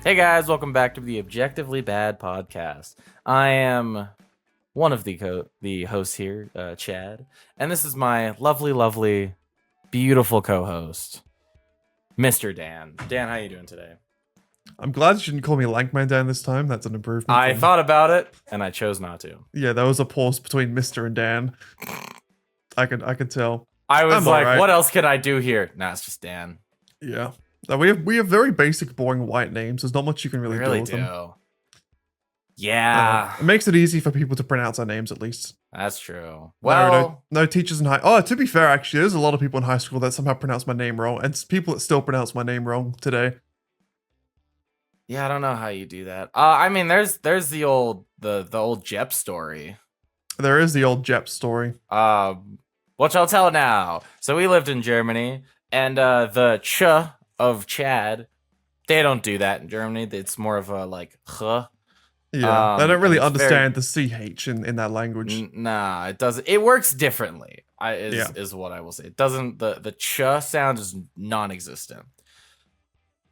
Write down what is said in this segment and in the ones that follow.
Hey guys, welcome back to the Objectively Bad podcast. I am one of the hosts here, Chad, and this is my lovely, beautiful co-host, Mr. Dan. Dan, how you doing today? I'm glad you didn't call me Lankman Dan this time. That's an improvement. I thought about it, and I chose not to. Yeah, there was a pause between Mr. and Dan. I could tell. I was I'm like, alright. what else can I do here? Nah, it's just Dan. Yeah. We have very basic, boring white names. There's not much you can really, We really do with them. do. Yeah, It makes it easy for people to pronounce our names, at least. that's true. Well, No teachers in high. Oh, to be fair, actually, there's a lot of people in high school that somehow pronounce my name wrong, and people that still pronounce my name wrong today. yeah, I don't know how you do that. I mean, there's the old Jep story. There is the old Jep story. Which I'll tell now. So we lived in Germany, and the ch of Chad, they don't do that in Germany. It's more of a like huh. Yeah, they don't really it's understand the ch in that language. Nah, it doesn't. It works differently. Is what I will say. It doesn't. The ch sound is non-existent.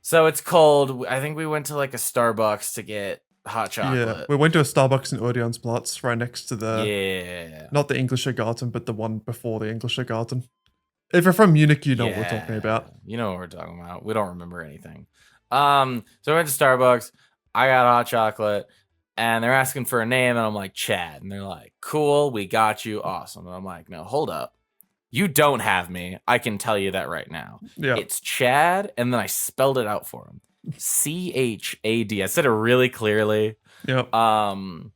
So it's cold. I think we went to like a Starbucks to get hot chocolate. Yeah, we went to a Starbucks in Odeonsplatz, right next to the Yeah. not the Englischer Garten, but the one before the Englischer Garten. If you're from Munich, you know what we're talking about. You know what we're talking about. We don't remember anything. So we went to Starbucks. I got hot chocolate, and they're asking for a name, and I'm like, Chad. And they're like, cool, we got you. Awesome. And I'm like, no, hold up. You don't have me. I can tell you that right now. Yeah. It's Chad, and then I spelled it out for him. C-H-A-D. I said it really clearly. Yep. And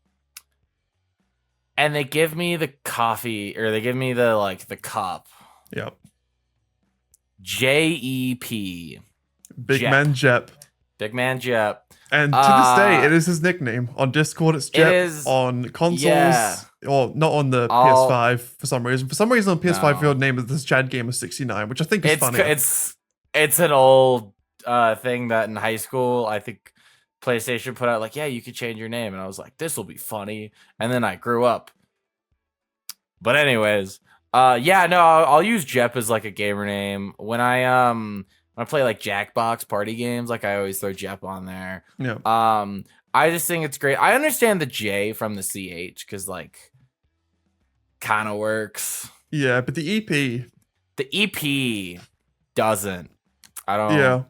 they give me the coffee, or they give me the cup. Yep. J-E-P. Big Jep. Man Jep. Big Man Jep. And to this day, it is his nickname. On Discord, it's Jep. is- On consoles, yeah. or not on the PS5 for some reason. For some reason, on PS5, No. your name is this Chad Gamer 69, which I think is funny. It's an old thing that in high school, I think PlayStation put out, like, yeah, you could change your name. And I was like, this will be funny. And then I grew up. But anyways, yeah, no, I'll use Jep as like a gamer name. When I play like Jackbox party games, like I always throw Jep on there. Yeah. I just think it's great. I understand the J from the CH because like kind of works. Yeah, but the EP doesn't. I don't. Yeah.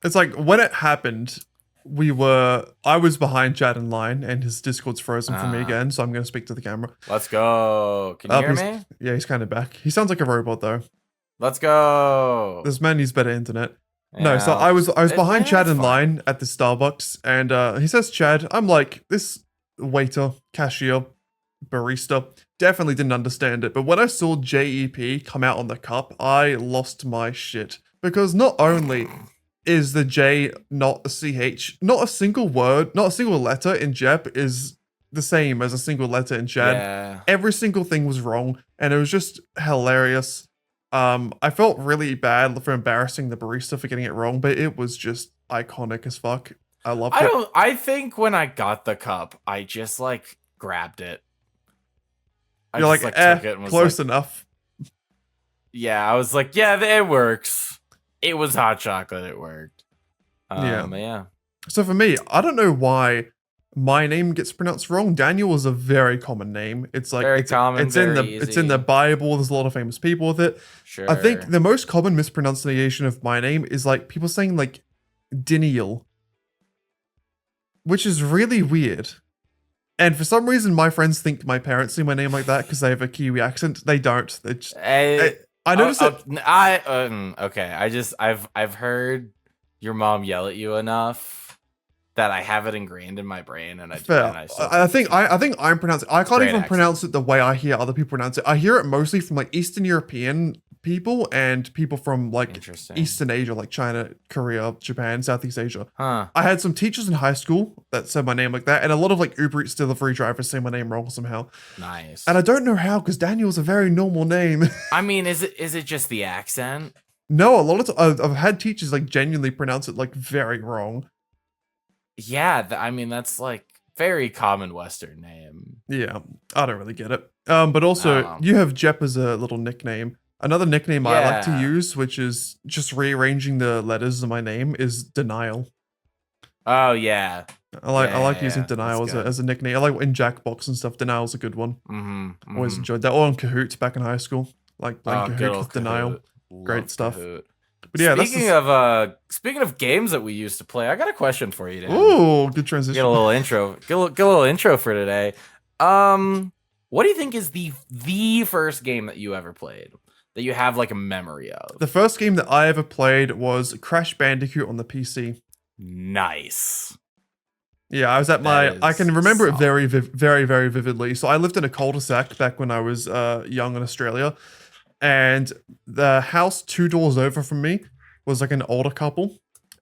It's like when it happened, I was behind Chad in line, and his Discord's frozen for me again, so I'm going to speak to the camera. Let's go. Can you hear me? Yeah, he's kind of back. He sounds like a robot, though. Let's go. This man needs better internet. Yeah, No, so I was behind Chad in fine. line at the Starbucks, and he says Chad. I'm like, this waiter, cashier, barista definitely didn't understand it. But when I saw JEP come out on the cup, I lost my shit. Because not only is the J not a CH, not a single word, not a single letter in Jep is the same as a single letter in Chad. Yeah. Every single thing was wrong, and it was just hilarious. I felt really bad for embarrassing the barista for getting it wrong, but it was just iconic as fuck. I loved it. I think when I got the cup, I just like grabbed it. You're just, like, took it and was close like, enough. Yeah, I was like, yeah, it works. It was hot chocolate. It worked. Yeah. So for me, I don't know why my name gets pronounced wrong. Daniel is a very common name. It's like Very common, It's in very it's in the easy. Bible. There's a lot of famous people with it. Sure. I think the most common mispronunciation of my name is like people saying like Diniel, which is really weird. And for some reason, my friends think my parents say my name like that because they have a Kiwi accent. They don't. They just, I noticed it. Okay. I've heard your mom yell at you enough that I have it ingrained in my brain, and Fair. I think I'm pronouncing. I can't Great even accent. pronounce it the way I hear other people pronounce it. I hear it mostly from like Eastern European people and people from like Interesting. Eastern Asia, like China, Korea, Japan, Southeast Asia. Huh. I had some teachers in high school that said my name like that, and a lot of like Uber Eats delivery drivers say my name wrong somehow. Nice. And I don't know how, because Daniel's a very normal name. I mean, is it just the accent? No, a lot of I've had teachers like genuinely pronounce it like very wrong. Yeah, I mean that's like very common Western name. Yeah, I don't really get it. But also you have Jep as a little nickname. Another nickname I like to Yeah. use, which is just rearranging the letters of my name, is Denial. Oh yeah. I Yeah, like yeah, using yeah. That's Denial good. as a nickname. I like in Jackbox and stuff. Denial's a good one. Mm-hmm. Always Mm-hmm. enjoyed that. Or on Kahoot back in high school. Like playing Oh, good Kahoot old with Denial. Kahoot. Great Love stuff. Kahoot. But yeah, that's just Speaking of games that we used to play, I got a question for you, Dan. ooh, good Get a transition. little intro. Get a little intro for today. Um, what do you think is the first game that you ever played that you have like a memory The of? first game that I ever played was Crash Bandicoot on the PC. Nice. Yeah, I was at That my. I is can remember it solid. very, very vividly. So I lived in a cul-de-sac back when I was young in Australia, and the house 2 doors over from me was like an older couple,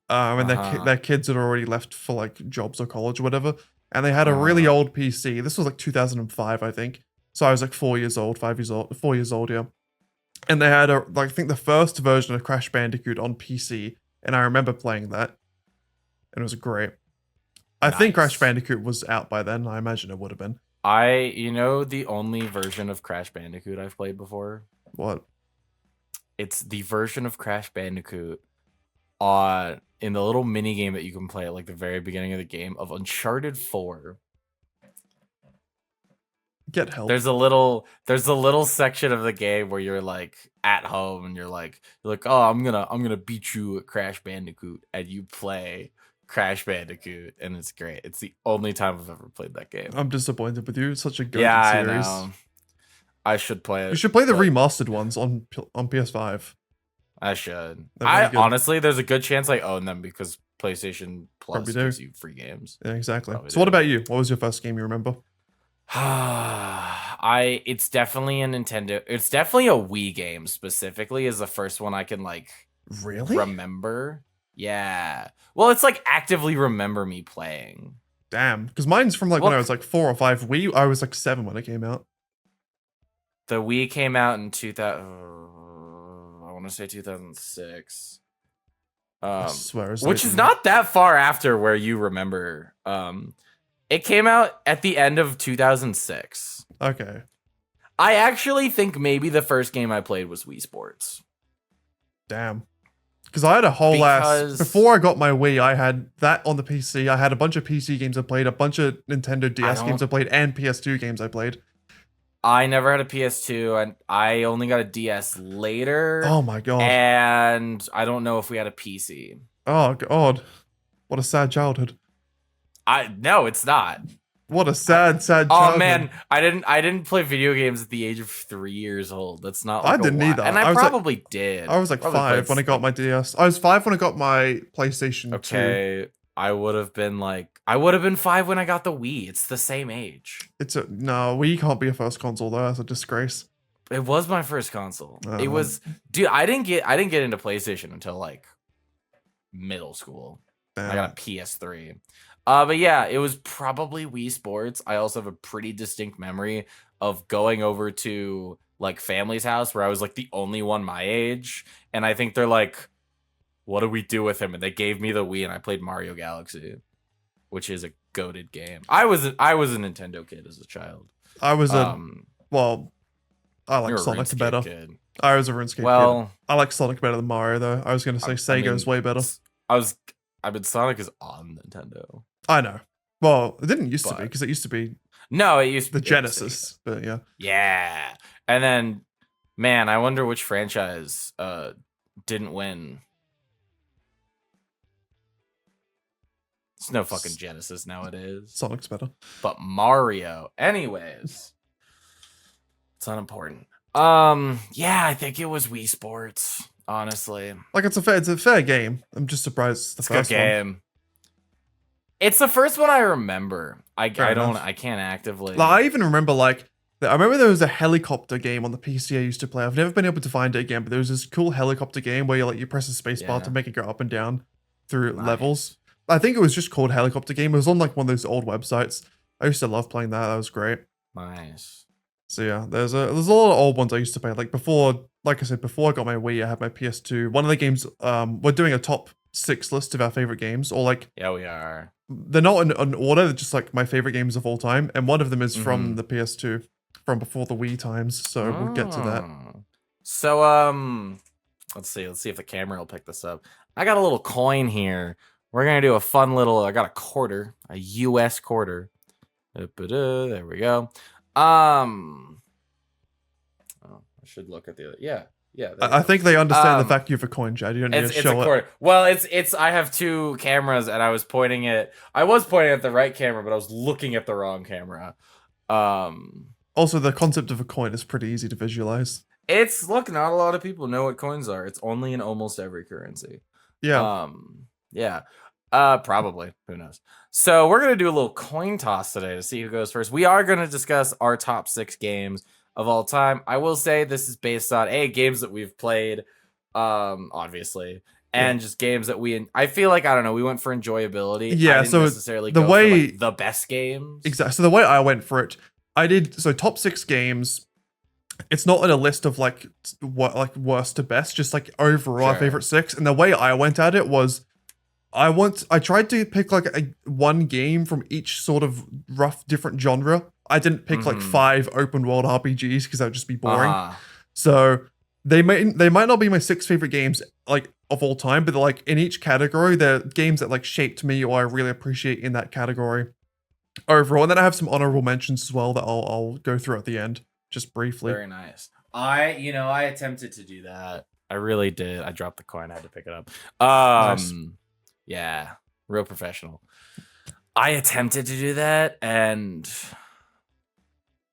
and Uh-huh. their kids had already left for like jobs or college or whatever, and they had a really Uh-huh. old PC. This was like 2005, I think. So I was like 4 years old, 5 years old, 4 years old, yeah. And they had a like I think the first version of Crash Bandicoot on PC, and I remember playing that, and it was great. I think Crash Nice. Bandicoot was out by then. I imagine it would have been. You know, the only version of Crash Bandicoot I've played before, What? it's the version of Crash Bandicoot on in the little mini game that you can play at like the very beginning of the game of Uncharted 4. Get help. There's a little section of the game where you're like at home and you're like, oh, I'm gonna beat you at Crash Bandicoot, and you play Crash Bandicoot, and it's great. It's the only time I've ever played that game. I'm disappointed with you. It's such a Yeah, goated I series. know. I should play You it, should play the but remastered ones on PS5. I should. They're really I good. honestly, there's a good chance I own them because PlayStation Probably Plus do. gives you free games. Yeah, exactly. Probably So what do. about you? What was your first game you remember? It's definitely a Nintendo. It's definitely a Wii game specifically is the first one I can like Really? remember. Yeah. Well, it's like actively remember me playing. Damn. Because mine's from like when I Well, was like 4 or 5. I was like 7 when it came out. the Wii came out in 2000. I want to say 2006. I swear it's Which later is than that. not that far after where you remember. It came out at the end of 2006. Okay. I actually think maybe the first game I played was Wii Sports. Damn. Because I had a whole ass Because before I got my Wii. I had that on the PC. I had a bunch of PC games I played, a bunch of Nintendo DS games I played, and PS2 games I played. I never had a PS2 and I only got a DS later. Oh my god. And I don't know if we had a PC. Oh god. What a sad childhood. No, it's not. What a sad childhood. Oh man, I didn't play video games at the age of 3 years old. That's not like I didn't either. And I was like, probably did. I was like Probably 5 when I got my DS. I was 5 when I got my PlayStation 2. Okay, I would have been 5 when I got the Wii. It's the same age. No, Wii can't be a first console though. That's a disgrace. It was my first console. It Um, was, dude. I didn't get into PlayStation until like middle school. I got a PS3. But yeah, it was probably Wii Sports. I also have a pretty distinct memory of going over to like family's house where I was like the only one my age, and I think they're like, "What do we do with him?" And they gave me the Wii, and I played Mario Galaxy, which is a goated game. I was a Nintendo kid as a child. I was well, I You're like a Sonic RuneScape better. kid. I was a RuneScape kid. Well, I like Sonic better than Mario though. I was gonna say Sega's way better. Sonic is on Nintendo. I know. Well, it didn't used to be But- because it used to be No, it used to the be Genesis, but yeah. Yeah. And then, man, I wonder which franchise didn't win. It's no fucking Genesis nowadays. Sonic's better. But Mario. Anyways. It's unimportant. Yeah, I think it was Wii Sports, honestly. Like it's a fair game. I'm just surprised it's the It's a good first one. game. It's the first one I remember. Fair enough. I can't actively. Like, I even remember I remember there was a helicopter game on the PC I used to play. I've never been able to find it again, but there was this cool helicopter game where you press the space bar Yeah. to make it go up and down through Nice. levels. I think it was just called Helicopter Game. It was on like one of those old websites. I used to love playing that. That was great. Nice. So yeah, there's a lot of old ones I used to play. Like before, like I said, before I got my Wii, I had my PS2. One of the games, we're doing a top 6 list of our favorite games, or like Yeah, we are. they're not in an order. They're just like my favorite games of all time, and one of them is from Mhm. the PS2, from before the Wii times. So we'll get to that. Oh. So let's see if the camera will pick this up. I got a little coin here We're gonna do a fun little. I got a quarter, a U.S. quarter. There we go. Oh, I should look at the other. Yeah. There we I go. think they understand the fact you have a coin, Chad. You don't need to It's a show it. quarter. Well, it's. I have two cameras, and I was pointing at the right camera, but I was looking at the wrong camera. Also, the concept of a coin is pretty easy to visualize. It's look. Not a lot of people know what coins are. It's only in almost every currency. Yeah. Yeah. Probably. Who knows? So we're gonna do a little coin toss today to see who goes first. We are gonna discuss our top 6 games of all time. I will say this is based on games that we've played, obviously, and just games that I feel like, I don't know, we went for enjoyability. Yeah, I didn't so necessarily the go way for, like, the best games. Exactly. So the way I went for it, I did top 6 games. It's not in a list of like worst to best, just like overall our favorite 6. And the way I went at it was, I tried to pick like one game from each sort of rough different genre. I didn't pick like 5 open world RPGs because that would just be boring. So they might not be my 6 favorite games like of all time, but they're like in each category, they're games that like shaped me or I really appreciate in that category overall. And then I have some honorable mentions as well that I'll go through at the end, just briefly. Very nice. I attempted to do that. I really did. I dropped the coin. I had to pick it up. Nice. Yeah, real professional. I attempted to do that, and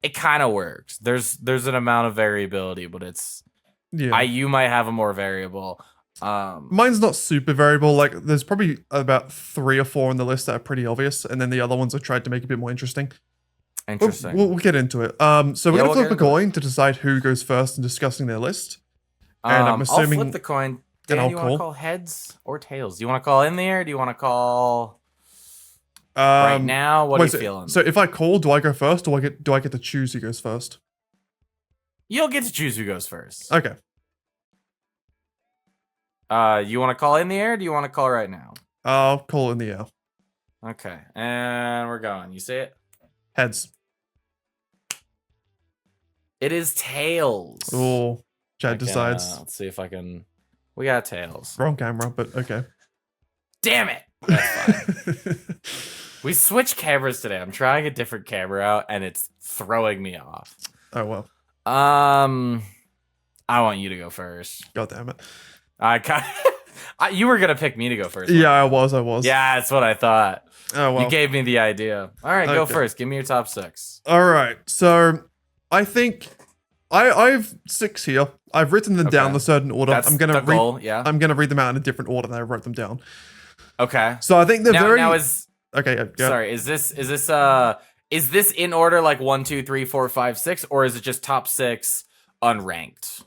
it kind of works. There's an amount of variability, but it's you might have a more variable. Mine's not super variable. Like there's probably about 3 or 4 on the list that are pretty obvious, and then the other ones I tried to make a bit more interesting. Interesting. We'll get into it. So we're gonna flip a coin to decide who goes first in discussing their list. And I'm assuming I'll flip the coin. Dan, you want to call heads or tails? Do you want to call in the air? Do you want to call right now? What are you feeling? So if I call, do I go first, or do I get to choose who goes first? You'll get to choose who goes first. Okay. You want to call in the air? Or do you want to call right now? I'll call in the air. Okay, and we're going. You say it. Heads. It is tails. Oh, Chad decides. Let's see if I can. We got tails. Wrong camera, but okay. Damn it. That's fine. We switched cameras today. I'm trying a different camera out, and it's throwing me off. Oh, well. I want you to go first. God damn it. You were going to pick me to go first. Yeah, I was. Yeah, that's what I thought. Oh, well. You gave me the idea. All right, go first. Give me your top 6. All right. So I think I've 6 here. I've written them down in a certain order. That's I'm gonna the goal, yeah. I'm gonna read them out in a different order than I wrote them down. Okay. So I think they're okay. Yeah. Sorry. Is this in order like 1, 2, 3, 4, 5, 6, or is it just top 6 unranked?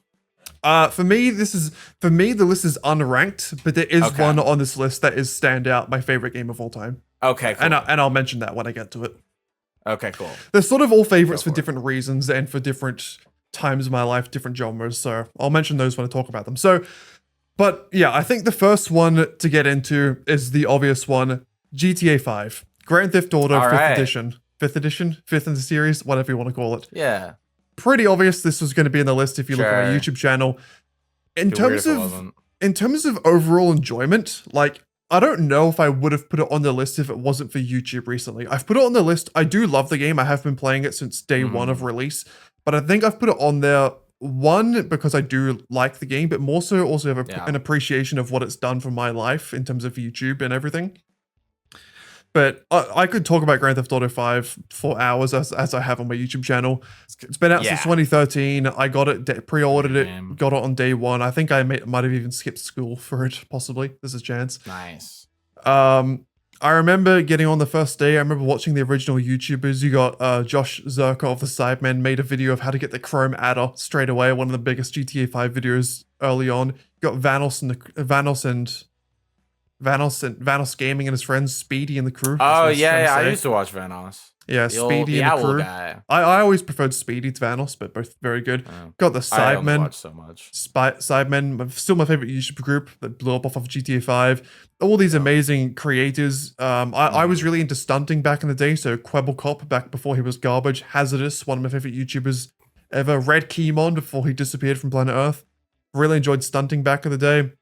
For me, the list is unranked, but there is one on this list that is standout, my favorite game of all time. Okay, cool. And I'll mention that when I get to it. Okay, cool. They're sort of all favorites for different reasons and for different times in my life, different genres. So I'll mention those when I talk about them. So, but yeah, I think the first one to get into is the obvious one, GTA 5. Grand Theft Auto 5th edition. 5th edition? 5th in the series? Whatever you want to call it. Yeah. Pretty obvious this was going to be in the list if you look at my YouTube channel. In terms of overall enjoyment, like, I don't know if I would have put it on the list if it wasn't for YouTube recently. I've put it on the list. I do love the game. I have been playing it since day 1 of release. But I think I've put it on there, one, because I do like the game, but more so also have an appreciation of what it's done for my life in terms of YouTube and everything. But I could talk about Grand Theft Auto 5 for hours as I have on my YouTube channel. It's been out since 2013. I got it, pre-ordered it, got it on day 1. I think I might have even skipped school for it, possibly. There's a chance. Nice. I remember getting on the first day. I remember watching the original YouTubers. You got Josh Zerka of the Sidemen made a video of how to get the Chrome adder straight away. One of the biggest GTA 5 videos early on. You got Vanos Gaming and his friends, Speedy and the crew. Oh, yeah, I used to watch Vanos. Yeah, Speedy and the crew. Guy. I always preferred Speedy to Vanos, but both very good. Got the Sidemen. I watch so much. Sidemen, still my favorite YouTube group that blew up off of GTA 5. All these amazing creators. I was really into stunting back in the day, so Quebble Cop back before he was garbage. Hazardous, one of my favorite YouTubers ever. Red Keymon before he disappeared from planet Earth. Really enjoyed stunting back in the day.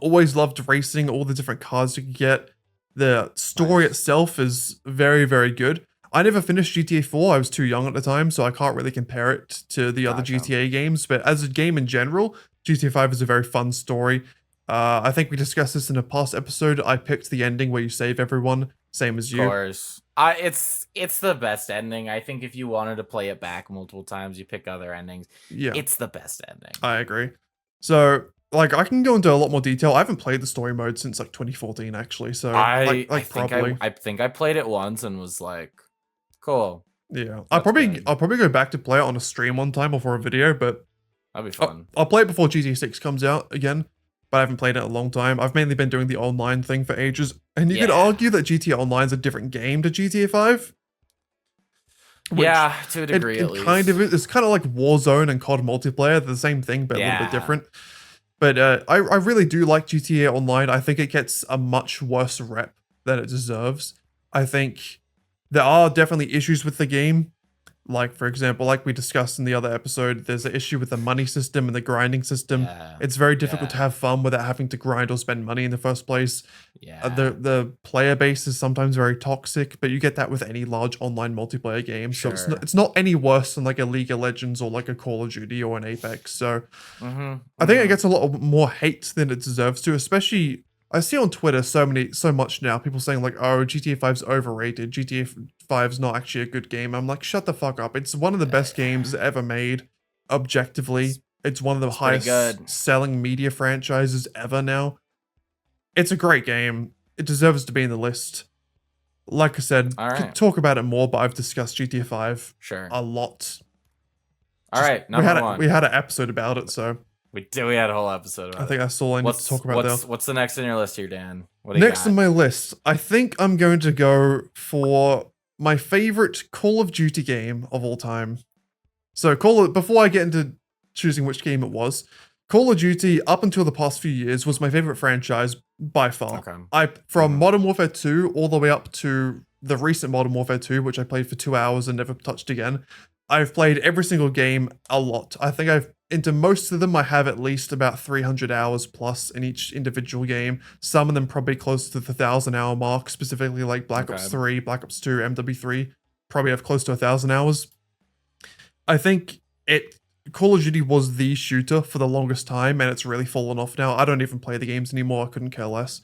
Always loved racing, all the different cars you could get. The story Nice. itself is very, very good. I never finished GTA 4. I was too young at the time, so I can't really compare it to the other Gotcha. GTA games. But as a game in general, GTA 5 is a very fun story. I think we discussed this in a past episode. I picked the ending where you save everyone, same as Of you. course. It's the best ending. I think if you wanted to play it back multiple times, you pick other endings. Yeah, It's the best ending. I agree. So, like, I can go into a lot more detail. I haven't played the story mode since like 2014, actually. So, I think probably. I think I played it once and was like, cool. Yeah, That's good. I'll probably go back to play it on a stream one time before a video, but That'd be fun. I'll play it before GTA 6 comes out again. But I haven't played it in a long time. I've mainly been doing the online thing for ages, and you could Yeah. argue that GTA Online is a different game to GTA 5. Yeah, to a degree at least. Kind of is. It's kind of like Warzone and COD multiplayer. They're the same thing, but a little bit Yeah. different. But I really do like GTA Online. I think it gets a much worse rep than it deserves. I think there are definitely issues with the game. Like, for example, like we discussed in the other episode, there's an issue with the money system and the grinding system. Yeah. It's very difficult to Yeah. have fun without having to grind or spend money in the first place. Yeah. The player base is sometimes very toxic, but you get that with any large online multiplayer game. So Sure. it's not any worse than like a League of Legends or like a Call of Duty or an Apex. So Mm-hmm. I think it gets a lot more hate than it deserves to, especially I see on Twitter so much now, people saying like, oh, GTA 5's overrated. GTA 5's not actually a good game. I'm like, shut the fuck up. It's one of the best games ever made, objectively. It's one of the pretty highest good. selling media franchises ever now. It's a great game. It deserves to be in the list. Like I said, All could right. talk about it more, but I've discussed GTA 5 Sure. a lot. All right. We Number one. we had an episode about it, so We had a whole episode about I think that's all I need to talk about there. what's the next on your list here, Dan? What do you Next got? on my list, I think I'm going to go for my favorite Call of Duty game of all time. So before I get into choosing which game it was, Call of Duty up until the past few years was my favorite franchise by far. Okay. From Modern Warfare 2 all the way up to the recent Modern Warfare 2, which I played for 2 hours and never touched again. I've played every single game a lot. I think into most of them, I have at least about 300 hours plus in each individual game. Some of them probably close to the 1,000-hour mark, specifically like Black Ops 3, Black Ops 2, MW3, probably have close to 1,000 hours. I think Call of Duty was the shooter for the longest time, and it's really fallen off now. I don't even play the games anymore. I couldn't care less.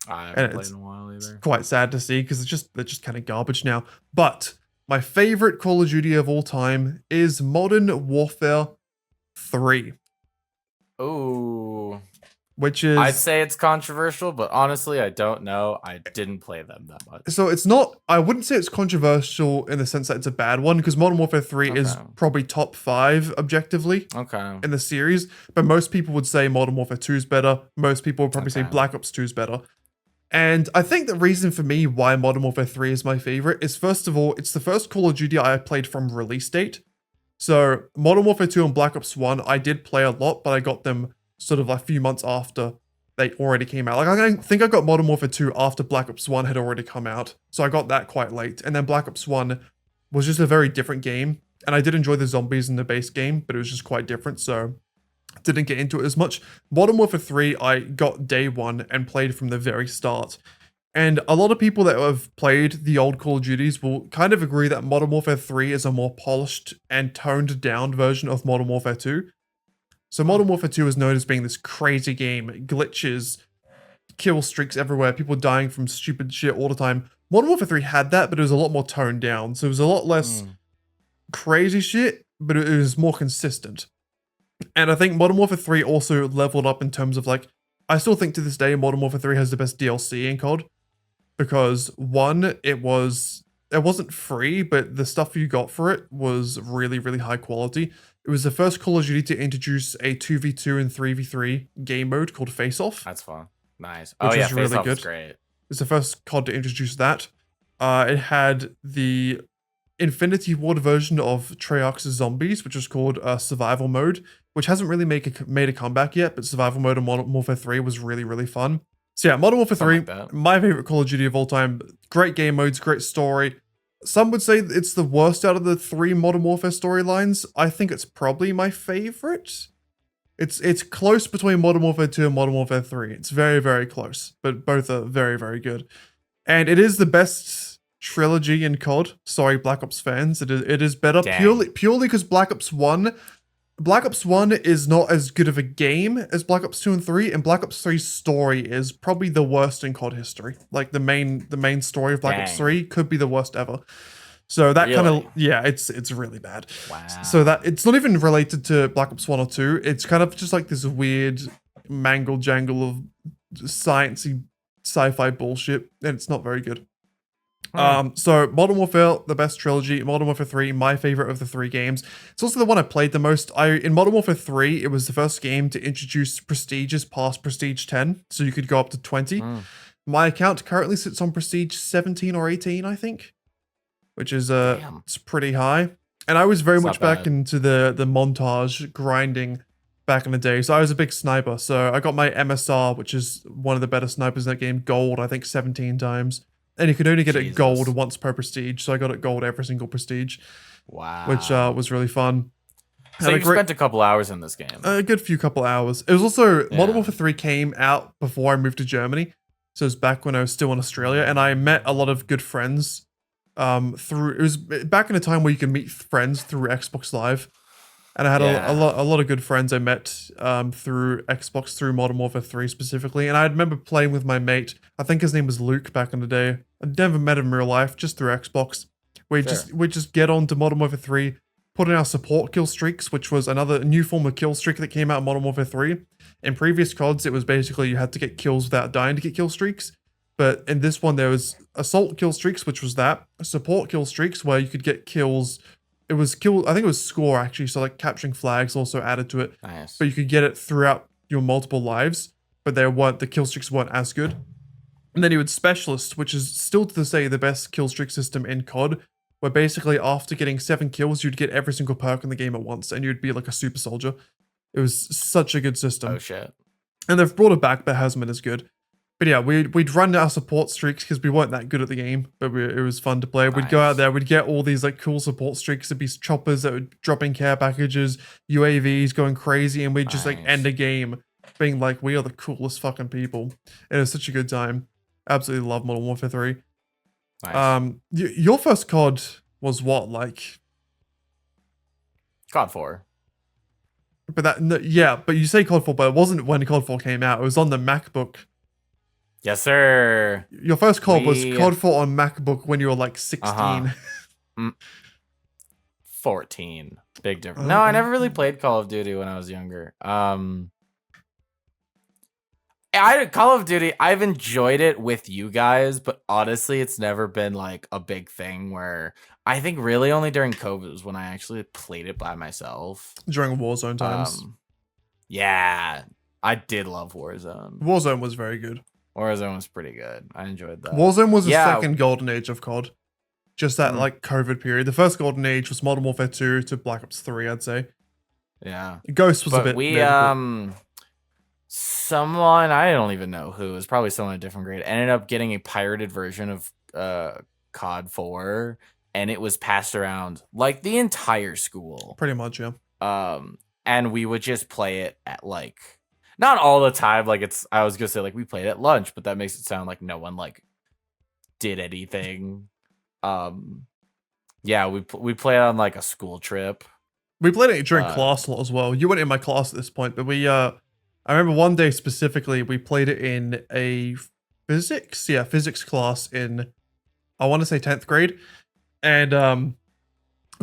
I haven't played in a while either. It's quite sad to see because they're just kind of garbage now. But my favorite Call of Duty of all time is Modern Warfare 3. Ooh. Which is... I'd say it's controversial, but honestly, I don't know. I didn't play them that much. So it's not... I wouldn't say it's controversial in the sense that it's a bad one, because Modern Warfare 3 is probably top 5 objectively in the series, but most people would say Modern Warfare 2 is better. Most people would probably say Black Ops 2 is better. And I think the reason for me why Modern Warfare 3 is my favorite is, first of all, it's the first Call of Duty I played from release date. So Modern Warfare 2 and Black Ops 1, I did play a lot, but I got them sort of a few months after they already came out. Like, I think I got Modern Warfare 2 after Black Ops 1 had already come out. So I got that quite late. And then Black Ops 1 was just a very different game. And I did enjoy the zombies in the base game, but it was just quite different. So I didn't get into it as much. Modern Warfare 3, I got day one and played from the very start. And a lot of people that have played the old Call of Duties will kind of agree that Modern Warfare 3 is a more polished and toned down version of Modern Warfare 2. So Modern Warfare 2 is known as being this crazy game, glitches, kill streaks everywhere, people dying from stupid shit all the time. Modern Warfare 3 had that, but it was a lot more toned down. So it was a lot less crazy shit, but it was more consistent. And I think Modern Warfare 3 also leveled up in terms of like, I still think to this day Modern Warfare 3 has the best DLC in COD. Because one, it wasn't free, but the stuff you got for it was really, really high quality. It was the first Call of Duty to introduce a 2v2 and 3v3 game mode called Face Off. That's fun. Nice. Which yeah, was really Face Off good. is great. It's the first COD to introduce that. It had the Infinity Ward version of Treyarch's Zombies, which was called Survival Mode, which hasn't really made a comeback yet, but Survival Mode in Modern Warfare 3 was really, really fun. So yeah, Modern Warfare 3, my favorite Call of Duty of all time. Great game modes, great story. Some would say it's the worst out of the 3 Modern Warfare storylines. I think it's probably my favorite. It's close between Modern Warfare 2 and Modern Warfare 3. It's very, very close, but both are very, very good. And it is the best trilogy in COD. Sorry, Black Ops fans. It is better Dang. purely because Black Ops 1 is not as good of a game as Black Ops 2 and 3, and Black Ops 3's story is probably the worst in COD history. Like the main story of Black Ops 3 could be the worst ever. So that kind of it's really bad. Wow. So that it's not even related to Black Ops 1 or 2. It's kind of just like this weird mangle jangle of sciencey sci-fi bullshit, and it's not very good. So Modern Warfare, the best trilogy. Modern Warfare 3, my favorite of the 3 games. It's also the one I played the most. In Modern Warfare 3, it was the first game to introduce prestiges past Prestige 10, so you could go up to 20. My account currently sits on Prestige 17 or 18, I think, which is it's pretty high. And I was very much back into the montage grinding back in the day. So I was a big sniper. So I got my MSR, which is one of the better snipers in that game, gold, I think 17 times. And you could only get it gold once per prestige. So I got it gold every single prestige. Wow. Which was really fun. So you spent a couple hours in this game. A good few couple hours. It was also, Modern Warfare 3 came out before I moved to Germany. So it was back when I was still in Australia. And I met a lot of good friends it was back in a time where you can meet friends through Xbox Live. And I had a lot of good friends I met through Xbox, through Modern Warfare 3 specifically. And I remember playing with my mate. I think his name was Luke back in the day. I never met him in real life, just through Xbox. We just get on to Modern Warfare 3, put in our support kill streaks, which was another new form of kill streak that came out in Modern Warfare 3. In previous CODs, it was basically you had to get kills without dying to get kill streaks. But in this one, there was assault kill streaks, which was that. Support kill streaks, where you could get kills. It was I think it was score actually, so like capturing flags also added to it. Nice. But you could get it throughout your multiple lives, but the kill streaks weren't as good. And then you had specialist, which is still to this day the best kill streak system in COD, where basically after getting 7 kills, you'd get every single perk in the game at once, and you'd be like a super soldier. It was such a good system. Oh shit. And they've brought it back, but it hasn't been as good. But yeah, we'd run our support streaks because we weren't that good at the game, but it was fun to play. We'd go out there, we'd get all these like cool support streaks. There'd be choppers that would drop in care packages, UAVs going crazy, and we'd just like end a game being like, we are the coolest fucking people. And it was such a good time. Absolutely love Modern Warfare 3. Nice. Your first COD was what, like? COD 4. But but you say COD 4, but it wasn't when COD 4 came out. It was on the MacBook. Yes, sir. Your first COD was COD 4 on MacBook when you were like 16. 14. Big difference. No, I never really played Call of Duty when I was younger. Call of Duty, I've enjoyed it with you guys, but honestly, it's never been like a big thing where I think really only during COVID was when I actually played it by myself. During Warzone times. Yeah, I did love Warzone. Warzone was very good. Warzone was pretty good. I enjoyed that. Warzone was the second golden age of COD. Just that like COVID period. The first golden age was Modern Warfare 2 to Black Ops 3, I'd say. Yeah. Ghost was a bit someone, I don't even know who, it was probably someone in a different grade, ended up getting a pirated version of COD 4, and it was passed around like the entire school. Pretty much, yeah. And we would just play it at like, not all the time, like I was gonna say like we played at lunch, but that makes it sound like no one like did anything. Yeah, we played on like a school trip. We played it during class a lot as well. You weren't in my class at this point, but I remember one day specifically we played it in a physics class in, I want to say 10th grade. And the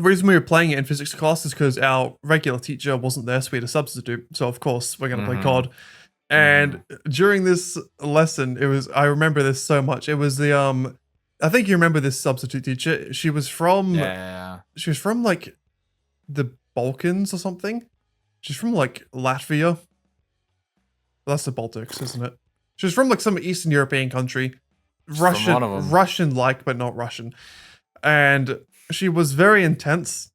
reason we were playing it in physics class is because our regular teacher wasn't there, so we had a substitute. So of course we're gonna play COD. And during this lesson, I remember this so much. It was the I think you remember this substitute teacher. She was from she was from like the Balkans or something. She's from like Latvia. That's the Baltics, isn't it? She was from like some Eastern European country. Russian-like, but not Russian. And she was very intense.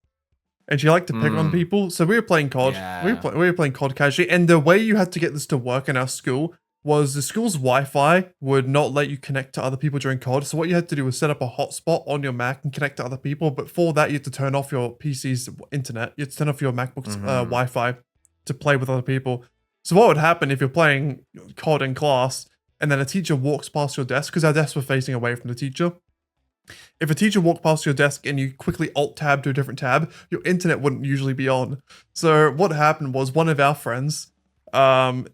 And she liked to pick on people. So we were playing COD. Yeah. We were playing COD casually. And the way you had to get this to work in our school was the school's Wi-Fi would not let you connect to other people during COD. So what you had to do was set up a hotspot on your Mac and connect to other people. But for that, you had to turn off your PC's internet. You had to turn off your MacBook's Wi-Fi to play with other people. So what would happen if you're playing COD in class and then a teacher walks past your desk, because our desks were facing away from the teacher. If a teacher walked past your desk and you quickly alt-tab to a different tab, your internet wouldn't usually be on. So what happened was one of our friends,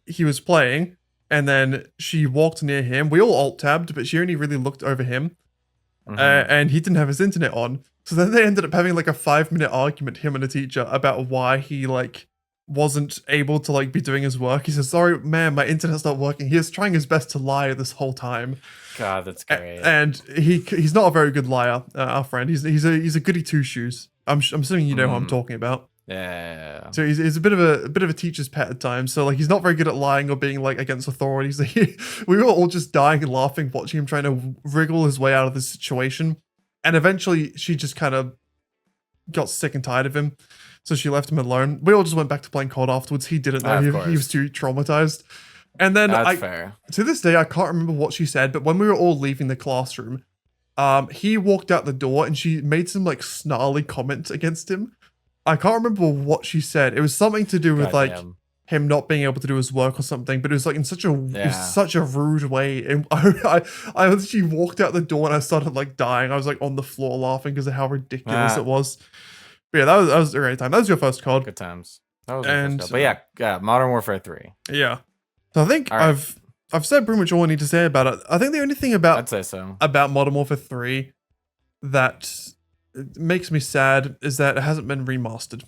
he was playing, and then she walked near him. We all alt-tabbed, but she only really looked over him, and he didn't have his internet on. So then they ended up having like a 5-minute argument, him and the teacher, about why he like wasn't able to like be doing his work. He says, "Sorry, ma'am, my internet's not working." He was trying his best to lie this whole time. God, that's great. And he's not a very good liar, our friend. He's a goody two shoes. I'm assuming you know who I'm talking about. Yeah. So he's a bit of a teacher's pet at times. So like he's not very good at lying or being like against authorities. We were all just dying and laughing watching him trying to wriggle his way out of this situation. And eventually she just kind of got sick and tired of him. So she left him alone. We all just went back to playing COD afterwards. He didn't know. He was too traumatized. And then That's fair. To this day, I can't remember what she said, but when we were all leaving the classroom, he walked out the door and she made some like snarly comments against him. I can't remember what she said. It was something to do with like him not being able to do his work or something, but it was like in such a rude way. And I literally walked out the door and I started like dying. I was like on the floor laughing because of how ridiculous it was. But yeah, that was a great time. That was your first COD. Good times. That was my first COD. But yeah, Modern Warfare 3. Yeah. So I think I've said pretty much all I need to say about it. I think the only thing about Modern Warfare 3 that makes me sad is that it hasn't been remastered.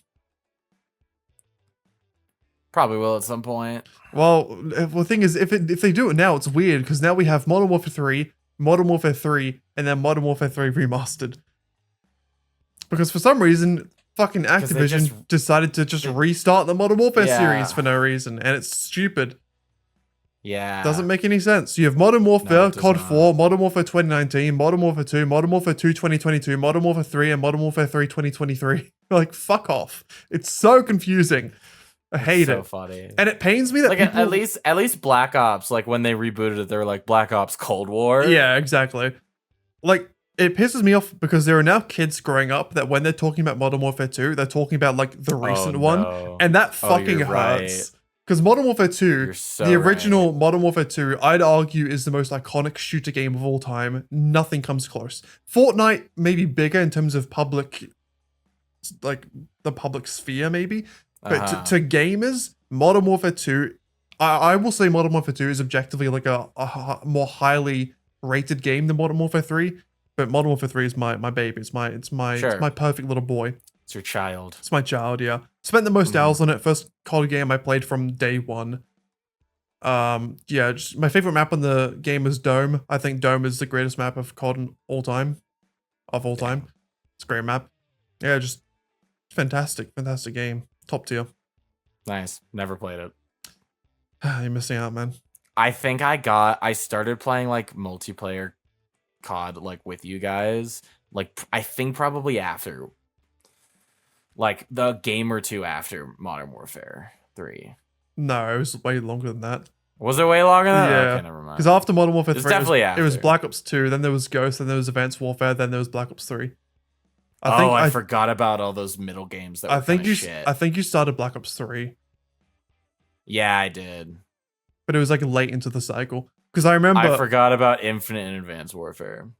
Probably will at some point. Well, the thing is, if they do it now, it's weird because now we have Modern Warfare 3, Modern Warfare 3, and then Modern Warfare 3 remastered. Because for some reason, fucking Activision decided to just restart the Modern Warfare series for no reason, and it's stupid. Yeah. Doesn't make any sense. You have Modern Warfare, COD 4, Modern Warfare 2019, Modern Warfare 2, Modern Warfare 2 2022, Modern Warfare 3, and Modern Warfare 3 2023. Like, fuck off. It's so confusing. I hate it. So funny. And it pains me that like people... at least Black Ops, like when they rebooted it, they were like Black Ops Cold War. Yeah, exactly. Like, it pisses me off because there are now kids growing up that when they're talking about Modern Warfare 2, they're talking about like the recent one. And that fucking hurts. Because Modern Warfare 2, the original Modern Warfare 2, I'd argue is the most iconic shooter game of all time. Nothing comes close. Fortnite may be bigger in terms of public, like the public sphere maybe. But to gamers, Modern Warfare 2, I will say Modern Warfare 2 is objectively like a more highly rated game than Modern Warfare 3. But Modern Warfare 3 is my baby. It's my perfect little boy. It's your child. It's my child, yeah. Spent the most hours on it. First COD game I played from day one. Yeah, just my favorite map on the game is Dome. I think Dome is the greatest map of COD in all time. It's a great map. Yeah, just fantastic game. Top tier. Nice. Never played it. You're missing out, man. I think I started playing like multiplayer COD like with you guys. Like I think probably after like the game or two after Modern Warfare 3. No, it was way longer than that. Was it way longer than that? Yeah. Okay, never mind. Because after Modern Warfare 3, definitely it was Black Ops 2, then there was Ghost, then there was Advanced Warfare, then there was Black Ops 3. I forgot about all those middle games that were shit. I think you started Black Ops 3. Yeah, I did. But it was like late into the cycle. Because I remember... I forgot about Infinite and Advanced Warfare.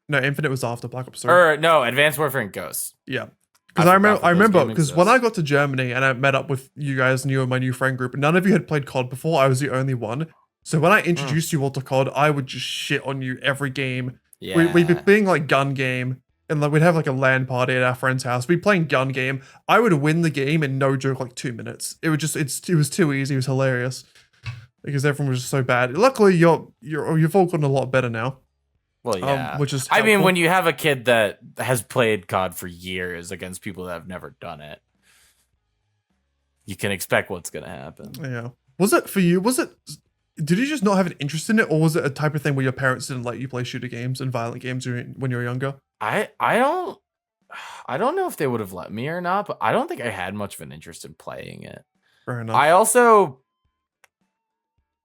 No, Infinite was after Black Ops 3. Or no, Advanced Warfare and Ghosts. Yeah. Because I remember because when I got to Germany and I met up with you guys and you were my new friend group, none of you had played COD before. I was the only one. So when I introduced you all to COD, I would just shit on you every game. Yeah. We'd be playing like gun game, and like we'd have like a LAN party at our friend's house. We'd be playing gun game. I would win the game in no joke like 2 minutes. It was too easy. It was hilarious because everyone was just so bad. Luckily, you've all gotten a lot better now. Well, yeah. Which is helpful. I mean, when you have a kid that has played COD for years against people that have never done it, you can expect what's going to happen. Yeah. Was it for you? Did you just not have an interest in it, or was it a type of thing where your parents didn't let you play shooter games and violent games when you were younger? I don't know if they would have let me or not, but I don't think I had much of an interest in playing it. Fair enough. I also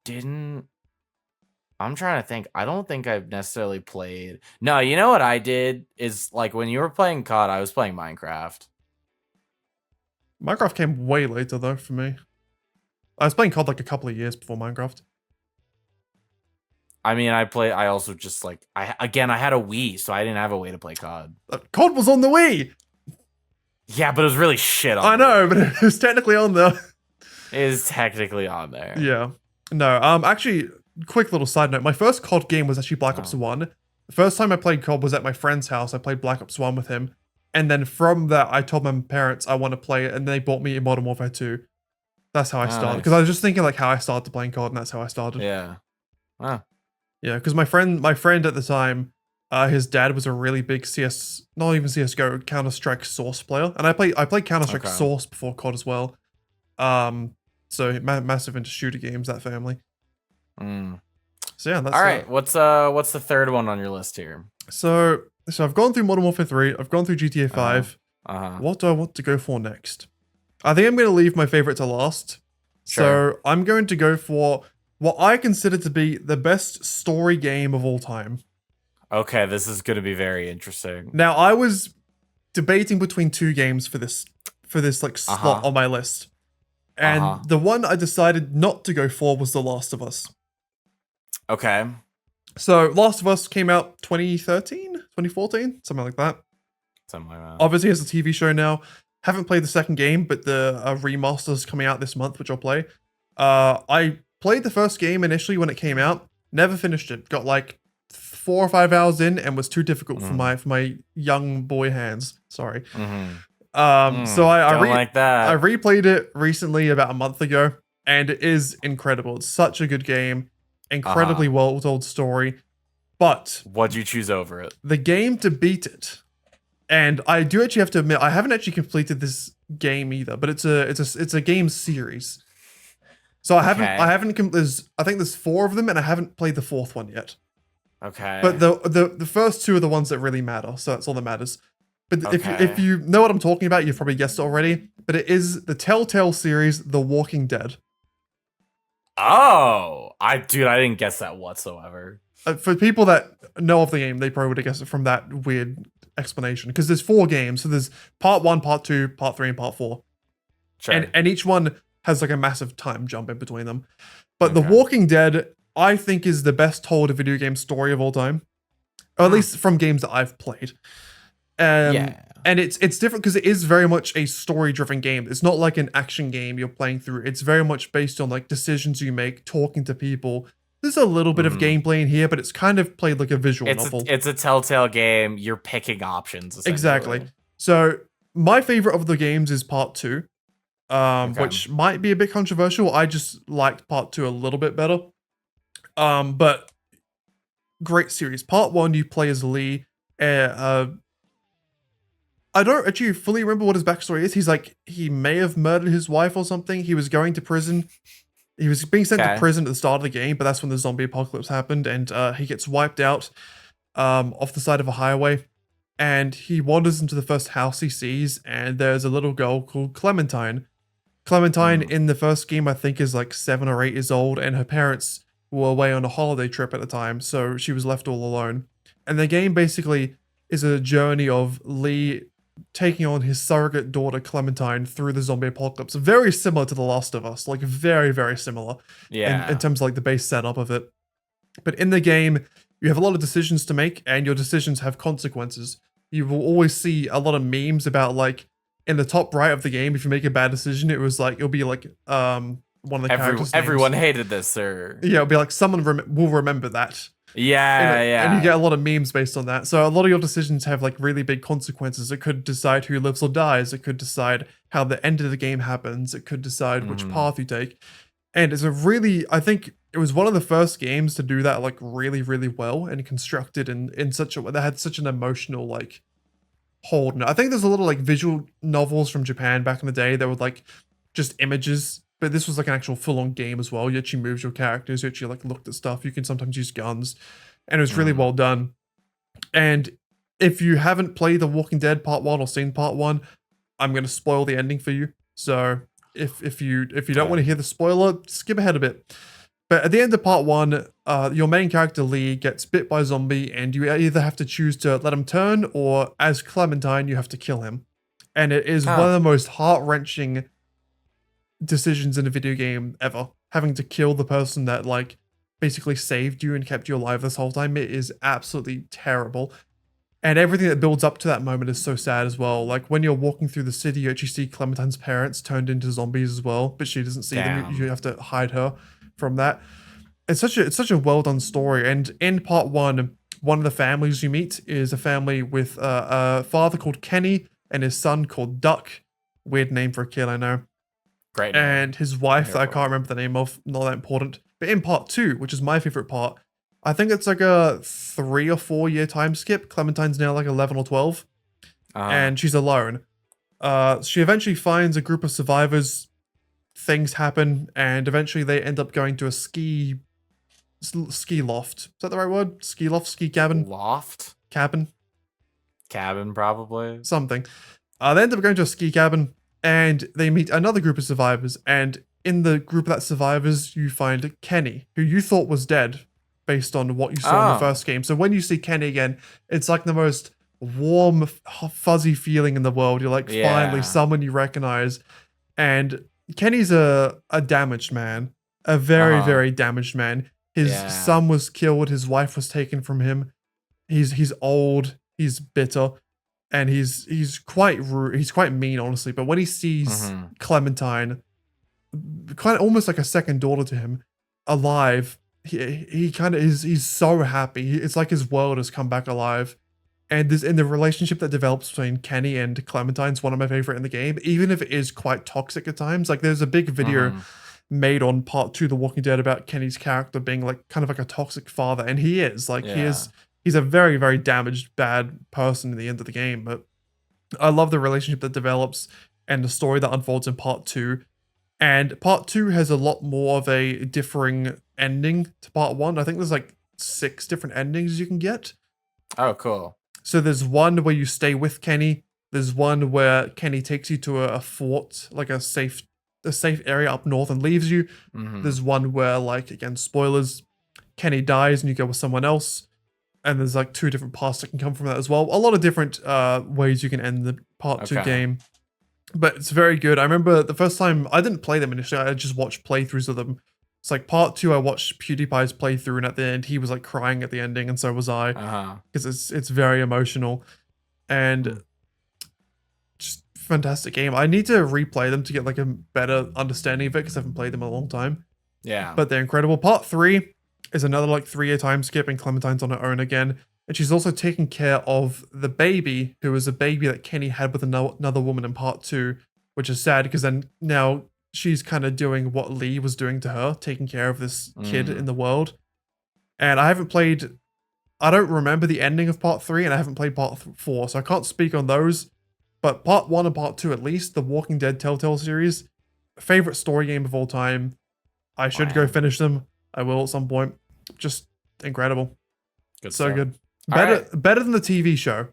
didn't. I'm trying to think. I don't think I've necessarily played. No, you know what I did is like when you were playing COD, I was playing Minecraft. Minecraft came way later though for me. I was playing COD like a couple of years before Minecraft. I mean, I also just like I had a Wii, so I didn't have a way to play COD. COD was on the Wii. Yeah, but it was really shit on I know, but it was technically on there. It is technically on there. Yeah. No, actually, quick little side note. My first COD game was actually Black Ops 1. The first time I played COD was at my friend's house. I played Black Ops 1 with him. And then from that, I told my parents I want to play it, and they bought me Modern Warfare 2. That's how I started. Because I was just thinking like how I started playing COD, and that's how I started. Yeah. Wow. Yeah, because my friend at the time, his dad was a really big not even CS:GO, Counter-Strike Source player, and I played Counter-Strike Source before COD as well. So massive into shooter games, that family. So yeah, that's all right. What's the third one on your list here? So I've gone through Modern Warfare 3. I've gone through GTA 5. What do I want to go for next? I think I'm going to leave my favorite to last. Sure. So I'm going to go for what I consider to be the best story game of all time. Okay, this is going to be very interesting. Now, I was debating between two games for this like slot on my list. And the one I decided not to go for was The Last of Us. Okay. So Last of Us came out 2013, 2014, something like that. Something like that. Obviously, it's a TV show now. Haven't played the second game, but the remaster's coming out this month, which I'll play. I played the first game initially when it came out. Never finished it. Got like 4 or 5 hours in and was too difficult for my young boy hands. Sorry. So I replayed it recently about a month ago, and it is incredible. It's such a good game, incredibly well told story. But what'd you choose over it? The game to beat it, and I do actually have to admit I haven't actually completed this game either. But it's a game series. So I haven't I think there's 4 of them, and I haven't played the 4th one yet. Okay. But the first 2 are the ones that really matter. So that's all that matters. But if you know what I'm talking about, you've probably guessed it already. But it is the Telltale series, The Walking Dead. Oh, I didn't guess that whatsoever. For people that know of the game, they probably would have guessed it from that weird explanation. Because there's 4 games, so there's part 1, part 2, part 3, and part 4. Sure. And each one has like a massive time jump in between them. But The Walking Dead, I think, is the best told video game story of all time, or at least from games that I've played. And it's different because it is very much a story-driven game. It's not like an action game you're playing through. It's very much based on like decisions you make, talking to people. There's a little bit of gameplay in here, but it's kind of played like a visual novel. It's a Telltale game. You're picking options. Exactly. So my favorite of the games is part 2, which might be a bit controversial. I just liked part 2 a little bit better. But great series. Part 1, you play as Lee. I don't actually fully remember what his backstory is. He's like, he may have murdered his wife or something. He was going to prison. He was being sent to prison at the start of the game, but that's when the zombie apocalypse happened, and he gets wiped out off the side of a highway, and he wanders into the first house he sees, and there's a little girl called Clementine. Clementine in the first game, I think, is like 7 or 8 years old, and her parents were away on a holiday trip at the time, so she was left all alone. And the game basically is a journey of Lee taking on his surrogate daughter Clementine through the zombie apocalypse. Very similar to The Last of Us, like very, very similar. Yeah. In terms of like the base setup of it. But in the game, you have a lot of decisions to make, and your decisions have consequences. You will always see a lot of memes about like in the top right of the game, if you make a bad decision, it'll be like one of the characters. Everyone hated this, or yeah, it'll be like someone will remember that. Yeah. And you get a lot of memes based on that. So a lot of your decisions have like really big consequences. It could decide who lives or dies. It could decide how the end of the game happens. It could decide which path you take. And it's I think it was one of the first games to do that like really, really well and constructed in such a way that had such an emotional like hold. And I think there's a little like visual novels from Japan back in the day that were like just images. But this was like an actual full-on game as well. You actually moved your characters. You actually like looked at stuff. You can sometimes use guns. And it was really well done. And if you haven't played The Walking Dead Part 1 or seen Part 1, I'm going to spoil the ending for you. So if you don't want to hear the spoiler, skip ahead a bit. But at the end of Part 1, your main character Lee gets bit by a zombie, and you either have to choose to let him turn, or as Clementine, you have to kill him. And it is one of the most heart-wrenching decisions in a video game ever, having to kill the person that like basically saved you and kept you alive this whole time. It is absolutely terrible. And everything that builds up to that moment is so sad as well. Like when you're walking through the city, you actually see Clementine's parents turned into zombies as well, but she doesn't see them. Damn. You have to hide her from that. It's such a well done story. And in part one of the families you meet is a family with a father called Kenny and his son called Duck. Weird name for a kid, I know. Great name. And his wife that I can't remember the name of, not that important. But in part 2, which is my favorite part, I think it's like a 3 or 4 year time skip. Clementine's now like 11 or 12, and she's alone. She eventually finds a group of survivors. Things happen, and eventually they end up going to a ski loft. Is that the right word? Ski loft, ski cabin, Loft? cabin, Probably. something. They end up going to a ski cabin, and they meet another group of survivors. And in the group of that survivors, you find Kenny, who you thought was dead, based on what you saw in the first game. So when you see Kenny again, it's like the most warm, fuzzy feeling in the world. You're like, finally, someone you recognize. And Kenny's a damaged man, a very damaged man. His son was killed. His wife was taken from him. He's old. He's bitter, and he's quite rude. He's quite mean, honestly. But when he sees Clementine, kind of almost like a second daughter to him, alive, he kind of is. He's so happy. It's like his world has come back alive. And this in the relationship that develops between Kenny and Clementine's one of my favorite in the game, even if it is quite toxic at times. Like there's a big video made on part 2 of The Walking Dead about Kenny's character being like kind of like a toxic father, and he is like he's a very damaged bad person in the end of the game. But I love the relationship that develops and the story that unfolds in part 2. And part 2 has a lot more of a differing ending to part 1. I think there's like 6 different endings you can get. Oh, cool. So there's one where you stay with Kenny. There's one where Kenny takes you to a fort, like a safe area up north and leaves you. There's one where, like, again, spoilers, Kenny dies and you go with someone else. And there's like 2 different paths that can come from that as well. A lot of different ways you can end the part 2 game. But it's very good. I remember the first time, I didn't play them initially. I just watched playthroughs of them. It's like part 2, I watched PewDiePie's playthrough, and at the end, he was like crying at the ending, and so was I. Because it's very emotional. And just fantastic game. I need to replay them to get like a better understanding of it, because I haven't played them in a long time. Yeah. But they're incredible. Part 3 is another like 3 year time skip, and Clementine's on her own again. And she's also taking care of the baby, who was a baby that Kenny had with another woman in part 2, which is sad because then now she's kind of doing what Lee was doing to her, taking care of this kid in the world. And I don't remember the ending of part 3, and I haven't played part 4, so I can't speak on those. But part 1 and part 2, at least, the Walking Dead Telltale series, favorite story game of all time. I should go finish them. I will at some point. Just incredible. Good so stuff. good. Better than the TV show.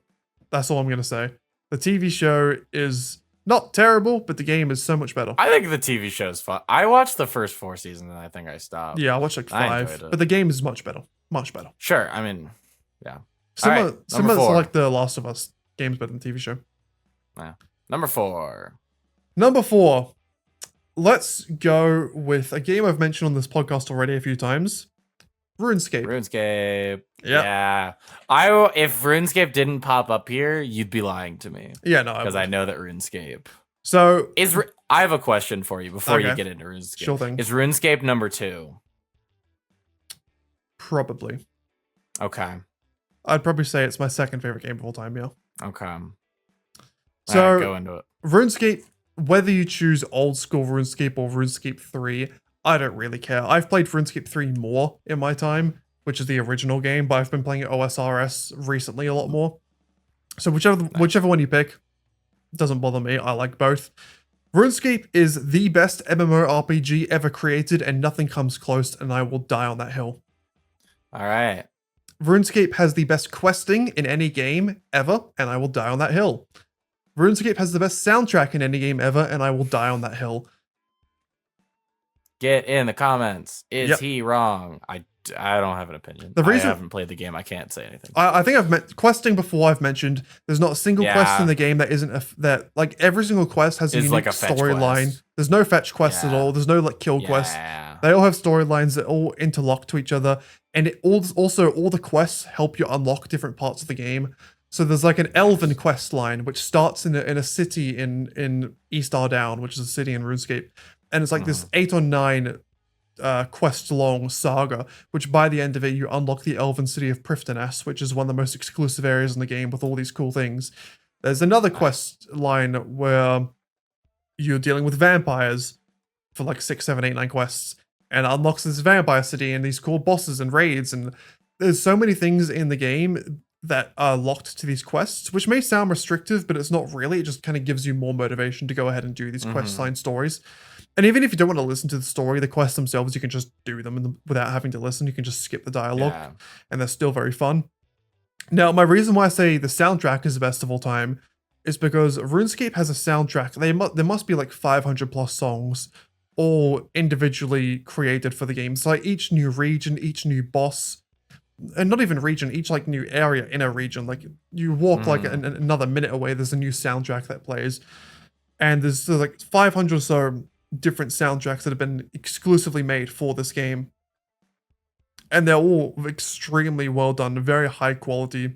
That's all I'm going to say. The TV show is not terrible, but the game is so much better. I think the TV show is fun. I watched the first 4 seasons and I think I stopped. Yeah, I watched like 5, but the game is much better. Much better. Sure. I mean, yeah. Similar to like The Last of Us. Game's better than the TV show. Yeah. Number 4. Let's go with a game I've mentioned on this podcast already a few times. RuneScape. Yeah. If RuneScape didn't pop up here, you'd be lying to me. Yeah, no. Because I know that RuneScape. So I have a question for you before you get into RuneScape. Sure thing. Is RuneScape number 2? Probably. Okay. I'd probably say it's my second favorite game of all time, yeah. Okay. So right, go into it. RuneScape, whether you choose old school RuneScape or RuneScape 3, I don't really care. I've played RuneScape 3 more in my time, which is the original game, but I've been playing it OSRS recently a lot more. So whichever one you pick, doesn't bother me. I like both. RuneScape is the best MMORPG ever created, and nothing comes close, and I will die on that hill. All right. RuneScape has the best questing in any game ever, and I will die on that hill. RuneScape has the best soundtrack in any game ever, and I will die on that hill. Get in the comments. Is he wrong? I I don't have an opinion. The reason- I haven't played the game. I can't say anything. I think questing before. I've mentioned there's not a single quest in Yeah. the game that isn't that like every single quest has a Is unique like a fetch storyline. quest. There's no fetch quests at Yeah. all. There's no like kill quests. Yeah. They all have storylines that all interlock to each other, and also all the quests help you unlock different parts of the game. So there's like an elven quest line which starts in a city in East Ardown, which is a city in RuneScape, and it's like this 8 or 9 quest long saga, which by the end of it you unlock the elven city of Prifddinas, which is one of the most exclusive areas in the game with all these cool things. There's another quest line where you're dealing with vampires for like 6, 7, 8, 9 quests, and it unlocks this vampire city and these cool bosses and raids, and there's so many things in the game that are locked to these quests, which may sound restrictive, but it's not really. It just kind of gives you more motivation to go ahead and do these quest line stories. And even if you don't want to listen to the story, the quests themselves, you can just do them without having to listen. You can just skip the dialogue, and they're still very fun. Now, my reason why I say the soundtrack is the best of all time is because RuneScape has a soundtrack. There must be like 500 plus songs, all individually created for the game. So like each new region, each new boss, and not even region, each like new area in a region. Like you walk like another minute away, there's a new soundtrack that plays, and there's like 500 or so different soundtracks that have been exclusively made for this game, and they're all extremely well done, very high quality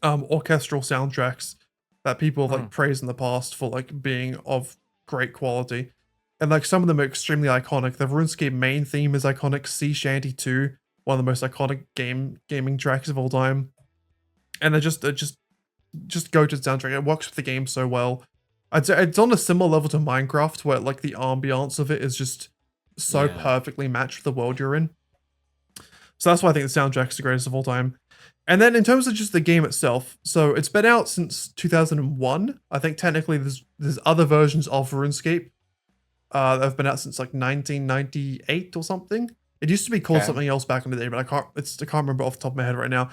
orchestral soundtracks that people have like praised in the past for like being of great quality. And like some of them are extremely iconic. The RuneScape main theme is iconic. Sea Shanty 2, one of the most iconic gaming tracks of all time. And they're just go to the soundtrack. It works with the game so well. I'd say it's on a similar level to Minecraft, where like the ambiance of it is just so perfectly matched with the world you're in. So that's why I think the soundtrack is the greatest of all time. And then in terms of just the game itself, so it's been out since 2001. I think technically there's other versions of RuneScape that have been out since like 1998 or something. It used to be called something else back in the day, but I can't remember off the top of my head right now.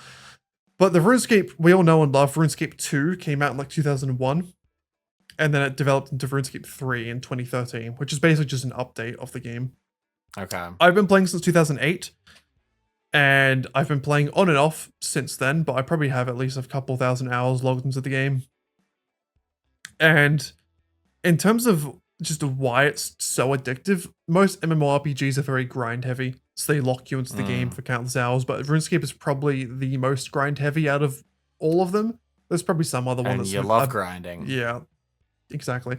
But the RuneScape we all know and love, RuneScape 2, came out in like 2001. And then it developed into RuneScape 3 in 2013, which is basically just an update of the game. Okay. I've been playing since 2008, and I've been playing on and off since then, but I probably have at least a couple thousand hours logged into the game. And in terms of just why it's so addictive, most MMORPGs are very grind heavy, so they lock you into the game for countless hours, but RuneScape is probably the most grind heavy out of all of them. There's probably some other one And that's you love grinding. Yeah. Exactly.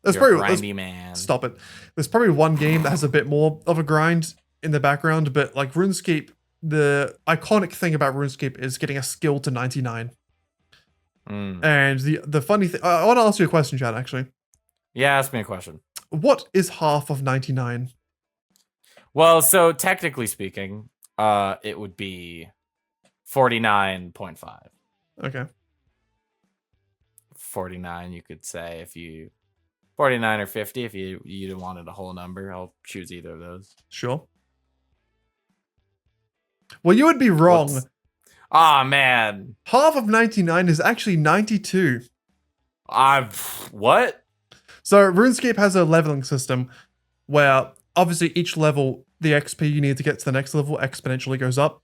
You're a grindy man. Stop it. There's probably one game that has a bit more of a grind in the background, but like RuneScape, the iconic thing about RuneScape is getting a skill to 99. And the funny thing, I want to ask you a question, Chad, actually. Yeah, ask me a question. What is half of 99? Well, so technically speaking, it would be 49.5. Okay. 49, you could say, if you 49 or 50 if you wanted a whole number. I'll choose either of those. Sure. Well, you would be wrong. Ah, man. Half of 99 is actually 92. What? So RuneScape has a leveling system where obviously each level, the XP you need to get to the next level exponentially goes up.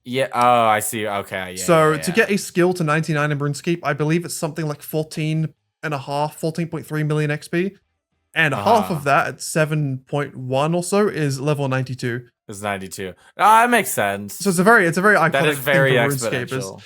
Yeah. Oh, I see. Okay. Yeah. So to get a skill to 99 in RuneScape, I believe it's something like 14.3 million XP. And half of that at 7.1 or so is level 92. It's 92. It makes sense. So it's a very iconic that is very thing for exponential. RuneScapers.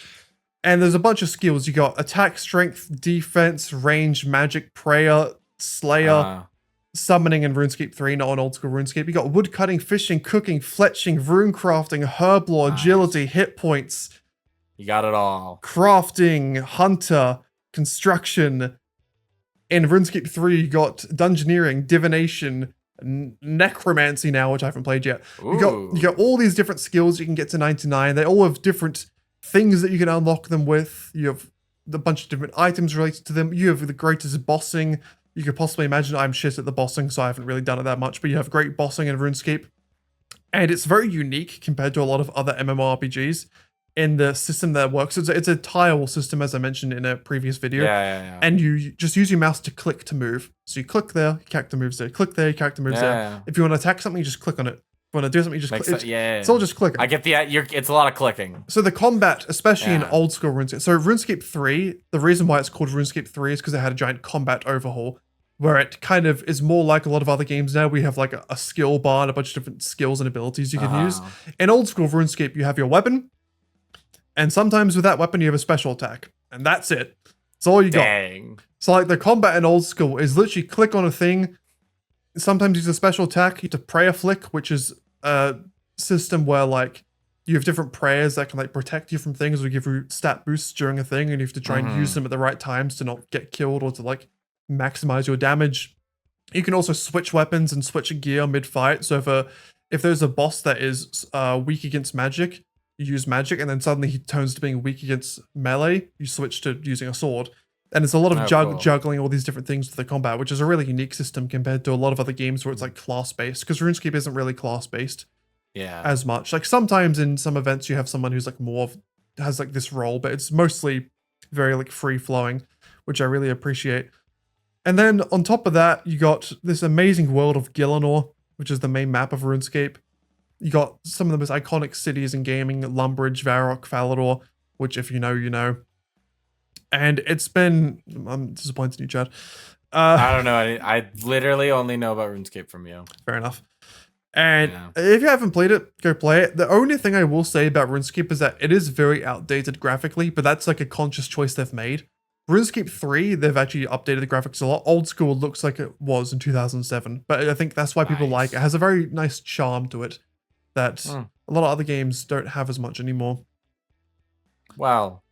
And there's a bunch of skills. You got attack, strength, defense, range, magic, prayer, slayer, summoning in RuneScape 3, not on old school RuneScape. You got woodcutting, fishing, cooking, fletching, rune crafting, herb lore, agility, hit points. You got it all. Crafting, hunter, construction. In RuneScape 3, you got dungeoneering, divination, necromancy now, which I haven't played yet. You got all these different skills you can get to 99. They all have different things that you can unlock them with. You have a bunch of different items related to them. You have the greatest bossing you could possibly imagine. I'm shit at the bossing, so I haven't really done it that much, but you have great bossing in RuneScape. And it's very unique compared to a lot of other MMORPGs in the system that works. It's a tile system, as I mentioned in a previous video. Yeah. And you just use your mouse to click to move. So you click there, your character moves there. Click there, your character moves there. If you want to attack something, you just click on it. When I do something, you just click. Yeah. It's all just clicking. I get it's a lot of clicking. So the combat, especially in Yeah. old school RuneScape. So RuneScape 3, the reason why it's called RuneScape 3 is because it had a giant combat overhaul, where it kind of is more like a lot of other games now. We have like a skill bar and a bunch of different skills and abilities you can use. In old school RuneScape, you have your weapon, and sometimes with that weapon you have a special attack, and that's it. That's all you got. Dang. So like the combat in old school is literally click on a thing. Sometimes use a special attack. You have to prayer flick, which is a system where like you have different prayers that can like protect you from things or give you stat boosts during a thing, and you have to try and use them at the right times to not get killed or to like maximize your damage. You can also switch weapons and switch gear mid-fight. So if there's a boss that is weak against magic, you use magic, and then suddenly he turns to being weak against melee, you switch to using a sword. And it's a lot of cool. juggling all these different things with the combat, which is a really unique system compared to a lot of other games where it's like class-based, because RuneScape isn't really class-based as much. Like sometimes in some events you have someone who's like has like this role, but it's mostly very like free-flowing, which I really appreciate. And then on top of that, you got this amazing world of Gielinor, which is the main map of RuneScape. You got some of the most iconic cities in gaming, Lumbridge, Varrock, Falador, which if you know, you know. And it's been... I'm disappointed in you, Chad. I don't know. I literally only know about RuneScape from you. Fair enough. And if you haven't played it, go play it. The only thing I will say about RuneScape is that it is very outdated graphically, but that's like a conscious choice they've made. RuneScape 3, they've actually updated the graphics a lot. Old school looks like it was in 2007, but I think that's why people like it. It has a very nice charm to it that a lot of other games don't have as much anymore. Well,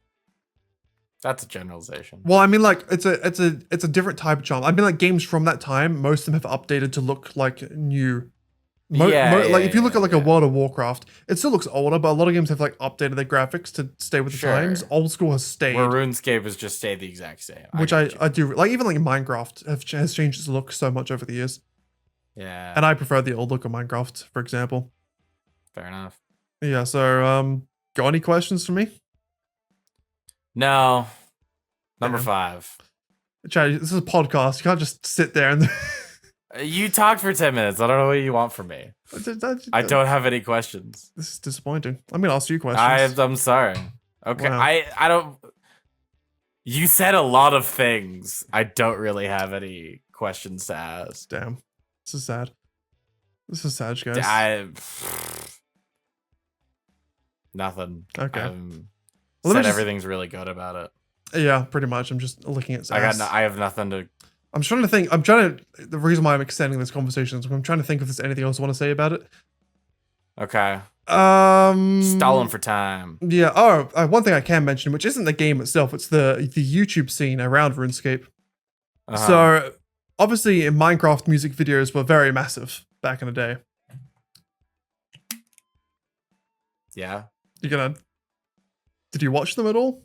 that's a generalization. Well, I mean, like it's a different type of charm. I mean, like games from that time, most of them have updated to look like new. Like if you look at like a World of Warcraft, it still looks older, but a lot of games have like updated their graphics to stay with the times. Old school has stayed. Where RuneScape has just stayed the exact same. Which I do like. Even like Minecraft has changed its look so much over the years. Yeah. And I prefer the old look of Minecraft, for example. Fair enough. Yeah. So got any questions for me? No. Number 5. Chad, this is a podcast. You can't just sit there and. You talked for 10 minutes. I don't know what you want from me. I don't have any questions. This is disappointing. I'm gonna ask you questions. I'm sorry. Okay. Wow. I don't. You said a lot of things. I don't really have any questions to ask. Damn. This is sad. This is sad, guys. Nothing. Okay. Said everything's really good about it. Yeah, pretty much. I'm just looking at. I have nothing to. I'm trying to think. The reason why I'm extending this conversation is I'm trying to think if there's anything else I want to say about it. Okay. Stalling for time. Yeah. Oh, one thing I can mention, which isn't the game itself, it's the YouTube scene around RuneScape. So obviously, in Minecraft, music videos were very massive back in the day. Yeah. Did you watch them at all?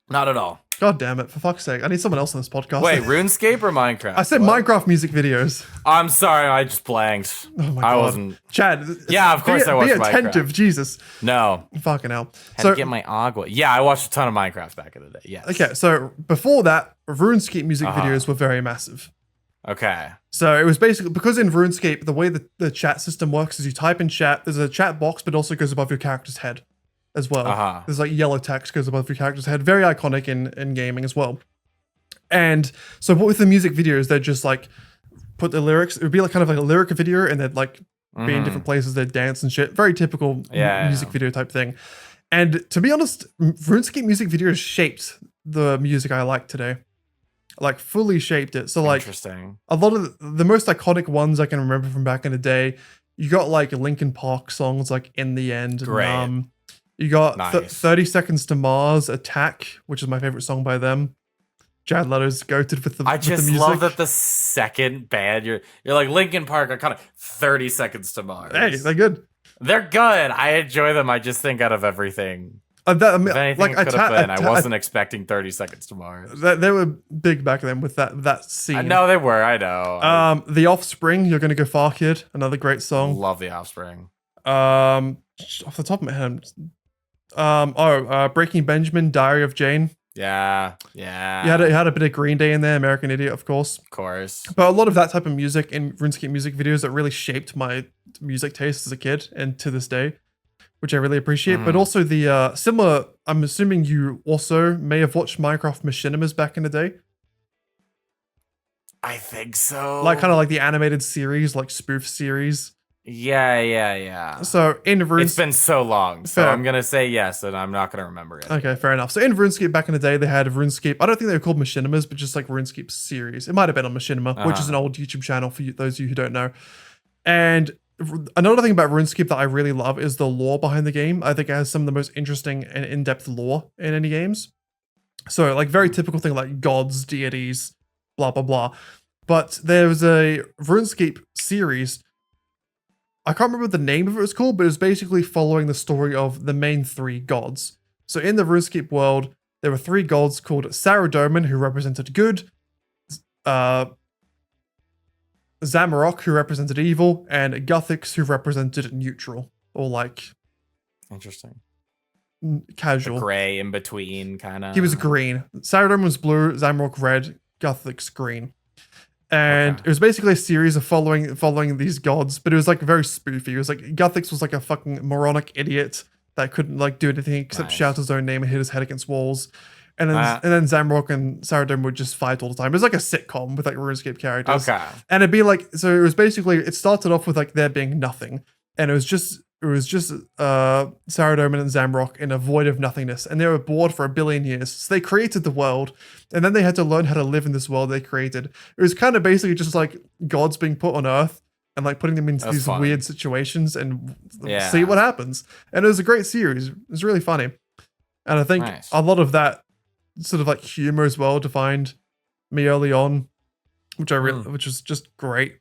Not at all. God damn it, for fuck's sake. I need someone else on this podcast. Wait, RuneScape or Minecraft? I said Minecraft music videos. I'm sorry, I just blanked. Oh my God. I wasn't. Chad. Yeah, of course I watched Minecraft. Be attentive, Jesus. No. Fucking hell. Had to get my agua. Yeah, I watched a ton of Minecraft back in the day, yes. Okay, so before that, RuneScape music videos were very massive. Okay. So it was basically, because in RuneScape, the way the chat system works is you type in chat, there's a chat box, but also goes above your character's head as well. There's like yellow text goes above your character's head. Very iconic in gaming as well. And so what with the music videos, they'd just like put the lyrics, it would be like kind of like a lyric video, and they'd like be in different places, they'd dance and shit. Very typical music video type thing. And to be honest, RuneScape music videos shaped the music I like today. Like fully shaped it. So like a lot of the most iconic ones I can remember from back in the day, you got like Linkin Park songs like In the End. And, you got 30 Seconds to Mars, Attack, which is my favorite song by them. Jared Leto's goated with the I just music. love that the second band, you're like Linkin Park are kind of 30 Seconds to Mars. Hey, they're good. They're good. I enjoy them. I just think out of everything. If anything like could have been, I wasn't expecting 30 Seconds to Mars. They were big back then with that scene. No, they were. I know. The Offspring, You're Gonna Go Far, Kid. Another great song. Love the Offspring. Off the top of my head, Breaking Benjamin, Diary of Jane. Yeah. You had a bit of Green Day in there, American Idiot, of course. Of course. But a lot of that type of music in RuneScape music videos that really shaped my music taste as a kid and to this day, which I really appreciate. But also the similar, I'm assuming you also may have watched Minecraft Machinimas back in the day. I think so. Like kind of like the animated series, like spoof series. Yeah. So in RuneScape, It's been so long, so Fair. I'm gonna say yes, and I'm not gonna remember it. Okay, fair enough. So in RuneScape back in the day, they had RuneScape. I don't think they were called Machinimas, but just like RuneScape series. It might have been on Machinima, which is an old YouTube channel for you, those of you who don't know. And another thing about RuneScape that I really love is the lore behind the game. I think it has some of the most interesting and in-depth lore in any games. So like very typical thing like gods, deities, blah blah blah. But there was a RuneScape series. I can't remember what the name of it was called, but it was basically following the story of the main 3 gods. So in the RuneScape world, there were 3 gods called Saradomin, who represented good, Zamarok, who represented evil, and Guthix, who represented neutral, or like Interesting. casual. The gray in between, kind of. He was green. Saradomin was blue, Zamarok red, Guthix green. And it was basically a series of following these gods, but it was like very spoofy. It was like Guthix was like a fucking moronic idiot that couldn't like do anything except shout his own name and hit his head against walls. And then Zamarok and Saradomin would just fight all the time. It was like a sitcom with like RuneScape characters. Okay. And it'd be like, so it was basically, it started off with like there being nothing. And it was just Saradomin and Zamarok in a void of nothingness, and they were bored for 1 billion years. So they created the world, and then they had to learn how to live in this world they created. It was kind of basically just like gods being put on Earth and like putting them into these weird situations and see what happens. And it was a great series. It was really funny, and I think a lot of that sort of like humor as well defined me early on, which was just great.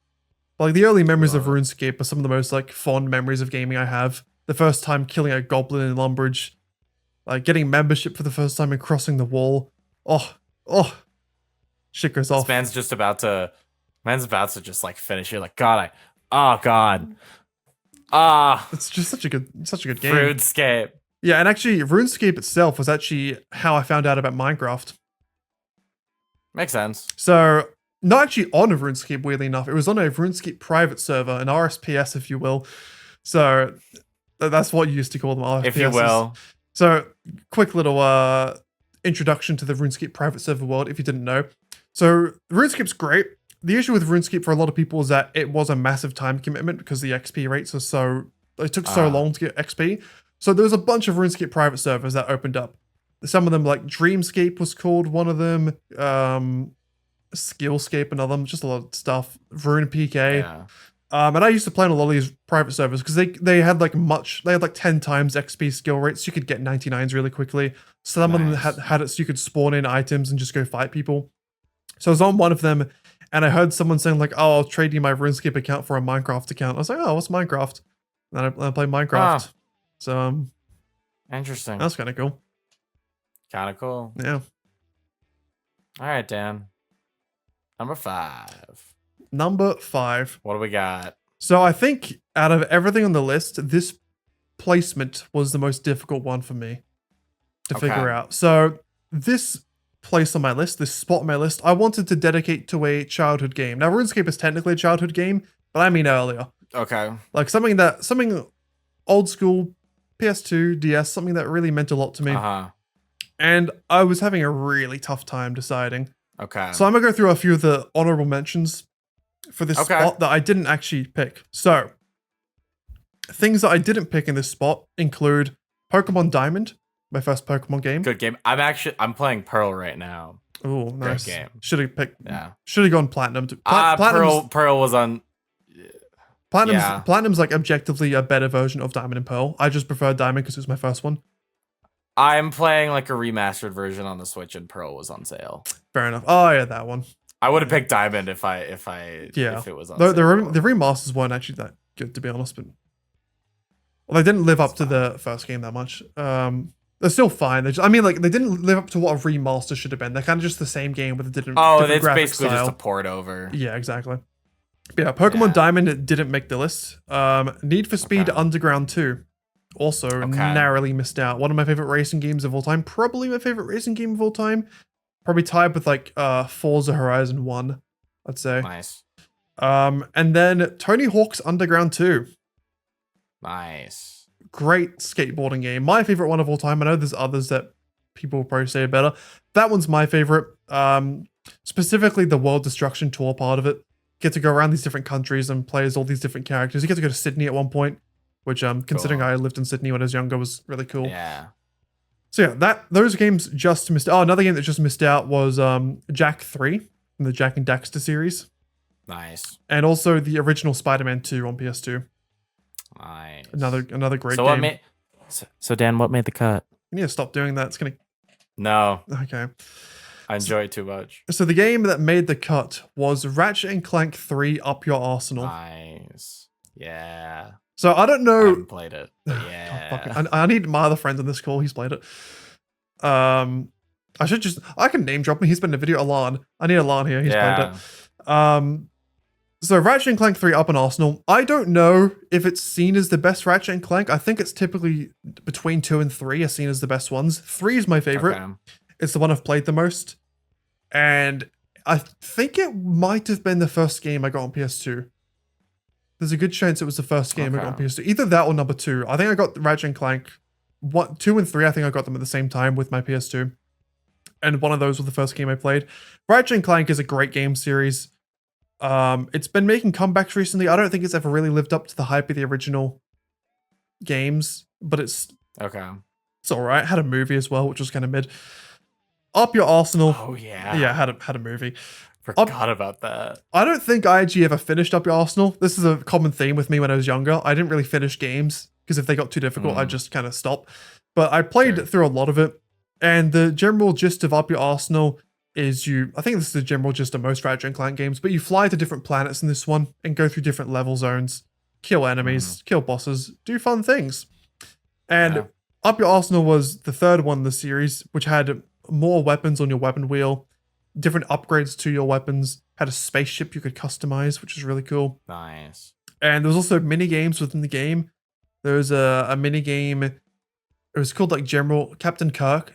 Like the early memories of RuneScape are some of the most like fond memories of gaming I have. The first time killing a goblin in Lumbridge, like getting membership for the first time and crossing the wall. Oh, shit goes off. Man's about to just like finish it. Like God, it's just such a good game. RuneScape. Yeah, and actually, RuneScape itself was actually how I found out about Minecraft. Makes sense. So. Not actually on a RuneScape, weirdly enough. It was on a RuneScape private server, an RSPS, if you will. So that's what you used to call them, RSPS. If you will. So quick little introduction to the RuneScape private server world, if you didn't know. So RuneScape's great. The issue with RuneScape for a lot of people is that it was a massive time commitment because the XP rates are it took so long to get XP. So there was a bunch of RuneScape private servers that opened up. Some of them, like Dreamscape was called one of them. Skillscape, another them, just a lot of stuff. Rune PK. Yeah. And I used to play on a lot of these private servers because they had like 10 times XP skill rates. So you could get 99s really quickly. Some of them had it so you could spawn in items and just go fight people. So I was on one of them and I heard someone saying like, oh, I'll trade you my RuneScape account for a Minecraft account. I was like, oh, what's Minecraft? And then I play Minecraft. So interesting. That's kind of cool. Kind of cool. Yeah. All right, Dan. Number 5. What do we got? So I think out of everything on the list, this placement was the most difficult one for me to figure out. So this place on my list, this spot on my list, I wanted to dedicate to a childhood game. Now RuneScape is technically a childhood game, but I mean earlier. Okay. Like something old school, PS2, DS, something that really meant a lot to me. And I was having a really tough time deciding. Okay. So I'm going to go through a few of the honorable mentions for this spot that I didn't actually pick. So, things that I didn't pick in this spot include Pokemon Diamond, my first Pokemon game. Good game. I'm playing Pearl right now. Oh, nice. Great game. Should have picked. Yeah. Should have gone Platinum. Pearl was on. Platinum's like objectively a better version of Diamond and Pearl. I just prefer Diamond because it was my first one. I'm playing like a remastered version on the Switch, and Pearl was on sale. Fair enough. Oh yeah, that one. I would have picked Diamond if it was on sale. The remasters weren't actually that good, to be honest, but they didn't live up to the first game that much. They're still fine. They didn't live up to what a remaster should have been. They're kind of just the same game with a different. It's basically just a port over. Yeah, exactly. But yeah, Pokemon Diamond didn't make the list. Need for Speed Underground 2. Also Okay. narrowly missed out. One of my favorite racing games of all time. Probably my favorite racing game of all time. Probably tied with like Forza Horizon 1, I'd say. Nice. And then Tony Hawk's Underground 2. Nice. Great skateboarding game. My favorite one of all time. I know there's others that people will probably say are better. That one's my favorite. Specifically the World Destruction Tour part of it. Get to go around these different countries and play as all these different characters. You get to go to Sydney at one point, which considering Cool. I lived in Sydney when I was younger was really cool. Yeah. So yeah, those games just missed. Oh, another game that just missed out was Jack 3 from the Jack and Daxter series, Nice. and also the original Spider-Man 2 on PS2. Nice. Another great So game. what made? So Dan, what made the cut? You need to stop doing that. It's gonna. No, Okay. I enjoy it too much. So the game that made the cut was Ratchet and Clank 3 Up Your Arsenal. Nice. Yeah. So I don't I know. haven't played it. But God, yeah. fuck it. I need my other friend on this call. He's played it. I can name drop him. He's been in a video. Alan. I need Alan here. He's played it. So Ratchet and Clank 3 Up on Arsenal. I don't know if it's seen as the best Ratchet and Clank. I think it's typically between 2 and 3 are seen as the best ones. 3 is my favorite. Okay. It's the one I've played the most. And I think it might have been the first game I got on PS2. There's a good chance it was the first game I got on Okay. PS2. Either that or number 2. I think I got Ratchet and Clank 2 and 3. I think I got them at the same time with my PS2. And one of those was the first game I played. Ratchet and Clank is a great game series. It's been making comebacks recently. I don't think it's ever really lived up to the hype of the original games, but it's Okay. alright. Had a movie as well, which was kind of mid. Up Your Arsenal. Oh yeah. Yeah, had a movie. Forgot about that. I don't think I actually ever finished Up Your Arsenal. This is a common theme with me when I was younger. I didn't really finish games because if they got too difficult, I'd just kind of stop. But I played Sure. through a lot of it. And the general gist of Up Your Arsenal is I think this is the general gist of most Ratchet and Clank games, but you fly to different planets in this one and go through different level zones, kill enemies, kill bosses, do fun things. And Yeah. Up Your Arsenal was the third one in the series, which had more weapons on your weapon wheel, different upgrades to your weapons, had a spaceship you could customize, which is really cool. Nice. And there was also mini games within the game. There was a mini game. It was called like General Captain Kirk,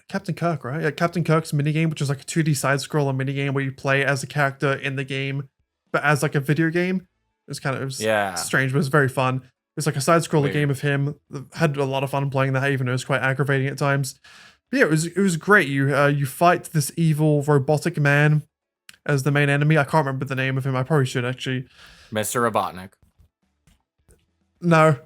right? Yeah, Captain Kirk's mini game, which was like a 2D side scroller mini game where you play as a character in the game, but as like a video game. It was Yeah. strange, but it was very fun. It was like a side scroller Weird. game of him. Had a lot of fun playing that, even though it was quite aggravating at times. But yeah, it was great. You fight this evil robotic man as the main enemy. I can't remember the name of him. I probably should actually. Mr. Robotnik. No,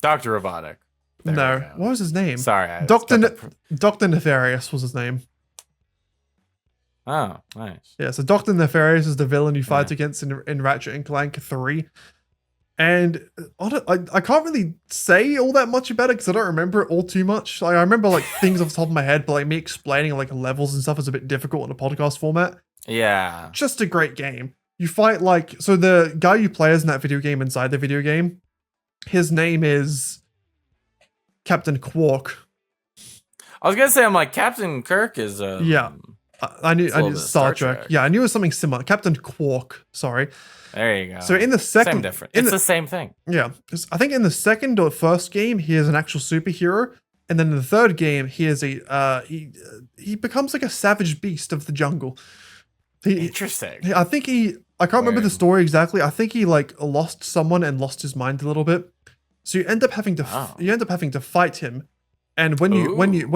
Dr. Robotnik. There we no. go. What was his name? Sorry. I Doctor got the Doctor Nefarious was his name. Oh, nice. Yeah, so Doctor Nefarious is the villain you fight Yeah. against in Ratchet and Clank 3. And I can't really say all that much about it because I don't remember it all too much. Like, I remember like things off the top of my head, but like me explaining like levels and stuff is a bit difficult in a podcast format. Yeah. Just a great game. You fight like, so the guy you play as in that video game inside the video game, his name is Captain Quark. I was gonna say, I'm like, Captain Kirk is Yeah. I knew little bit of Star Star Trek. Trek. Yeah, I knew it was something similar. Captain Quark. Sorry. There you go. So in the second, same difference. in It's the- the same thing. Yeah, I think in the second or first game he is an actual superhero, and then in the third game he is he becomes like a savage beast of the jungle. Interesting. I can't remember the Weird. story exactly. I think he like lost someone and lost his mind a little bit. So you end up having to Oh. fight him, and when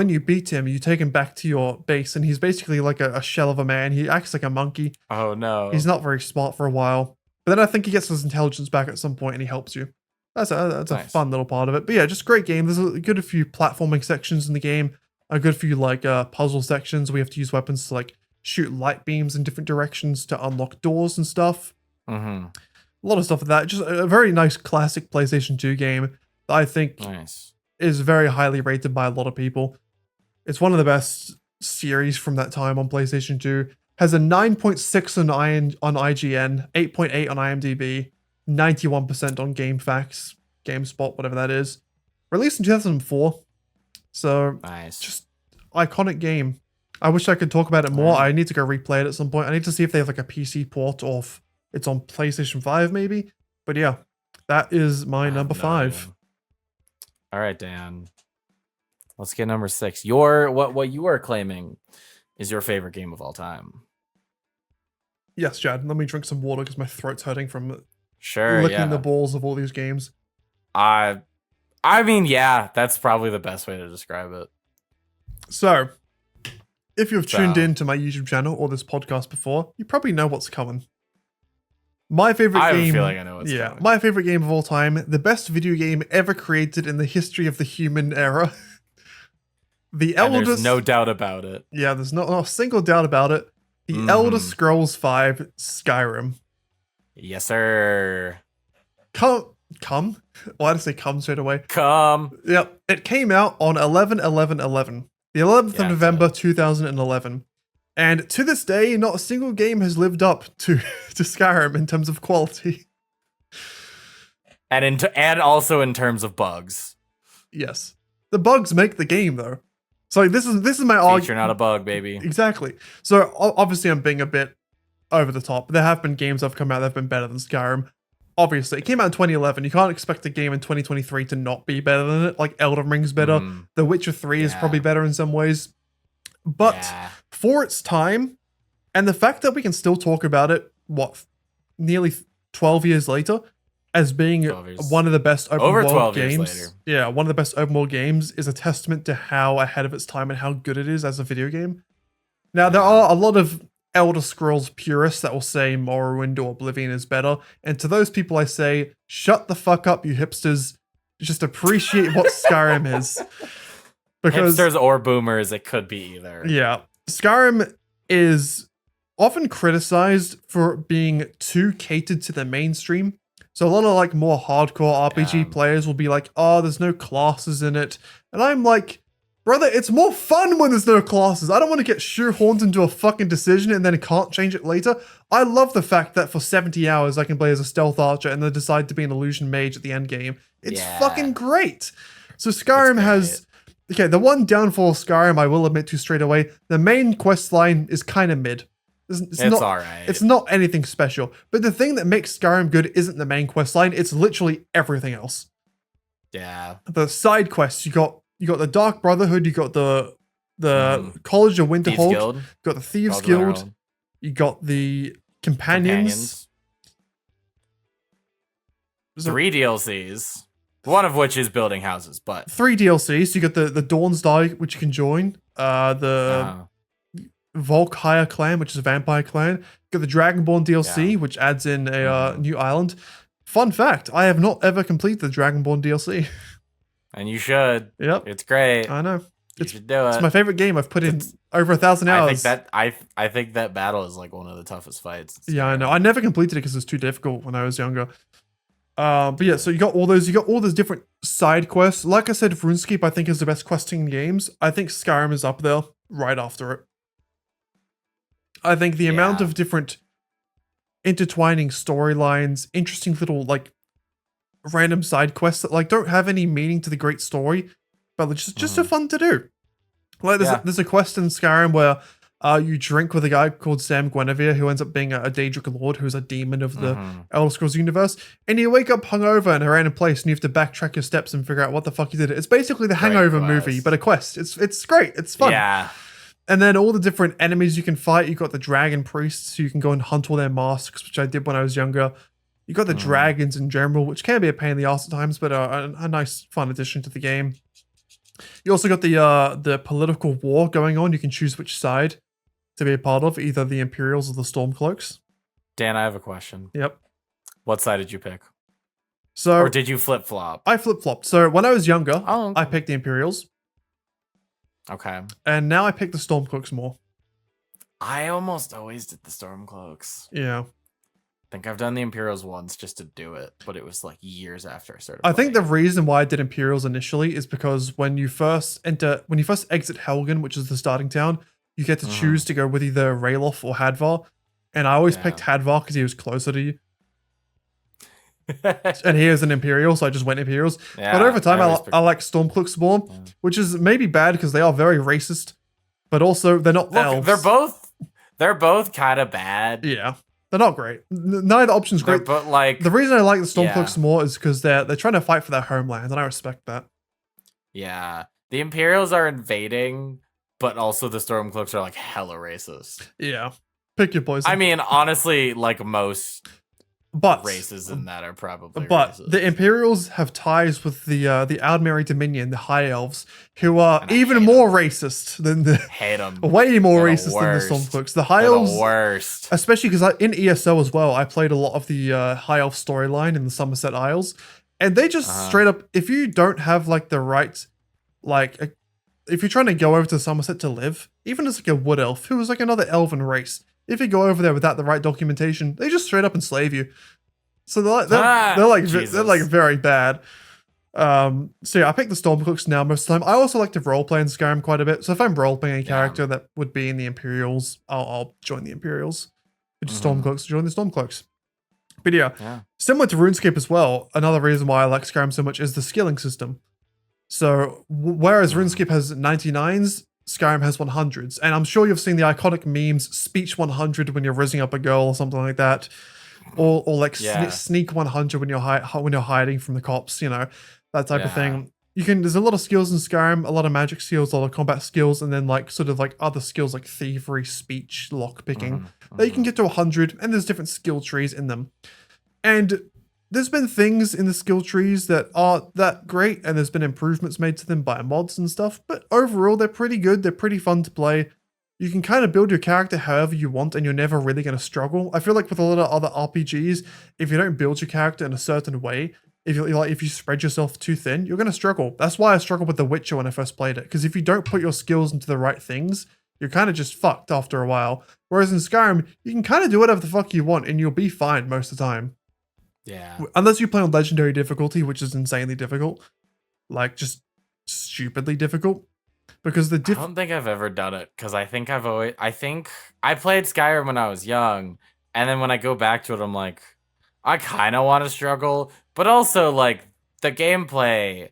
you beat him, you take him back to your base, and he's basically like a shell of a man. He acts like a monkey. Oh no. He's not very smart for a while. But then I think he gets his intelligence back at some point and he helps you. That's a Nice. fun little part of it. But yeah, just great game. There's a good few platforming sections in the game. A good few like puzzle sections where you have to use weapons to like shoot light beams in different directions to unlock doors and stuff. Mm-hmm. A lot of stuff like that. Just a very nice classic PlayStation 2 game that I think Nice. is very highly rated by a lot of people. It's one of the best series from that time on PlayStation 2. Has a 9.6 on IGN, 8.8 on IMDb, 91% on GameFAQs, GameSpot, whatever that is. Released in 2004. So Nice. just iconic game. I wish I could talk about it more. I need to go replay it at some point. I need to see if they have like a PC port or if it's on PlayStation 5 maybe. But yeah, that is my I have number no 5. idea. All right, Dan. Let's get number 6. What you are claiming is your favorite game of all time. Yes, Chad. Let me drink some water because my throat's hurting from Sure, licking yeah. the balls of all these games. I mean, yeah, that's probably the best way to describe it. So, if you've tuned in to my YouTube channel or this podcast before, you probably know what's coming. My favorite I have game. a feeling I know what's coming. My favorite game of all time, the best video game ever created in the history of the human era. The eldest. There's no doubt about it. Yeah, there's not a single doubt about it. The Elder Scrolls V Skyrim. Yes, sir. Come? Why did I say come straight away? Come. Yep, it came out on 11/11/11, the 11th of November 2011, and to this day, not a single game has lived up to Skyrim in terms of quality. And also in terms of bugs. Yes, the bugs make the game though. So this is my argument. Feature, not a bug, baby. Exactly. So obviously, I'm being a bit over the top. There have been games that have come out that have been better than Skyrim. Obviously, it came out in 2011. You can't expect a game in 2023 to not be better than it. Like Elden Ring's better. The Witcher 3 is probably better in some ways. But for its time, and the fact that we can still talk about it, nearly 12 years later, as being one of the best open world games. Yeah, one of the best open world games is a testament to how ahead of its time and how good it is as a video game. Now, there are a lot of Elder Scrolls purists that will say Morrowind or Oblivion is better. And to those people, I say, shut the fuck up, you hipsters. Just appreciate what Skyrim is. Because hipsters or boomers, it could be either. Yeah. Skyrim is often criticized for being too catered to the mainstream. So a lot of like more hardcore RPG players will be like, oh, there's no classes in it. And I'm like, brother, it's more fun when there's no classes. I don't want to get shoehorned into a fucking decision and then can't change it later. I love the fact that for 70 hours I can play as a stealth archer and then decide to be an illusion mage at the end game. It's fucking great. So Skyrim has... Okay, the one downfall of Skyrim, I will admit to straight away, the main quest line is kind of mid. It's not, alright. It's not anything special. But the thing that makes Skyrim good isn't the main quest line, it's literally everything else. Yeah. The side quests, you got the Dark Brotherhood, you got the College of Winterhold, you got the Thieves Guild, you got the Companions. 3 DLCs. One of which is building houses, but 3 DLCs. You got the Dawn's Die, which you can join. The Volkire clan, which is a vampire clan. You got the Dragonborn DLC, which adds in a new island. Fun fact: I have not ever completed the Dragonborn DLC. And you should. Yep, it's great. I know. You should do it. It's my favorite game. I've put in over 1,000 hours. I think that battle is like one of the toughest fights. Yeah, I know. I never completed it because it was too difficult when I was younger. But yeah, so you got all those different side quests. Like I said, RuneScape I think is the best questing in games. I think Skyrim is up there right after it. I think the amount of different intertwining storylines, interesting little like random side quests that like don't have any meaning to the great story, but just so fun to do. Like there's a quest in Skyrim where you drink with a guy called Sam Guinevere, who ends up being a Daedric Lord, who's a demon of the Elder Scrolls universe. And you wake up hungover in a random place, and you have to backtrack your steps and figure out what the fuck you did. It's basically the Hangover movie, but a quest. It's great. It's fun. Yeah. And then all the different enemies you can fight. You got the dragon priests, so you can go and hunt all their masks, which I did when I was younger. You got the dragons in general, which can be a pain in the ass at times, but a nice, fun addition to the game. You also got the political war going on. You can choose which side to be a part of, either the Imperials or the Stormcloaks. Dan, I have a question. Yep. What side did you pick? Or did you flip-flop? I flip-flopped. So when I was younger, I picked the Imperials. Okay. And now I pick the Stormcloaks more. I almost always did the Stormcloaks. Yeah. I think I've done the Imperials once just to do it, but it was like years after I started playing. I think the reason why I did Imperials initially is because when you first exit Helgen, which is the starting town, you get to choose to go with either Ralof or Hadvar. And I always picked Hadvar because he was closer to you. And he is an Imperial, so I just went Imperials. Yeah, but over time, I like Stormcloaks more, which is maybe bad because they are very racist, but also they're not elves. They're both kind of bad. Yeah, they're not great. Neither option's great. But like the reason I like the Stormcloaks more is because they're trying to fight for their homeland, and I respect that. Yeah. The Imperials are invading, but also the Stormcloaks are like hella racist. Yeah. Pick your poison. I mean, honestly, like most But races in that are probably But the racist. Imperials have ties with the Aldmeri Dominion, the High Elves, who are And I even hate more 'em. racist than the Hate them. way more They're the racist than the worst. Stormcloaks. The High They're the Elves, worst. especially because in ESO as well, I played a lot of the High Elf storyline in the Somerset Isles, and they just straight up, if you don't have like the right, like, if you're trying to go over to Somerset to live, even as like a Wood Elf who was like another elven race, if you go over there without the right documentation, they just straight up enslave you. So they're like very bad. So yeah, I pick the Stormcloaks now most of the time. I also like to roleplay in Skyrim quite a bit. So if I'm roleplaying a character that would be in the Imperials, I'll join the Imperials. Stormcloaks, join the Stormcloaks. But yeah, similar to RuneScape as well, another reason why I like Skyrim so much is the skilling system. So whereas RuneScape has 99s, Skyrim has 100s. And I'm sure you've seen the iconic memes, speech 100 when you're rizzing up a girl or something like that. Or like sneak 100 when you're hiding from the cops, you know, that type of thing. There's a lot of skills in Skyrim, a lot of magic skills, a lot of combat skills, and then like sort of like other skills like thievery, speech, lockpicking that you can get to 100, and there's different skill trees in them. And there's been things in the skill trees that aren't that great, and there's been improvements made to them by mods and stuff, but overall they're pretty good, they're pretty fun to play. You can kind of build your character however you want, and you're never really going to struggle. I feel like with a lot of other RPGs, if you don't build your character in a certain way, if you spread yourself too thin, you're going to struggle. That's why I struggled with The Witcher when I first played it, because if you don't put your skills into the right things, you're kind of just fucked after a while. Whereas in Skyrim, you can kind of do whatever the fuck you want, and you'll be fine most of the time. Yeah. Unless you play on legendary difficulty, which is insanely difficult, like just stupidly difficult. Because I don't think I've ever done it, because I think I played Skyrim when I was young, and then when I go back to it, I'm like, I kind of want to struggle, but also like the gameplay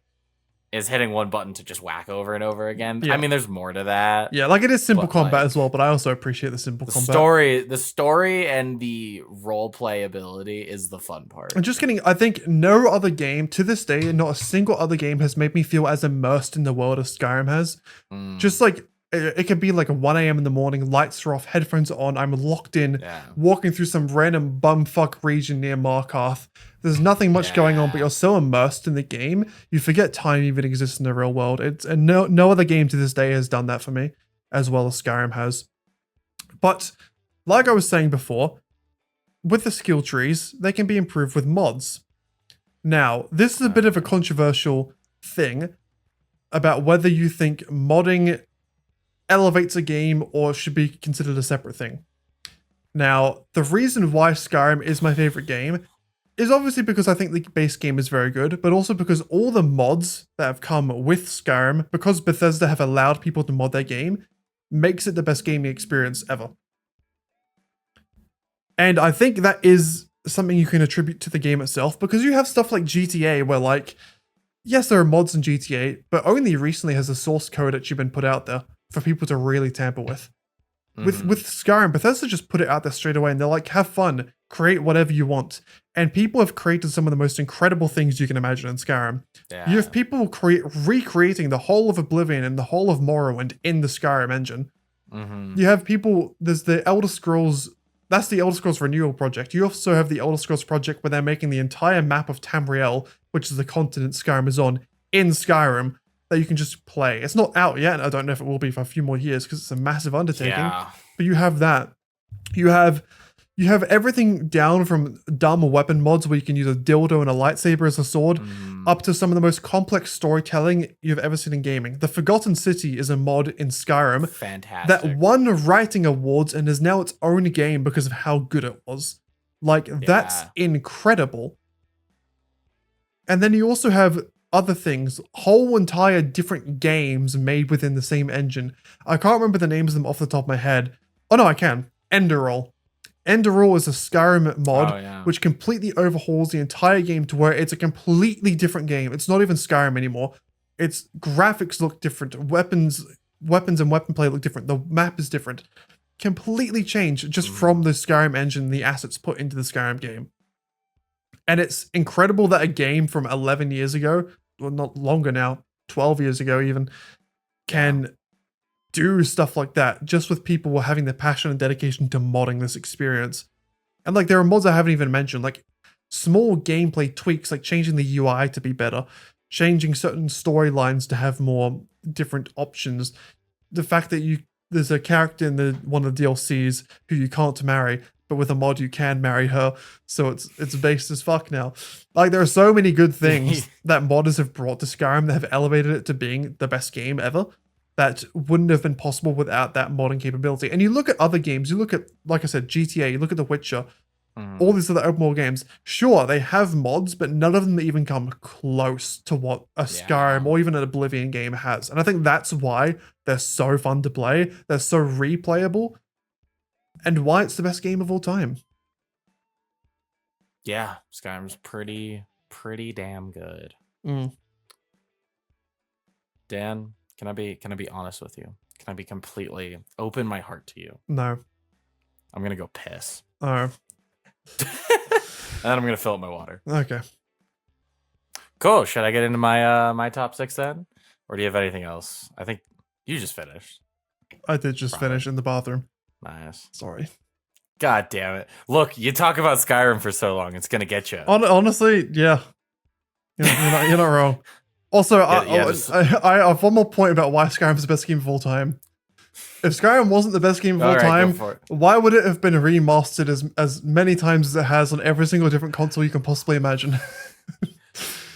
is hitting one button to just whack over and over again. Yeah. I mean, there's more to that. Yeah, like it is simple combat as well, but I also appreciate the simple combat. The story and the role play ability is the fun part. I'm just kidding. I think no other game to this day, not a single other game has made me feel as immersed in the world as Skyrim has. Just like it could be like 1 a.m. in the morning, lights are off, headphones are on, I'm locked in, walking through some random bumfuck region near Markarth. There's nothing much going on, but you're so immersed in the game, you forget time even exists in the real world. And no other game to this day has done that for me, as well as Skyrim has. But like I was saying before, with the skill trees, they can be improved with mods. Now, this is a bit of a controversial thing about whether you think modding elevates a game or should be considered a separate thing. Now, the reason why Skyrim is my favorite game is obviously because I think the base game is very good, but also because all the mods that have come with Skyrim, because Bethesda have allowed people to mod their game, makes it the best gaming experience ever. And I think that is something you can attribute to the game itself, because you have stuff like GTA where, like, yes, there are mods in GTA, but only recently has the source code actually been put out there for people to really tamper with. With Skyrim, Bethesda just put it out there straight away, and they're like, have fun, create whatever you want. And people have created some of the most incredible things you can imagine in Skyrim. You have people recreating the whole of Oblivion and the whole of Morrowind in the Skyrim engine. You have people, there's the Elder Scrolls, that's the Elder Scrolls Renewal project. You also have the Elder Scrolls project where they're making the entire map of Tamriel, which is the continent Skyrim is on, in Skyrim, that you can just play. It's not out yet. I don't know if it will be for a few more years because it's a massive undertaking. But you have that. You have everything down from dumb weapon mods where you can use a dildo and a lightsaber as a sword, up to some of the most complex storytelling you've ever seen in gaming. The Forgotten City is a mod in Skyrim. Fantastic. That won writing awards and is now its own game because of how good it was. Like, that's incredible. And then you also have other things, whole entire different games made within the same engine. I can't remember the names of them off the top of my head. Oh no, I can. Enderall. Enderall is a Skyrim mod which completely overhauls the entire game to where it's a completely different game. It's not even Skyrim anymore. Its graphics look different. Weapons and weapon play look different. The map is different. Completely changed just from the Skyrim engine, the assets put into the Skyrim game. And it's incredible that a game from 11 years ago, well, not longer now, 12 years ago even, can do stuff like that just with people having the passion and dedication to modding this experience. And like there are mods I haven't even mentioned, like small gameplay tweaks, like changing the UI to be better, changing certain storylines to have more different options. The fact that there's a character in one of the DLCs who you can't marry, but with a mod you can marry her, so it's based as fuck now. Like there are so many good things that modders have brought to Skyrim that have elevated it to being the best game ever, that wouldn't have been possible without that modding capability. And you look at other games, you look at, like I said, GTA, you look at The Witcher, all these other open world games, sure, they have mods, but none of them even come close to what a Skyrim or even an Oblivion game has. And I think that's why they're so fun to play, they're so replayable, and why it's the best game of all time. Yeah, Skyrim's pretty damn good. Dan, can I be honest with you? Can I be completely open my heart to you? No. I'm gonna go piss. Oh. And then I'm gonna fill up my water. Okay. Cool. Should I get into my my top 6 then? Or do you have anything else? I think you just finished. I did just finish in the bathroom. Nice. Sorry. God damn it. Look, you talk about Skyrim for so long, it's gonna get you. Honestly, yeah. You're not wrong. Also, I have one more point about why Skyrim's the best game of all time. If Skyrim wasn't the best game of all time, why would it have been remastered as many times as it has on every single different console you can possibly imagine?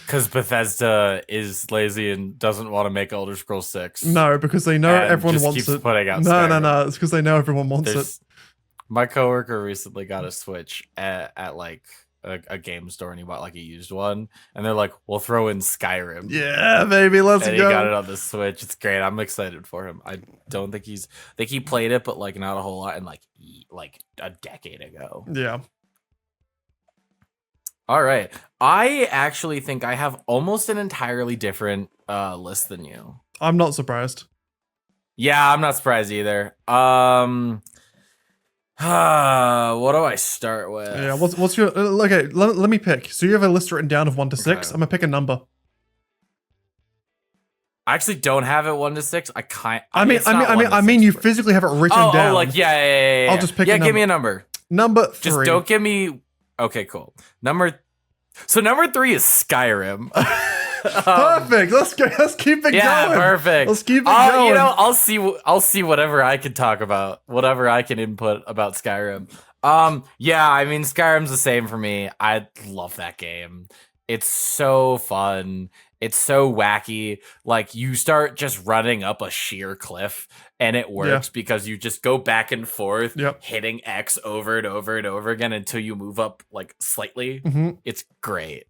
Because Bethesda is lazy and doesn't want to make Elder Scrolls 6. No, because they know everyone wants keeps it. Putting out No. It's because they know everyone wants it. My coworker recently got a Switch at like a game store, and he bought like a used one, and they're like, "We'll throw in Skyrim." Yeah, baby, let's go. He got it on the Switch. It's great. I'm excited for him. I don't think I think he played it, but like not a whole lot, and like a decade ago. Yeah. All right. I actually think I have almost an entirely different list than you. I'm not surprised. Yeah, I'm not surprised either. What do I start with? Yeah, what's your okay? Let me pick. So you have a list written down of 1 to 6. I'm gonna pick a number. I actually don't have it 1 to 6. I mean, you physically have it written down. Oh, like yeah. I'll just pick. a number. Give me a number. Number 3. Just don't give me. Okay, cool. Number 3 is Skyrim. Perfect. Let's go. Let's keep it going. Yeah, perfect. Let's keep it going. You know, I'll see whatever I can talk about, whatever I can input about Skyrim. Yeah, I mean, Skyrim's the same for me. I love that game. It's so fun. It's so wacky. Like you start just running up a sheer cliff, and it works because you just go back and forth, hitting X over and over and over again until you move up like slightly. It's great.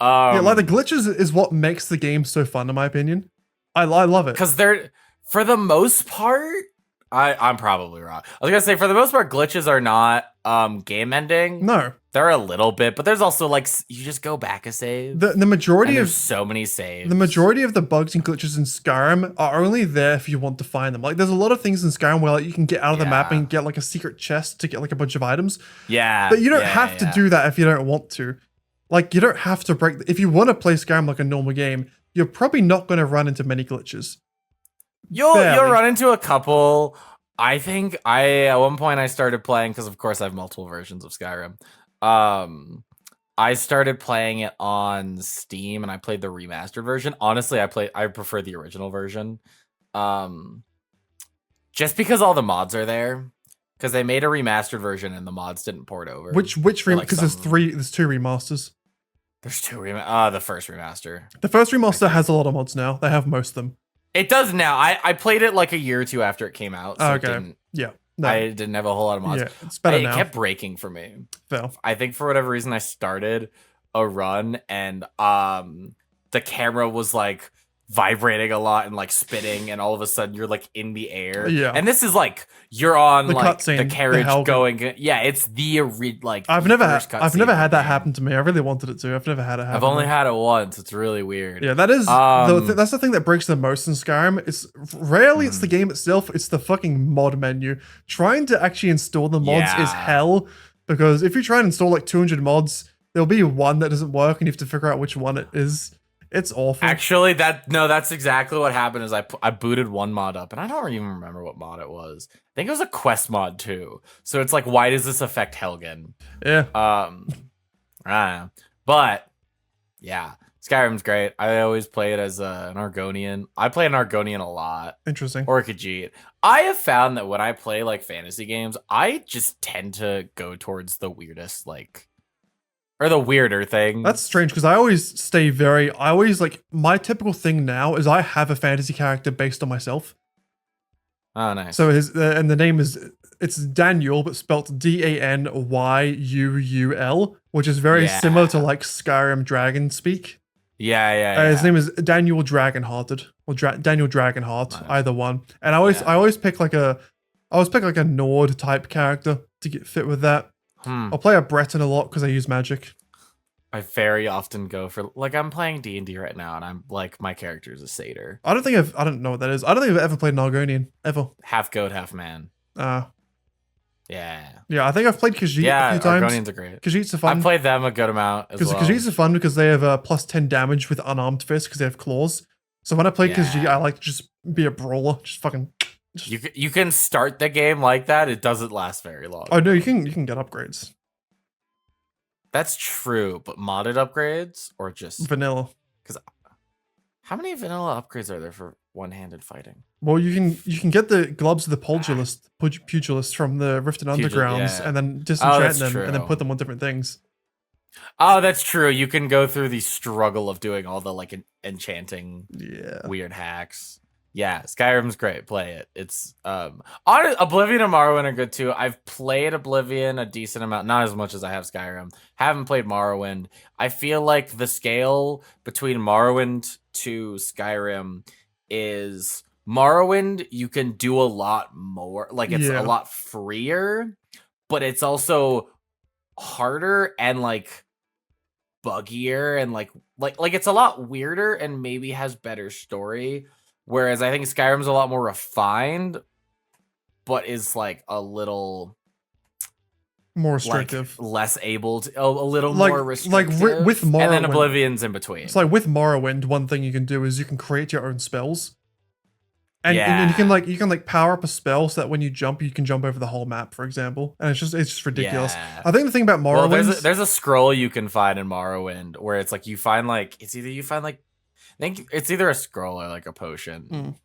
Yeah, like the glitches is what makes the game so fun, in my opinion. I love it because they're, for the most part, I'm probably wrong. I was gonna say, for the most part, glitches are not game ending. No, they're a little bit, but there's also like you just go back a save. The majority of so many saves. The majority of the bugs and glitches in Skyrim are only there if you want to find them. Like there's a lot of things in Skyrim where like, you can get out of the map and get like a secret chest to get like a bunch of items. Yeah, but you don't have to do that if you don't want to. Like, you don't have to break... If you want to play Skyrim like a normal game, you're probably not going to run into many glitches. You'll run into a couple. I think at one point I started playing, because of course I have multiple versions of Skyrim. I started playing it on Steam, and I played the remastered version. Honestly, I prefer the original version. Just because all the mods are there. Because they made a remastered version, and the mods didn't port over. Which because there's 2 remasters. There's 2 the first remaster. The first remaster has a lot of mods now. They have most of them. It does now. I played it like a year or 2 after it came out. So okay. No. I didn't have a whole lot of mods. Yeah, it's better now. It kept breaking for me. Fair. I think for whatever reason I started a run, and the camera was like vibrating a lot and like spinning, and all of a sudden you're like in the air. Yeah. And this is like you're on like the carriage going. Yeah, it's the like. I've never had that happen to me. I really wanted it to. I've never had it happen. I've only had it once. It's really weird. Yeah, that is that's the thing that breaks the most in Skyrim. It's rarely it's the game itself. It's the fucking mod menu. Trying to actually install the mods is hell, because if you try and install like 200 mods, there'll be one that doesn't work, and you have to figure out which one it is. It's awful. Actually, that's exactly what happened. Is I booted one mod up, and I don't even remember what mod it was. I think it was a quest mod too. So it's like, why does this affect Helgen? Yeah. I don't know. But yeah, Skyrim's great. I always play it as an Argonian. I play an Argonian a lot. Interesting. Or a Khajiit. I have found that when I play like fantasy games, I just tend to go towards the weirdest, like, or the weirder thing. That's strange because I always like my typical thing now is I have a fantasy character based on myself. Oh, nice. So and the name it's Daniel, but spelt Danyuul, which is very similar to like Skyrim dragon speak. Yeah. His name is Daniel Dragonhearted or Daniel Dragonheart, Nice. either one. And I always pick like a Nord type character to get fit with that. I'll play a Breton a lot because I use magic. I very often go for, like, I'm playing D&D right now, and I'm like, my character is a satyr. I don't know what that is. I don't think I've ever played an Argonian ever. Half goat, half man. Yeah. Yeah, I think I've played Khajiit a few times. Argonians are great. Khajiits are fun. I played them a good amount as well. Khajiits are fun because they have plus 10 damage with unarmed fists because they have claws. So when I play Khajiit, I like to just be a brawler. Just fucking... You can start the game like that. It doesn't last very long. Oh, no, you can get upgrades. That's true, but modded upgrades or just... Vanilla. Because how many vanilla upgrades are there for one-handed fighting? Well, you can get the gloves of the pugilists from the Rifted Undergrounds and then disenchant them and then put them on different things. Oh, that's true. You can go through the struggle of doing all the like enchanting weird hacks. Yeah, Skyrim's great. Play it. It's Oblivion and Morrowind are good too. I've played Oblivion a decent amount, not as much as I have Skyrim. Haven't played Morrowind. I feel like the scale between Morrowind to Skyrim is Morrowind, you can do a lot more. Like, it's a lot freer, but it's also harder and like buggier and like it's a lot weirder and maybe has better story. Whereas I think Skyrim's a lot more refined, but is like a little more restrictive, like, less able to, a little more restrictive. Like with Morrowind, and then Oblivion's in between. It's like with Morrowind, one thing you can do is you can create your own spells, and you can power up a spell so that when you can jump over the whole map, for example. And it's just ridiculous. Yeah. I think the thing about Morrowind, well, there's a scroll you can find in Morrowind where it's like you find like I think it's either a scroll or like a potion.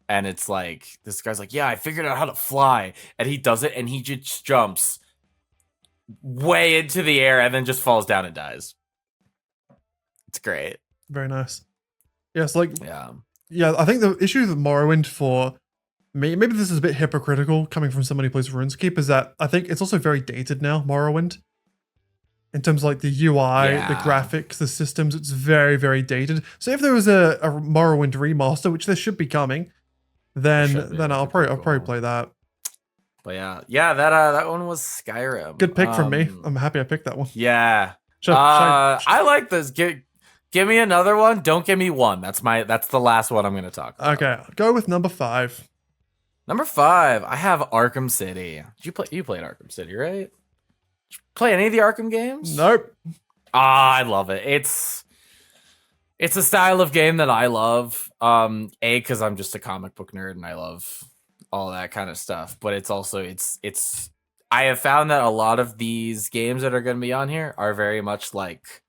And it's like, this guy's like, yeah, I figured out how to fly. And he does it and he just jumps way into the air and then just falls down and dies. It's great. Very nice. Yeah, it's like, yeah, I think the issue with Morrowind for me, maybe this is a bit hypocritical coming from somebody who plays RuneScape, is that I think it's also very dated now, Morrowind. In terms of like the UI, the graphics, the systems, it's very, very dated. So if there was a Morrowind remaster, which there should be coming, then I'll probably play that. But yeah, that one was Skyrim. Good pick from me. I'm happy I picked that one. Yeah. I like this. Give me another one. Don't give me one. That's the last one I'm gonna talk about. Okay, go with number 5. Number 5, I have Arkham City. You played Arkham City, right? Play any of the Arkham games? Nope. I love it. It's a style of game that I love. Because I'm just a comic book nerd and I love all that kind of stuff. But it's also it's. I have found that a lot of these games that are going to be on here are very much like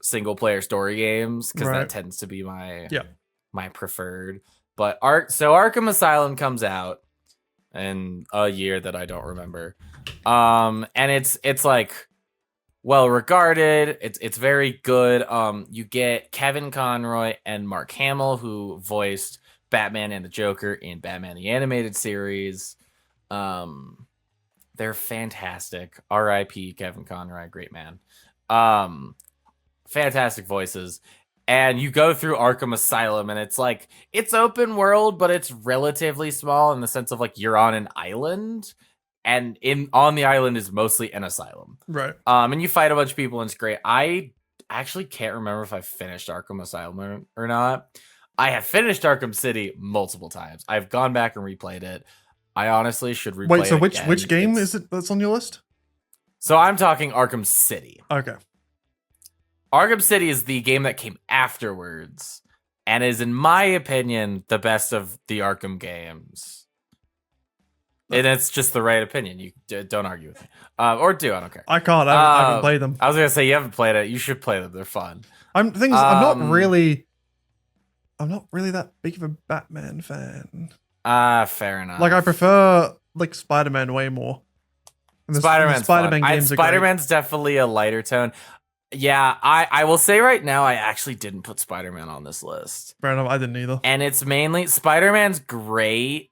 single player story games because that tends to be my preferred. But Arkham Asylum comes out in a year that I don't remember. And it's like well regarded. It's very good. You get Kevin Conroy and Mark Hamill, who voiced Batman and the Joker in Batman the Animated Series. They're fantastic. R.I.P. Kevin Conroy, great man. Fantastic voices. And you go through Arkham Asylum, and it's like, it's open world, but it's relatively small in the sense of like you're on an island, and on the island is mostly an asylum. Right. And you fight a bunch of people, and it's great. I actually can't remember if I finished Arkham Asylum or not. I have finished Arkham City multiple times. I've gone back and replayed it. I honestly should replay it. Wait, so which game is it that's on your list? So I'm talking Arkham City. Okay. Arkham City is the game that came afterwards, and is, in my opinion, the best of the Arkham games. And it's just the right opinion. You don't argue with me, or do. I don't care. I can't. I haven't played them. I was gonna say you haven't played it. You should play them. They're fun. I'm not really that big of a Batman fan. Fair enough. Like I prefer like Spider-Man way more. Spider-Man games. Spider-Man's definitely a lighter tone. Yeah, I will say right now, I actually didn't put Spider-Man on this list. Fair enough, I didn't either. And it's mainly Spider-Man's great.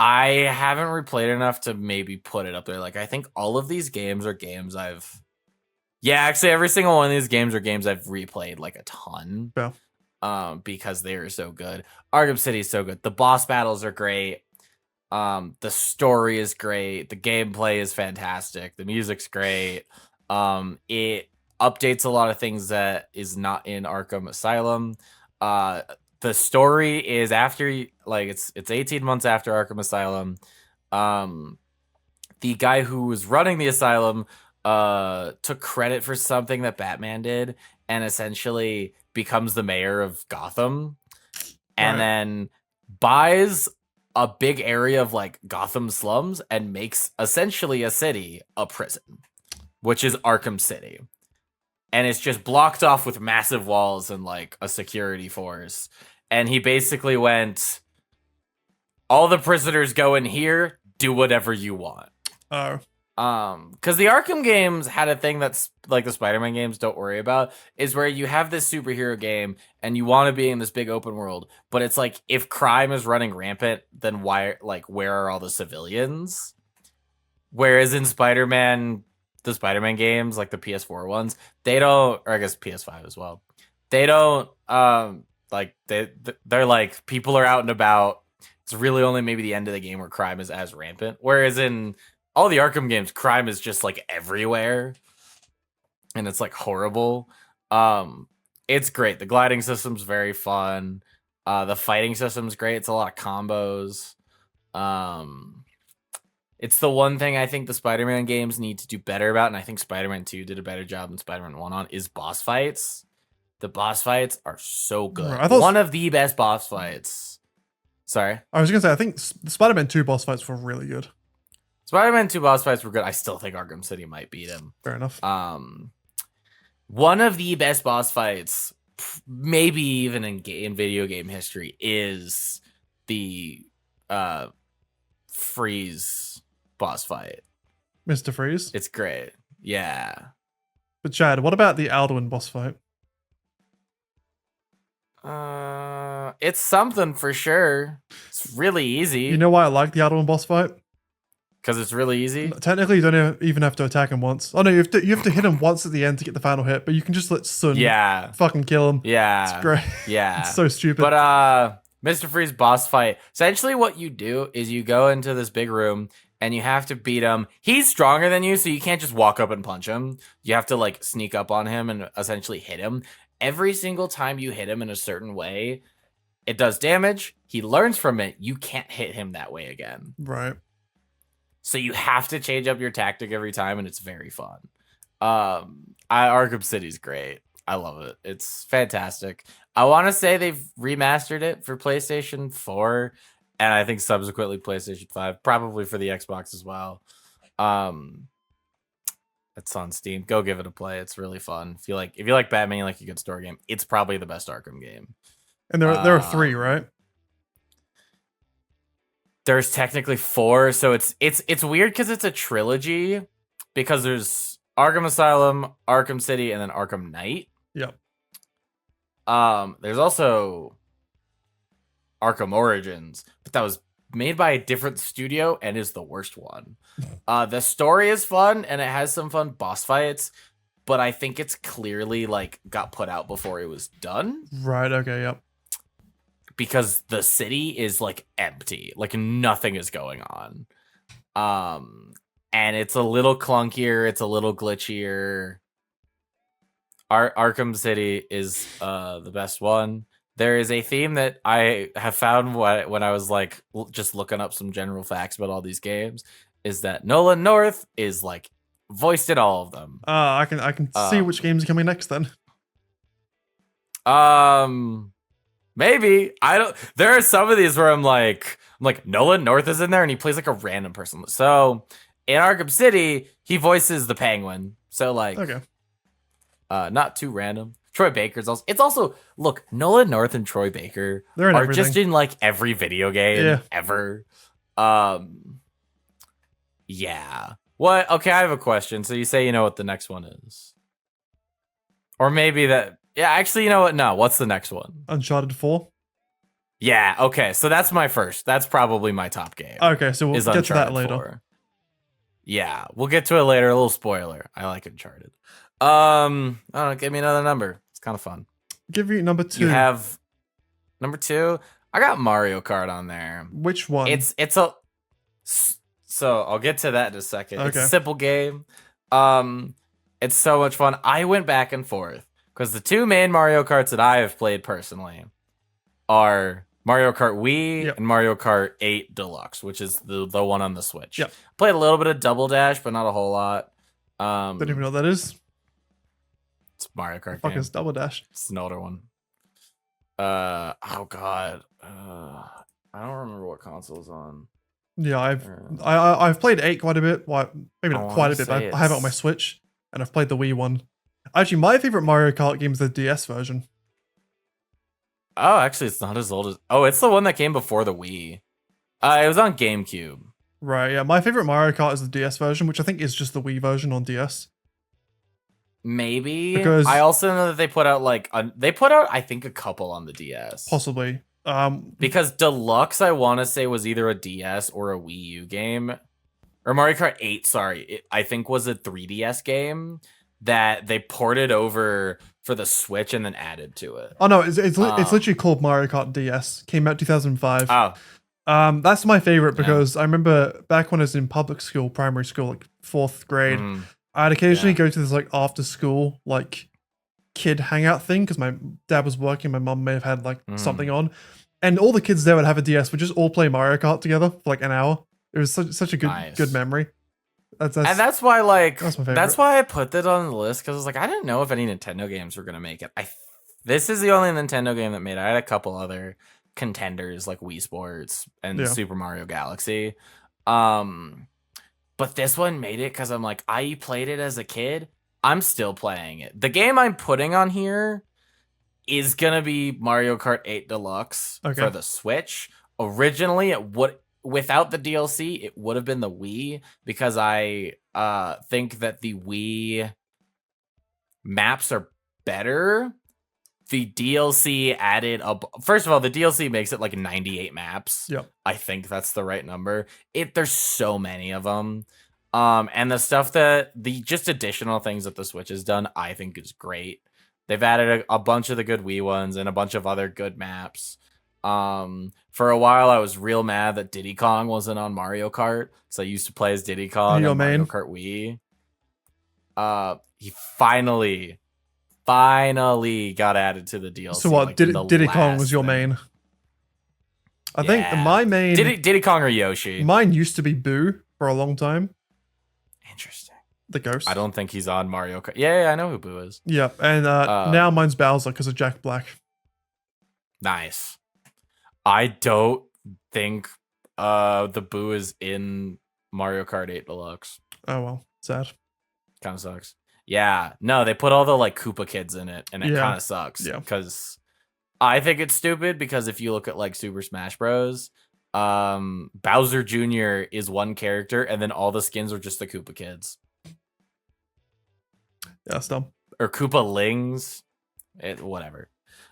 I haven't replayed enough to maybe put it up there. Like, I think all of these games are games actually every single one of these games are games I've replayed like a ton. Yeah. Because they are so good. Arkham City is so good. The boss battles are great. The story is great. The gameplay is fantastic. The music's great. It updates a lot of things that is not in Arkham Asylum. The story is after, like, it's 18 months after Arkham Asylum. The guy who was running the asylum took credit for something that Batman did, and essentially becomes the mayor of Gotham, and then buys a big area of like Gotham slums and makes essentially a city a prison, which is Arkham City. And it's just blocked off with massive walls and like a security force. And he basically went, all the prisoners go in here, do whatever you want. Oh. Because the Arkham games had a thing that's like the Spider-Man games don't worry about, is where you have this superhero game and you want to be in this big open world, but it's like, if crime is running rampant, then where are all the civilians? Whereas in Spider-Man, the Spider-Man games, like the PS4 ones, they don't, or I guess PS5 as well, they don't, like, they're like, people are out and about. It's really only maybe the end of the game where crime is as rampant. Whereas in all the Arkham games, crime is just like everywhere, and it's like horrible. It's great. The gliding system's very fun. The fighting system's great. It's a lot of combos. It's the one thing I think the Spider-Man games need to do better about, and I think Spider-Man 2 did a better job than Spider-Man 1 on, is boss fights. The boss fights are so good. One of the best boss fights. Sorry? I was going to say, I think the Spider-Man 2 boss fights were really good. Spider-Man 2 boss fights were good. I still think Arkham City might beat him. Fair enough. One of the best boss fights, maybe even in video game history, is the Freeze boss fight. Mr. Freeze? It's great. Yeah. But Chad, what about the Alduin boss fight? It's something for sure. It's really easy. You know why I like the Alduin boss fight? Because it's really easy. Technically, you don't even have to attack him once. Oh no, you have to hit him once at the end to get the final hit, but you can just let Sun fucking kill him. Yeah. It's great. Yeah. It's so stupid. But Mr. Freeze boss fight, essentially what you do is you go into this big room and you have to beat him. He's stronger than you, so you can't just walk up and punch him. You have to like sneak up on him and essentially hit him. Every single time you hit him in a certain way, it does damage. He learns from it. You can't hit him that way again. Right. So you have to change up your tactic every time, and it's very fun. Arkham City's great. I love it. It's fantastic. I want to say they've remastered it for PlayStation 4, and I think subsequently PlayStation 5, probably for the Xbox as well. It's on Steam. Go give it a play. It's really fun. If you like Batman, you like a good story game, it's probably the best Arkham game. And there are 3, right? There's technically 4, so it's weird because it's a trilogy, because there's Arkham Asylum, Arkham City, and then Arkham Knight. Yep. There's also Arkham Origins, but that was made by a different studio and is the worst one. The story is fun and it has some fun boss fights, but I think it's clearly like got put out before it was done. Right. Okay. Yep. Because the city is like empty, like nothing is going on. And it's a little clunkier, it's a little glitchier. Arkham City is the best one. There is a theme that I have found when I was like just looking up some general facts about all these games, is that Nolan North is like voiced in all of them. I can see which games are coming next then. Maybe I don't. There are some of these where I'm like Nolan North is in there and he plays like a random person. So in Arkham City, he voices the Penguin. So like, Okay. Not too random. Troy Baker's also. It's also look Nolan North and Troy Baker They're in are everything. just in like every video game ever. Yeah. What? Okay, I have a question. So you say you know what the next one is, or maybe that. Yeah, actually, you know what? No, what's the next one? Uncharted 4. Yeah, okay. So that's my first. That's probably my top game. Okay, so we'll is get to that Uncharted later. 4. Yeah, we'll get to it later. A little spoiler. I like Uncharted. I don't know, give me another number. It's kind of fun. Give you number 2. You have number 2. I got Mario Kart on there. Which one? It's a so I'll get to that in a second. It's Okay. a simple game. It's so much fun. I went back and forth because the 2 main Mario Karts that I have played personally are Mario Kart Wii and Mario Kart 8 Deluxe, which is the one on the Switch. Yep. Played a little bit of Double Dash, but not a whole lot. Don't even know what that is. It's Mario Kart Fuck game. is Double Dash. It's an older one. Oh god. I don't remember what console it's on. Yeah, I've played 8 quite a bit. Well, maybe not quite a bit, but I have it on my Switch, and I've played the Wii one. Actually, my favorite Mario Kart game is the DS version. Oh, actually, it's not as old as. Oh, it's the one that came before the Wii. It was on GameCube. Right. Yeah, my favorite Mario Kart is the DS version, which I think is just the Wii version on DS. Maybe Because I also know that they put out I think a couple on the DS. Possibly. Because Deluxe, I want to say, was either a DS or a Wii U game, or Mario Kart 8. Sorry, I think was a 3DS game that they ported over for the Switch and then added to it. Oh no, it's literally called Mario Kart DS. Came out 2005. Oh, that's my favorite because I remember back when I was in public school, primary school, like 4th grade, I'd occasionally go to this like after school like kid hangout thing because my dad was working, my mom may have had like something on, and all the kids there would have a DS. We'd just all play Mario Kart together for like an hour. It was such a good memory. That's why like that's my favorite. That's why I put that on the list because I was like I didn't know if any Nintendo games were gonna make it. This is the only Nintendo game that made it. I had a couple other contenders like Wii Sports and Super Mario Galaxy. But this one made it because I'm like, I played it as a kid. I'm still playing it. The game I'm putting on here is gonna be Mario Kart 8 Deluxe for the Switch. Originally, without the DLC, it would have been the Wii because I think that the Wii maps are better. The DLC added first of all, the DLC makes it like 98 maps. Yep. I think that's the right number. There's so many of them. And the stuff that the just additional things that the Switch has done, I think is great. They've added a bunch of the good Wii ones and a bunch of other good maps. For a while I was real mad that Diddy Kong wasn't on Mario Kart. So I used to play as Diddy Kong on Mario Kart Wii. He finally got added to the DLC. So what? Like Diddy Kong was your main? I think my main Diddy Kong or Yoshi. Mine used to be Boo for a long time. Interesting. The ghost. I don't think he's on Mario Kart. Yeah, I know who Boo is. Yeah, and now mine's Bowser because of Jack Black. Nice. I don't think the Boo is in Mario Kart 8 Deluxe. Oh well, sad. Kind of sucks. Yeah, no, they put all the like Koopa kids in it, and it kind of sucks. Yeah, because I think it's stupid. Because if you look at like Super Smash Bros, Bowser Jr. is one character, and then all the skins are just the Koopa kids. Yeah, that's dumb. Or Koopa Lings, whatever.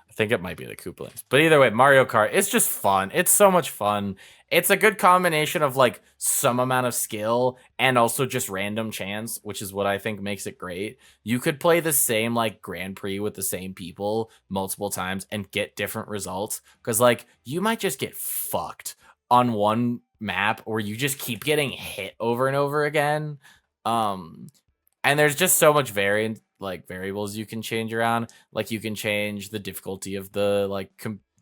I think it might be the Koopa Lings. But either way, Mario Kart, it's just fun. It's so much fun. It's a good combination of like some amount of skill and also just random chance, which is what I think makes it great. You could play the same like Grand Prix with the same people multiple times and get different results. Because like you might just get fucked on one map or you just keep getting hit over and over again. And there's just so much variables you can change around. Like you can change the difficulty of the like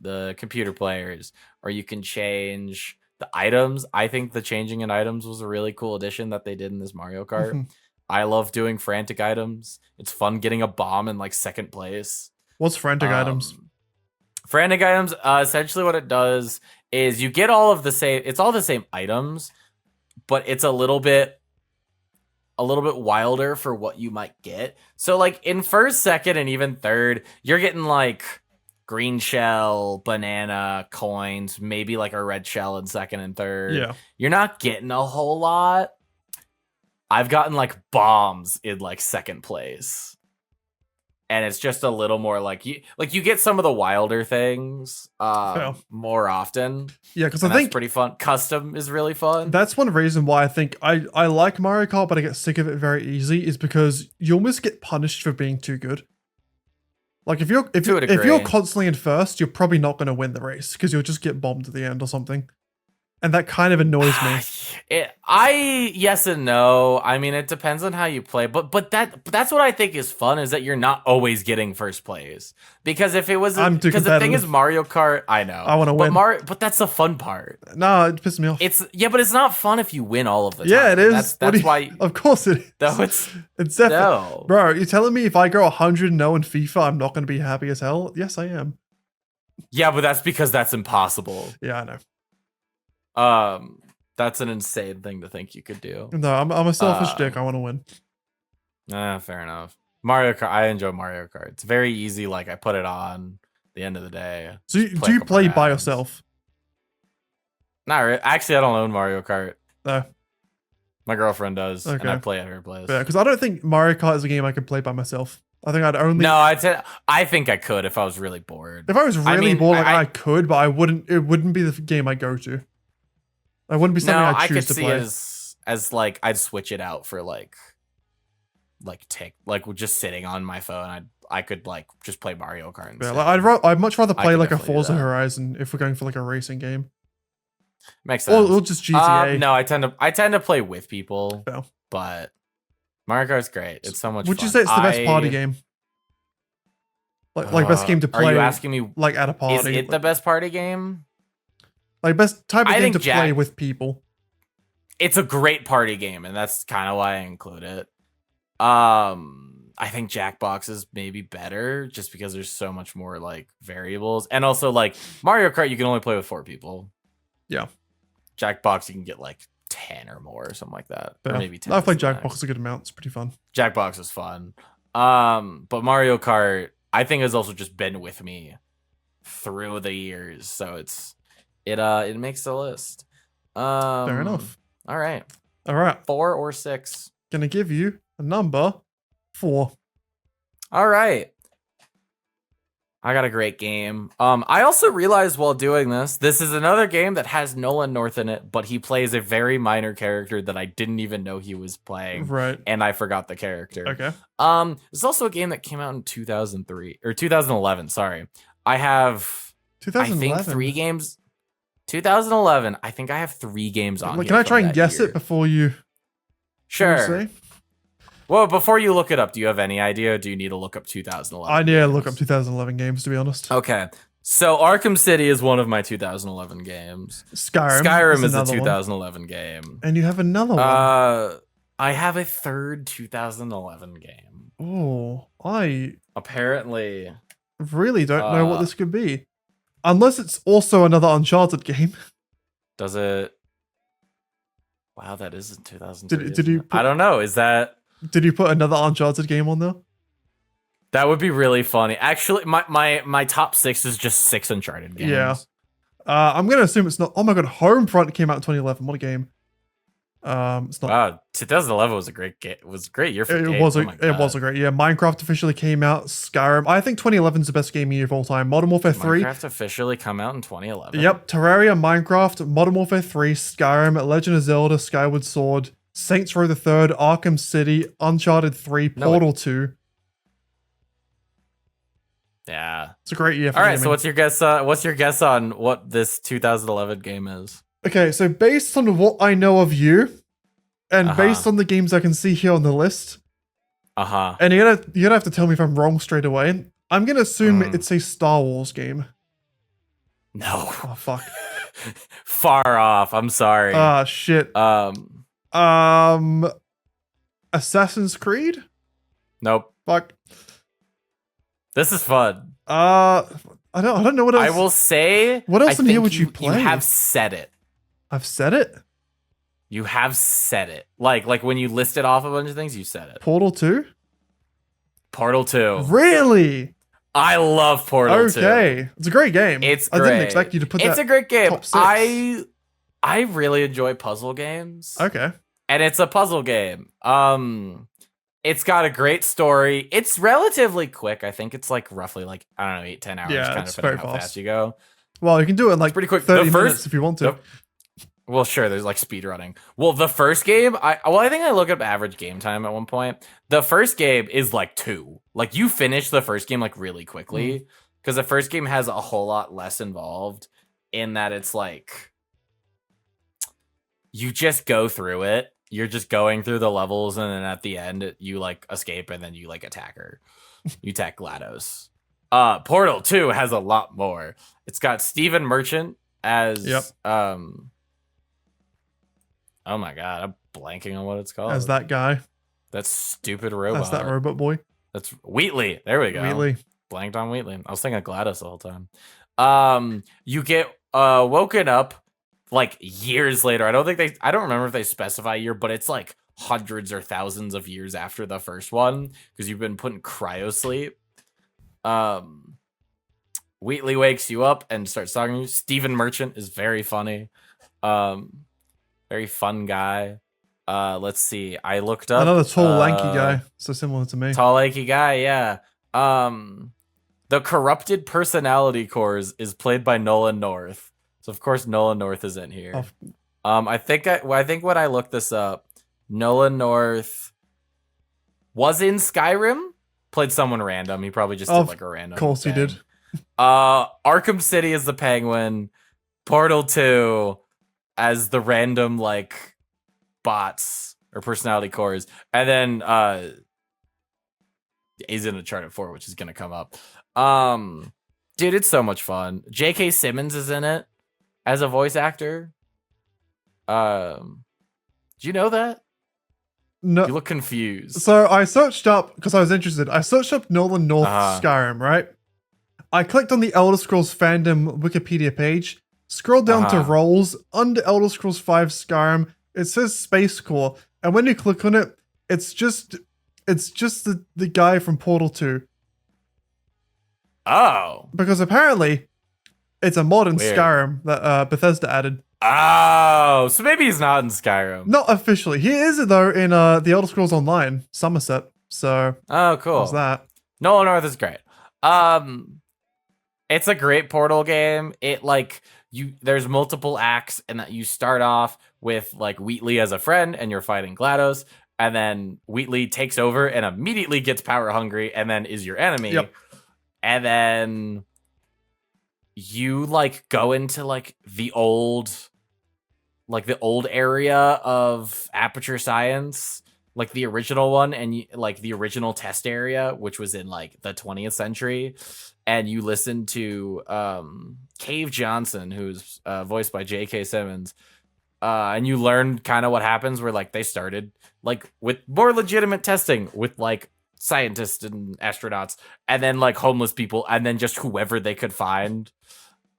the computer players, or you can change the items. I think the changing in items was a really cool addition that they did in this Mario Kart. I love doing frantic items. It's fun getting a bomb in like second place. What's frantic items? Frantic items, essentially what it does is you get all of the same, it's all the same items, but it's a little bit wilder for what you might get. So like in first, second, and even third, you're getting like green shell, banana, coins, maybe like a red shell in second and third. Yeah. You're not getting a whole lot. I've gotten like bombs in like second place. And it's just a little more like you get some of the wilder things more often. Yeah, because I think that's pretty fun. Custom is really fun. That's one reason why I think I like Mario Kart, but I get sick of it very easy, is because you almost get punished for being too good. Like if you're constantly in first, you're probably not going to win the race because you'll just get bombed at the end or something. And that kind of annoys me. Yes and no. I mean, it depends on how you play, but that's what I think is fun, is that you're not always getting first place. Because if it was, because the thing is Mario Kart, I know I want to win, but that's the fun part. No, it pisses me off. But it's not fun if you win all of the time. Yeah, it is. That's why. Of course it is. No, it's definitely. No. Bro, you're telling me if I go 100-0 in FIFA, I'm not going to be happy as hell? Yes, I am. Yeah, but that's because that's impossible. Yeah, I know. That's an insane thing to think you could do. No, I'm a selfish dick. I want to win. Fair enough. Mario Kart. I enjoy Mario Kart. It's very easy. Like I put it on at the end of the day. So do you play by yourself? Not really. Actually, I don't own Mario Kart. No. My girlfriend does, and I play at her place. Yeah, because I don't think Mario Kart is a game I could play by myself. I think I'd only. No, I think I could if I was really bored. If I was really bored, I could, but I wouldn't. It wouldn't be the game I go to. It wouldn't be something I'd choose to play. I could see as like I'd switch it out for like just sitting on my phone. I could like just play Mario Kart instead. Yeah, I'd much rather play like a Forza Horizon if we're going for like a racing game. Makes sense. Or just GTA. No, I tend to play with people. But Mario Kart's great. It's so much fun. Would you say it's the best party game? Like best game to play? Are you asking me like at a party? Is it the best party game? Like best type of game to play with people. It's a great party game, and that's kind of why I include it. I think Jackbox is maybe better just because there's so much more like variables, and also like Mario Kart, you can only play with 4 people. Yeah. Jackbox, you can get like 10 or more or something like that. Or maybe 10. I've played Jackbox a good amount. It's pretty fun. Jackbox is fun. But Mario Kart, I think, has also just been with me through the years, so it makes the list. Fair enough. All right. 4 or 6. Gonna give you a number 4. All right. I got a great game. I also realized while doing this is another game that has Nolan North in it, but he plays a very minor character that I didn't even know he was playing. Right. And I forgot the character. Okay. It's also a game that came out in 2003 or 2011. Sorry. I have 2011. I think 3 games. 2011. I think I have 3 games on. Can I try and guess it before you? Sure. Well, before you look it up, do you have any idea? Or do you need to look up 2011? I need to look up 2011 games, to be honest. Okay. So Arkham City is one of my 2011 games. Skyrim is a 2011 game. And you have another one. I have a third 2011 game. Oh, I apparently really don't know what this could be. Unless it's also another Uncharted game. Does it? Wow, that is in 2003. Did you? I don't know. Is that? Did you put another Uncharted game on there? That would be really funny. Actually, my top 6 is just 6 Uncharted games. Yeah. I'm gonna assume it's not. Oh my god, Homefront came out in 2011. What a game! It's not. Wow, 2011 was a great game. It was a great year for games. It was a great year. Minecraft officially came out. Skyrim. I think 2011 is the best game year of all time. Modern Warfare 3. Minecraft officially come out in 2011. Yep. Terraria, Minecraft, Modern Warfare 3, Skyrim, Legend of Zelda, Skyward Sword, Saints Row the Third, Arkham City, Uncharted 3, Portal 2. Yeah, it's a great year for all right, gaming. So what's your guess on what this 2011 game is? Okay, so based on what I know of you, and based on the games I can see here on the list, and you're gonna have to tell me if I'm wrong straight away. I'm gonna assume it's a Star Wars game. No. Oh fuck. Far off. I'm sorry. Ah shit. Assassin's Creed? Nope. Fuck. This is fun. I don't know what else. I will say. What else I in here think would you play? You have said it. I've said it. You have said it. Like when you listed off a bunch of things, you said it. Portal 2? Portal 2. Really? I love Portal 2. Okay. It's a great game. It's I great. didn't expect you to put that. It's a great game. top 6. I really enjoy puzzle games. Okay. And it's a puzzle game. It's got a great story. It's relatively quick. I think it's like roughly like, I don't know, 8-10 hours. Yeah, kind it's of very how fast. fast you go. Well, you can do it in like pretty quick. 30 minutes if you want to. Well, sure, there's like speed running. Well, the first game, I think I looked up average game time at one point. The first game is like 2. Like you finish the first game like really quickly because the first game has a whole lot less involved in that it's like you just go through it. You're just going through the levels, and then at the end, you like escape, and then you like attack her. You attack GLaDOS. Portal 2 has a lot more. It's got Stephen Merchant as oh my god, I'm blanking on what it's called. As that guy. That stupid robot. That's that robot boy. That's Wheatley. There we go. Wheatley. Blanked on Wheatley. I was thinking of GLaDOS the whole time. You get woken up like years later. I don't remember if they specify a year, but it's like hundreds or thousands of years after the first one because you've been put in cryo sleep. Wheatley wakes you up and starts talking to you. Stephen Merchant is very funny. Very fun guy. Let's see. I looked up another tall, lanky guy. So similar to me. Tall, lanky guy, yeah. The corrupted personality cores is played by Nolan North. So of course Nolan North is in here. I think when I looked this up, Nolan North was in Skyrim. Played someone random. He probably just did like a random. Of course thing. he did. Arkham City is the Penguin. Portal 2 as the random like bots or personality cores, and then he's in Uncharted 4, which is gonna come up. Dude, it's so much fun. J.K. Simmons is in it as a voice actor. Do you know that? No. You look confused. So I searched up because I was interested. I searched up Nolan North Skyrim, right? I clicked on the Elder Scrolls fandom Wikipedia page. Scroll down to roles. Under Elder Scrolls 5 Skyrim, it says Space Core, and when you click on it, it's just the guy from Portal 2. Oh. Because apparently, it's a mod in Weird. Skyrim that Bethesda added. Oh, so maybe he's not in Skyrim. Not officially. He is though in the Elder Scrolls Online Somerset. So oh, cool. What's that? Nolan North is great. It's a great Portal game. It like there's multiple acts, and that you start off with like Wheatley as a friend, and you're fighting GLaDOS, and then Wheatley takes over and immediately gets power hungry, and then is your enemy. Yep. And then you like go into like the old area of Aperture Science, like the original one, and like the original test area, which was in like the 20th century. And you listen to Cave Johnson, who's voiced by J.K. Simmons, and you learn kind of what happens where like they started like with more legitimate testing with like scientists and astronauts, and then like homeless people, and then just whoever they could find.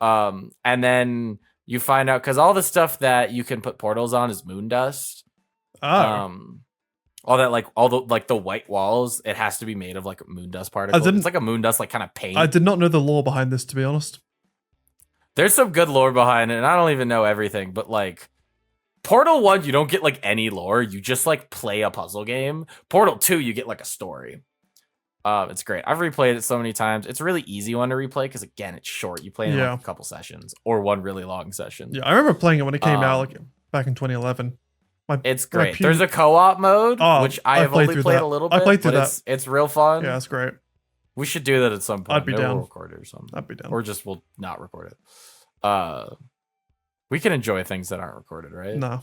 And then you find out because all the stuff that you can put portals on is moon dust. All that all the white walls, it has to be made of like moon dust particles. It's like a moon dust like kind of paint. I did not know the lore behind this, to be honest. There's some good lore behind it, and I don't even know everything, but like Portal 1, you don't get like any lore. You just like play a puzzle game. Portal 2, you get like a story. It's great. I've replayed it so many times. It's a really easy one to replay because again, it's short. You play it in like a couple sessions or one really long session. Yeah, I remember playing it when it came out like back in 2011. It's great. There's a co-op mode, which I have only played a little bit. I played through that. It's real fun. Yeah, it's great. We should do that at some point. I'd be down. We'll record it or something. I'd be down. Or just we'll not record it. We can enjoy things that aren't recorded, right? No.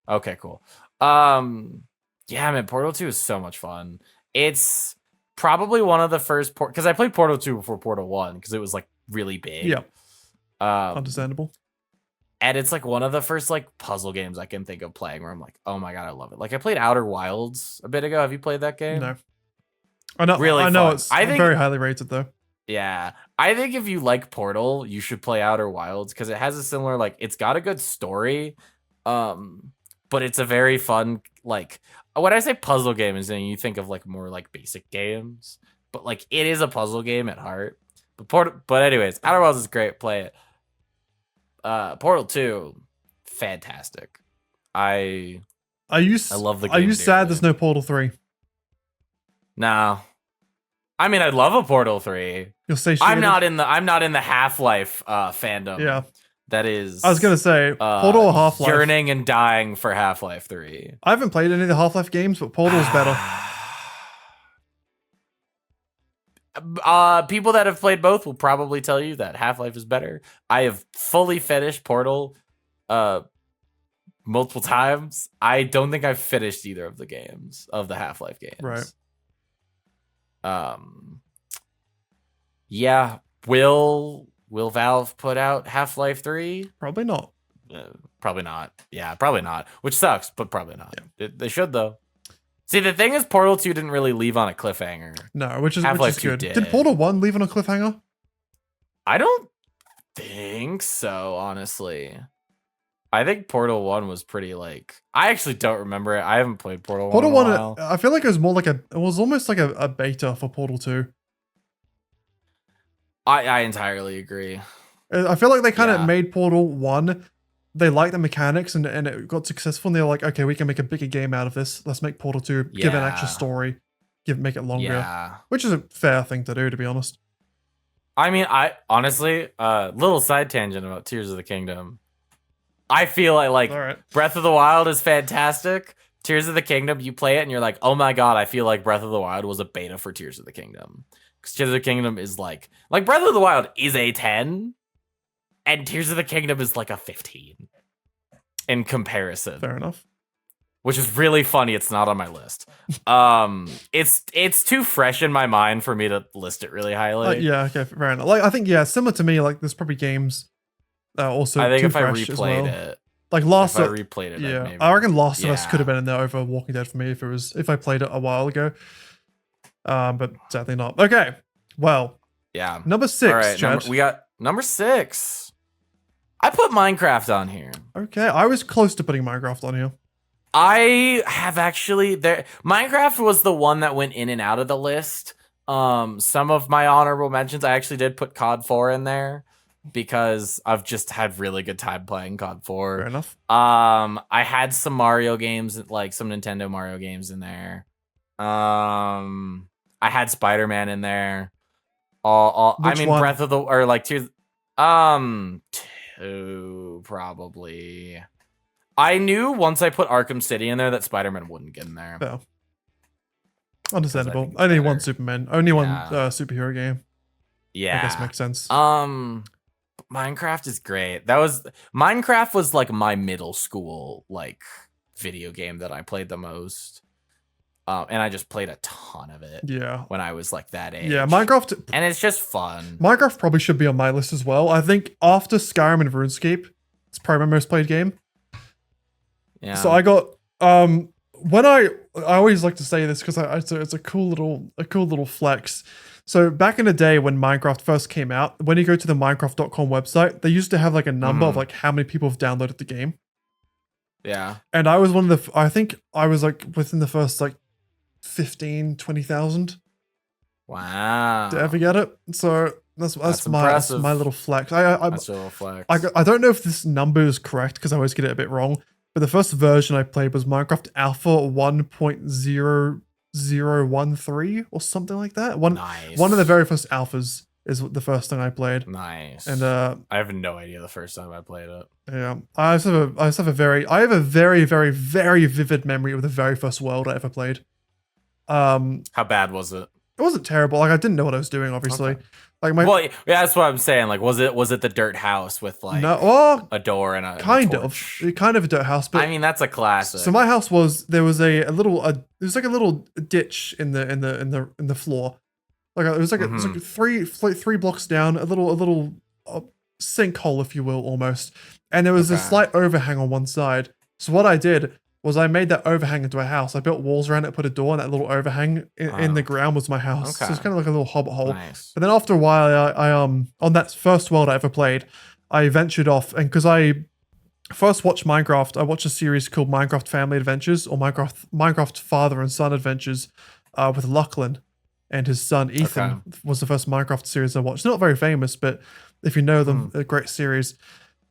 Okay, cool. Yeah, man, Portal 2 is so much fun. It's probably one of the first because I played Portal 2 before Portal 1 because it was like really big. Yeah. Understandable. And it's like one of the first like puzzle games I can think of playing where I'm like, oh my god, I love it. Like I played Outer Wilds a bit ago. Have you played that game? No. I know. Really I know fun. it's I think very highly rated though. Yeah, I think if you like Portal, you should play Outer Wilds because it has a similar like it's got a good story, but it's a very fun like when I say puzzle game is then you think of like more like basic games, but like it is a puzzle game at heart. But anyways, Outer Wilds is great. Play it. Portal 2, fantastic. I love the game. Are you sad there's no Portal 3? No. I mean, I'd love a Portal 3. You'll say I'm not in the Half-Life fandom. Yeah. That is I was gonna say Portal or Half-Life. Yearning and dying for Half-Life 3. I haven't played any of the Half-Life games, but Portal's better. People that have played both will probably tell you that Half-Life is better. I have fully finished Portal multiple times. I don't think I've finished either of the games of the Half-Life games. Right. Yeah. Will Valve put out Half-Life 3? Probably not. Probably not. Yeah, probably not. Which sucks, but probably not. Yeah. They should though. See, the thing is, Portal 2 didn't really leave on a cliffhanger. No, which is Half-Life 2 good. did. Did Portal 1 leave on a cliffhanger? I don't think so, honestly. I think Portal 1 was pretty like I actually don't remember it. I haven't played Portal 1 Portal in a 1 while. I feel like it was more like it was almost like a beta for Portal 2. I entirely agree. I feel like they kind of Yeah. made Portal 1. They liked the mechanics and it got successful and they're like, okay, we can make a bigger game out of this. Let's make Portal 2, give an actual Yeah. story, make it longer. Yeah. Which is a fair thing to do, to be honest. I mean, I honestly, little side tangent about Tears of the Kingdom. I feel like All right. Breath of the Wild is fantastic. Tears of the Kingdom, you play it and you're like, oh my god, I feel like Breath of the Wild was a beta for Tears of the Kingdom. Because Tears of the Kingdom is like Breath of the Wild is a 10, and Tears of the Kingdom is like a 15 in comparison. Fair enough. Which is really funny. It's not on my list. It's too fresh in my mind for me to list it really highly. Yeah, okay, fair enough. Like I think similar to me. Like there's probably games that are also I think too if I fresh as replayed well. it, Like Last if I of replayed it, yeah, maybe. I reckon Last of Us Yeah. could have been in there over Walking Dead for me if I played it a while ago. But sadly not. Okay, well, Yeah. number 6. All right, Chad. we got number 6. I put Minecraft on here. Okay, I was close to putting Minecraft on here. I have actually Minecraft was the one that went in and out of the list. Some of my honorable mentions, I actually did put COD 4 in there because I've just had really good time playing COD 4. Fair enough. I had some Mario games, like some Nintendo Mario games in there. I had Spider-Man in there. I Which mean, one? Breath of the or like Tears. 2 probably. I knew once I put Arkham City in there that Spider-Man wouldn't get in there. Fair. Understandable. think it's Only one better. Superman. Only one Yeah. superhero game. Yeah, I guess makes sense. Minecraft is great. Minecraft was like my middle school like video game that I played the most. And I just played a ton of it Yeah. when I was like that age. Yeah, Minecraft And it's just fun. Minecraft probably should be on my list as well. I think after Skyrim and RuneScape, it's probably my most played game. Yeah. So I got when I always like to say this because it's a cool little flex. So back in the day when Minecraft first came out, when you go to the Minecraft.com website, they used to have like a number of like how many people have downloaded the game. Yeah. And I was one of the I think I was like within the first like 20,000 Wow. to ever get it. So that's impressive. my little flex. I That's a little flex. I don't know if this number is correct because I always get it a bit wrong. But the first version I played was Minecraft Alpha 1.0013 or something like that. Nice. One of the very first alphas is the first thing I played. Nice. And I have no idea the first time I played it. yeah, I have a very very very vivid memory of the very first world I ever played. How bad was it? It wasn't terrible. Like I didn't know what I was doing, obviously. Okay. Like Well, yeah, that's what I'm saying. Like, was it the dirt house with like a door and a kind torch? of a dirt house, but I mean, that's a classic. so my house there was a little there's like a little ditch in the floor. Like it was like Mm-hmm. three blocks down, a little sinkhole, if you will, almost. And there was a Okay. slight overhang on one side. So what I did was I made that overhang into a house. I built walls around it, put a door, and that little overhang in the Oh, ground was my house. So okay. it's kind of like a little hobbit hole. Nice. But then after a while, I on that first world I ever played, I ventured off, and because I first watched Minecraft, I watched a series called Minecraft Family Adventures, or Minecraft Father and Son Adventures, with Lachlan and his son Ethan. Was the first Minecraft series I watched. They're not very famous, but if you know them, a great series.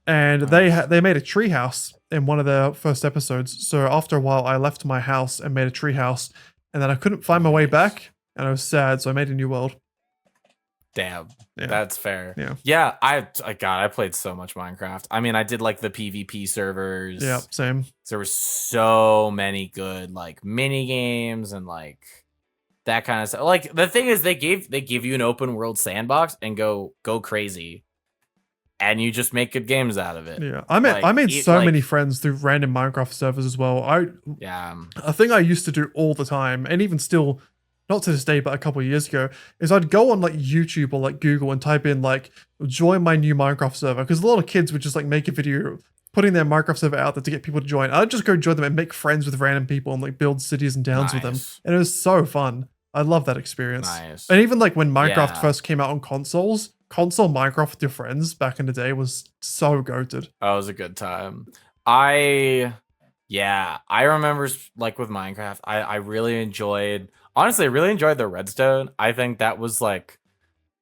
And they made a treehouse in one of their first episodes. So after a while, I left my house and made a treehouse, and then I couldn't find my way back, and I was sad, so I made a new world. Damn, Yeah. that's fair. Yeah. I played so much Minecraft. I mean, I did like the PvP servers. Yeah, same. There were so many good like mini games and like that kind of stuff. Like the thing is, they give you an open world sandbox and go crazy, and you just make good games out of it. Yeah, I made so many friends through random Minecraft servers as well. A thing I used to do all the time, and even still, not to this day, but a couple of years ago, is I'd go on like YouTube or like Google and type in like join my new Minecraft server, because a lot of kids would just like make a video putting their Minecraft server out there to get people to join. I'd just go join them and make friends with random people and like build cities and towns with them, and it was so fun. I love that experience. Nice. And even like when Minecraft first came out on consoles, console Minecraft with your friends back in the day was so goated. Oh, it was a good time. I remember like with Minecraft, I really enjoyed, honestly, I really enjoyed the redstone. I think that was like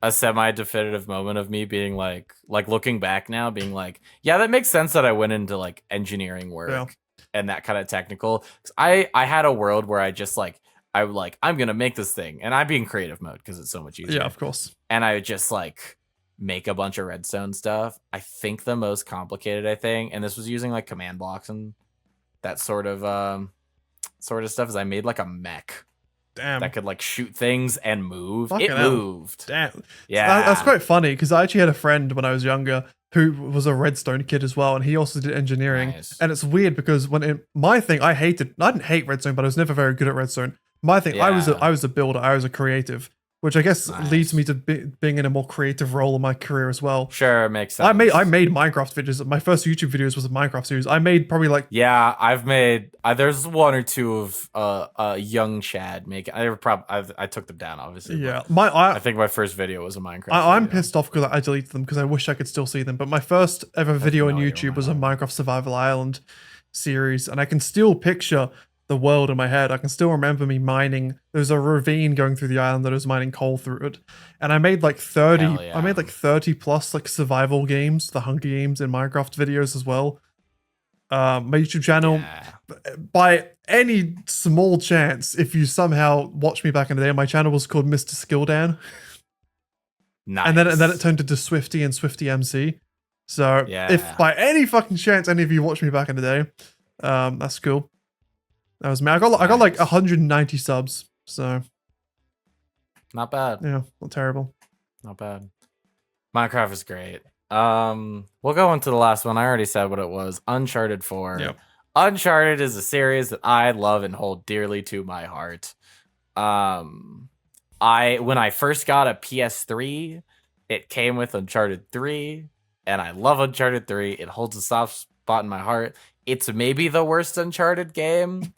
a semi-definitive moment of me being like looking back now, being like, yeah, that makes sense that I went into like engineering work and that kind of technical. I had a world where I just like, I'm gonna make this thing, and I'd be in creative mode because it's so much easier. Yeah, of course. And I would just like make a bunch of redstone stuff. I think the most complicated and this was using like command blocks and that sort of stuff, is I made like a mech. Damn. That could like shoot things and move. Fucking it hell. moved. Damn. Yeah. That's quite funny, because I actually had a friend when I was younger who was a redstone kid as well, and he also did engineering. Nice. And it's weird because my thing, I didn't hate redstone, but I was never very good at redstone. My thing, I was a builder, I was a creative, which I guess leads me to being in a more creative role in my career as well. Sure, makes sense. I made Minecraft videos. My first YouTube videos was a Minecraft series. I made probably like I've made there's one or two of young Chad making. I took them down obviously. Yeah, I think my first video was a Minecraft. I'm pissed off because I deleted them because I wish I could still see them. But my first ever video on YouTube was a Minecraft Survival Island series, and I can still picture the world in my head. I can still remember me mining. There's a ravine going through the island that I was mining coal through it, and I made like 30. I made like 30 plus like survival games, the Hunger Games in Minecraft videos as well. My YouTube channel, by any small chance, if you somehow watch me back in the day, my channel was called Mr. Skilldan. Nice. And then it turned into Swifty and Swifty MC. So if by any fucking chance any of you watch me back in the day, that's cool. That was me. I got like 190 subs, so not bad. Yeah, not terrible. Not bad. Minecraft is great. We'll go into the last one. I already said what it was. Uncharted 4. Yep. Uncharted is a series that I love and hold dearly to my heart. When I first got a PS3, it came with Uncharted 3, and I love Uncharted 3. It holds a soft spot in my heart. It's maybe the worst Uncharted game.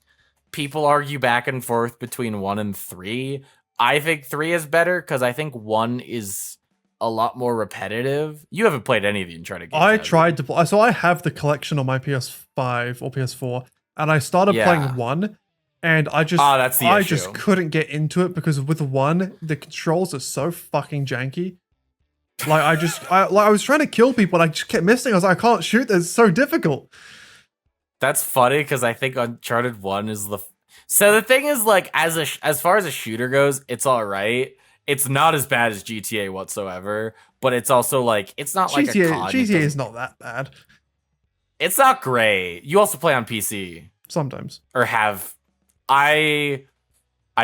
People argue back and forth between 1 and 3. I think 3 is better because I think 1 is a lot more repetitive. You haven't played any of the Uncharted games. I tried to play. So I have the collection on my PS5 or PS4, and I started playing 1, and I just couldn't get into it because with 1, the controls are so fucking janky. Like I was trying to kill people, and I just kept missing. I was like, I can't shoot. It's so difficult. That's funny because I think Uncharted 1 is so the thing is, like, as far as a shooter goes, it's all right. It's not as bad as GTA whatsoever, but it's also like it's not like a COD. GTA is not that bad. It's not great. You also play on PC sometimes, or have. I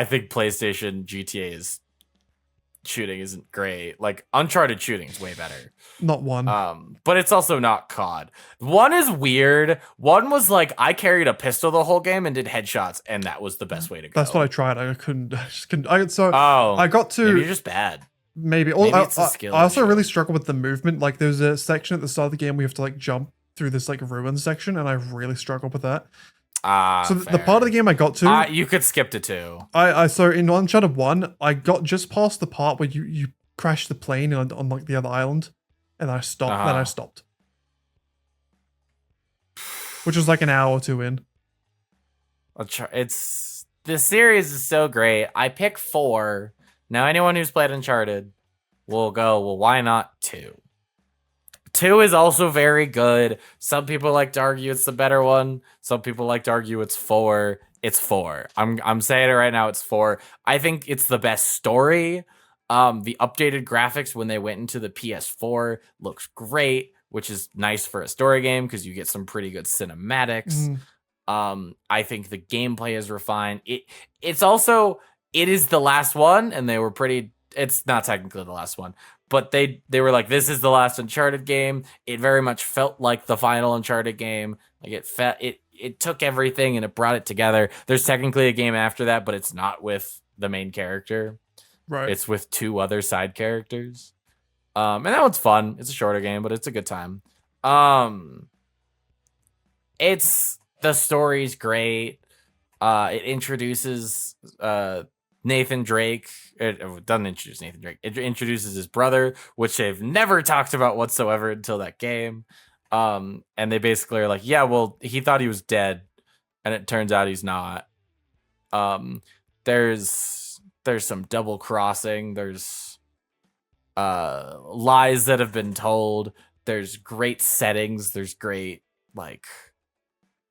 think PlayStation GTA's shooting isn't great. Like Uncharted shooting is way better. Not 1. But it's also not COD. 1 is weird. 1 was like I carried a pistol the whole game and did headshots, and that was the best way to go. That's what I tried. I just couldn't. I got to. Maybe you're just bad. Maybe. Maybe it's a skill I also issue. really struggle with the movement. Like, there's a section at the start of the game where you have to like jump through this like ruin section, and I really struggle with that. So the part of the game I got to, you could skip to 2. so in Uncharted 1, I got just past the part where you crash the plane on like the other island, and I stopped. Then I stopped, which was like an hour or 2 in. It's the series is so great. I pick 4. Now anyone who's played Uncharted will go, well, why not 2? 2 is also very good. Some people like to argue it's the better one. Some people like to argue it's 4. It's 4. I'm saying it right now. It's 4. I think it's the best story. The updated graphics when they went into the PS4 looks great, which is nice for a story game because you get some pretty good cinematics. I think the gameplay is refined. It's also, it is the last one, and they were pretty. It's not technically the last one, but they were like, this is the last Uncharted game. It very much felt like the final Uncharted game. Like it took everything and it brought it together. There's technically a game after that, but it's not with the main character. Right. It's with 2 other side characters. And that one's fun. It's a shorter game, but it's a good time. The story's great. It introduces Nathan Drake. It doesn't introduce Nathan Drake. It introduces his brother, which they've never talked about whatsoever until that game. And they basically are like, yeah, well, he thought he was dead, and it turns out he's not. There's some double crossing. There's lies that have been told. There's great settings. There's great like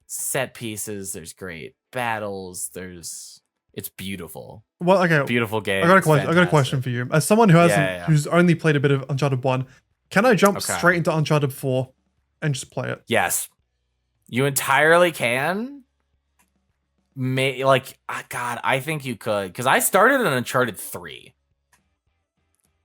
set pieces. There's great battles. It's beautiful. Well, okay. Beautiful game. I got a question for you. As someone who who's only played a bit of Uncharted 1, can I jump straight into Uncharted 4 and just play it? Yes. You entirely can. God, I think you could, because I started in Uncharted 3.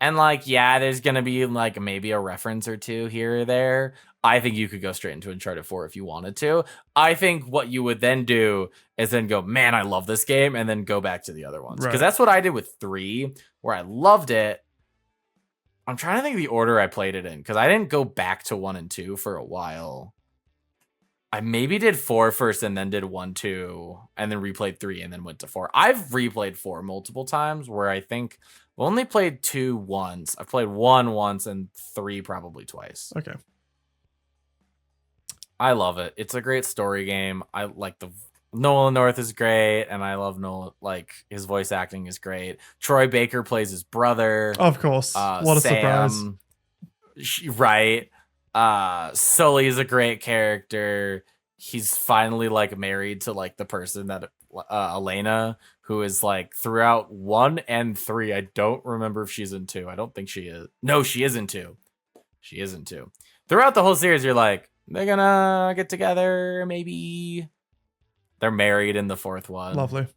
And like, yeah, there's gonna be like maybe a reference or 2 here or there. I think you could go straight into Uncharted 4 if you wanted to. I think what you would then do is then go, man, I love this game, and then go back to the other ones. Because that's what I did with 3, where I loved it. I'm trying to think of the order I played it in, because I didn't go back to 1 and 2 for a while. I maybe did 4 first and then did 1, 2, and then replayed 3 and then went to 4. I've replayed 4 multiple times, where I think I've only played 2 once. I've played 1 once and 3 probably twice. Okay. I love it. It's a great story game. I like Nolan North is great, and I love Nolan. Like, his voice acting is great. Troy Baker plays his brother. Of course. What a surprise. Right. Sully is a great character. He's finally like married to like the person that Elena, who is like throughout 1 and 3. I don't remember if she's in 2. I don't think she is. No, she is in 2. She is in 2. Throughout the whole series, you're like, they're gonna get together, maybe. They're married in the 4th one. Lovely.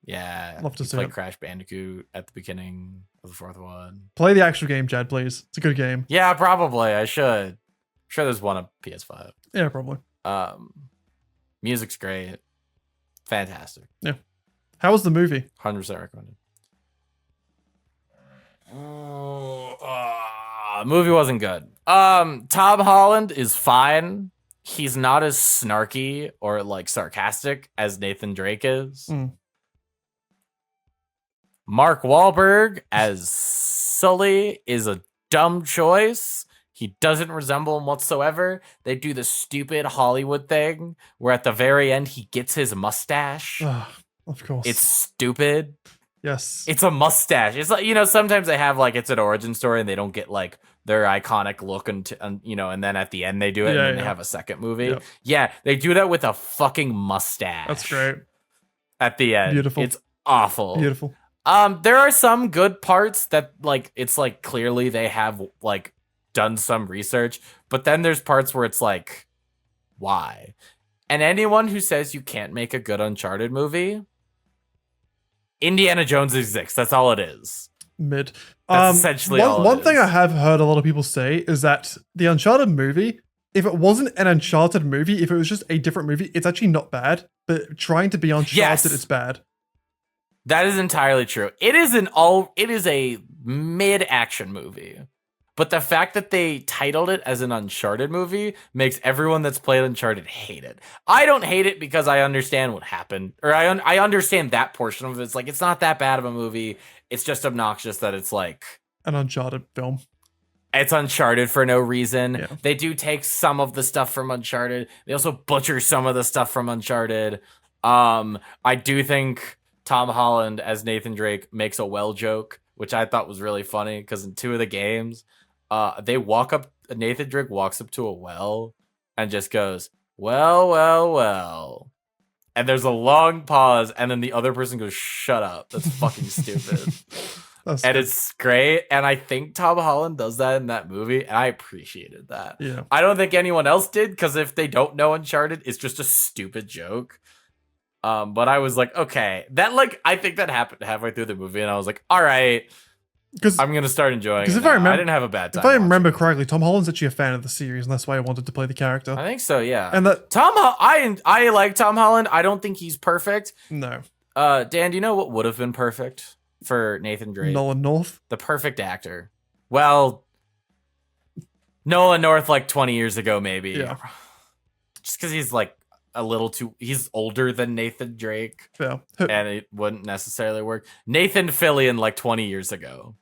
Yeah. Love to see play it. Crash Bandicoot at the beginning of the 4th one. Play the actual game, Jad, please. It's a good game. Yeah, probably. I should. I'm sure there's one on PS5. Yeah, probably. Music's great. Fantastic. Yeah. How was the movie? 100% recommended. Movie wasn't good. Tom Holland is fine. He's not as snarky or like sarcastic as Nathan Drake is. Mark Wahlberg as Sully is a dumb choice. He doesn't resemble him whatsoever. They do the stupid Hollywood thing where at the very end he gets his mustache. Of course. It's stupid. Yes. It's a mustache. It's like, sometimes they have like, it's an origin story and they don't get like their iconic look and then at the end they do it and then they have a second movie. Yep. Yeah, they do that with a fucking mustache. That's great. At the end. Beautiful. It's awful. Beautiful. There are some good parts that like, it's like clearly they have like done some research, but then there's parts where it's like, why? And anyone who says you can't make a good Uncharted movie, Indiana Jones exists. That's all it is. Mid. That's essentially all one thing I have heard a lot of people say is that the Uncharted movie, if it wasn't an Uncharted movie, if it was just a different movie, it's actually not bad. But trying to be Uncharted, it's bad. That is entirely true. It is mid-action movie. But the fact that they titled it as an Uncharted movie makes everyone that's played Uncharted hate it. I don't hate it because I understand what happened. Or I understand that portion of it. It's like, it's not that bad of a movie. It's just obnoxious that it's like... an Uncharted film. It's Uncharted for no reason. Yeah. They do take some of the stuff from Uncharted. They also butcher some of the stuff from Uncharted. I do think Tom Holland as Nathan Drake makes a well joke, which I thought was really funny because in 2 of the games, Nathan Drake walks up to a well and just goes, well, well, well. And there's a long pause, and then the other person goes, shut up. That's fucking stupid. And it's great. And I think Tom Holland does that in that movie, and I appreciated that. Yeah. I don't think anyone else did, because if they don't know Uncharted, it's just a stupid joke. But I was like, okay. I think that happened halfway through the movie, and I was like, all right. Because I'm gonna start enjoying it. Because I didn't have a bad time. If I remember correctly, Tom Holland's actually a fan of the series, and that's why I wanted to play the character. I think so, yeah. And that I like Tom Holland. I don't think he's perfect. No. Dan, do you know what would have been perfect for Nathan Drake? Nolan North. The perfect actor. Well, Nolan North like 20 years ago, maybe. Yeah. Just because he's like he's older than Nathan Drake. Yeah. And it wouldn't necessarily work. Nathan Fillion like 20 years ago.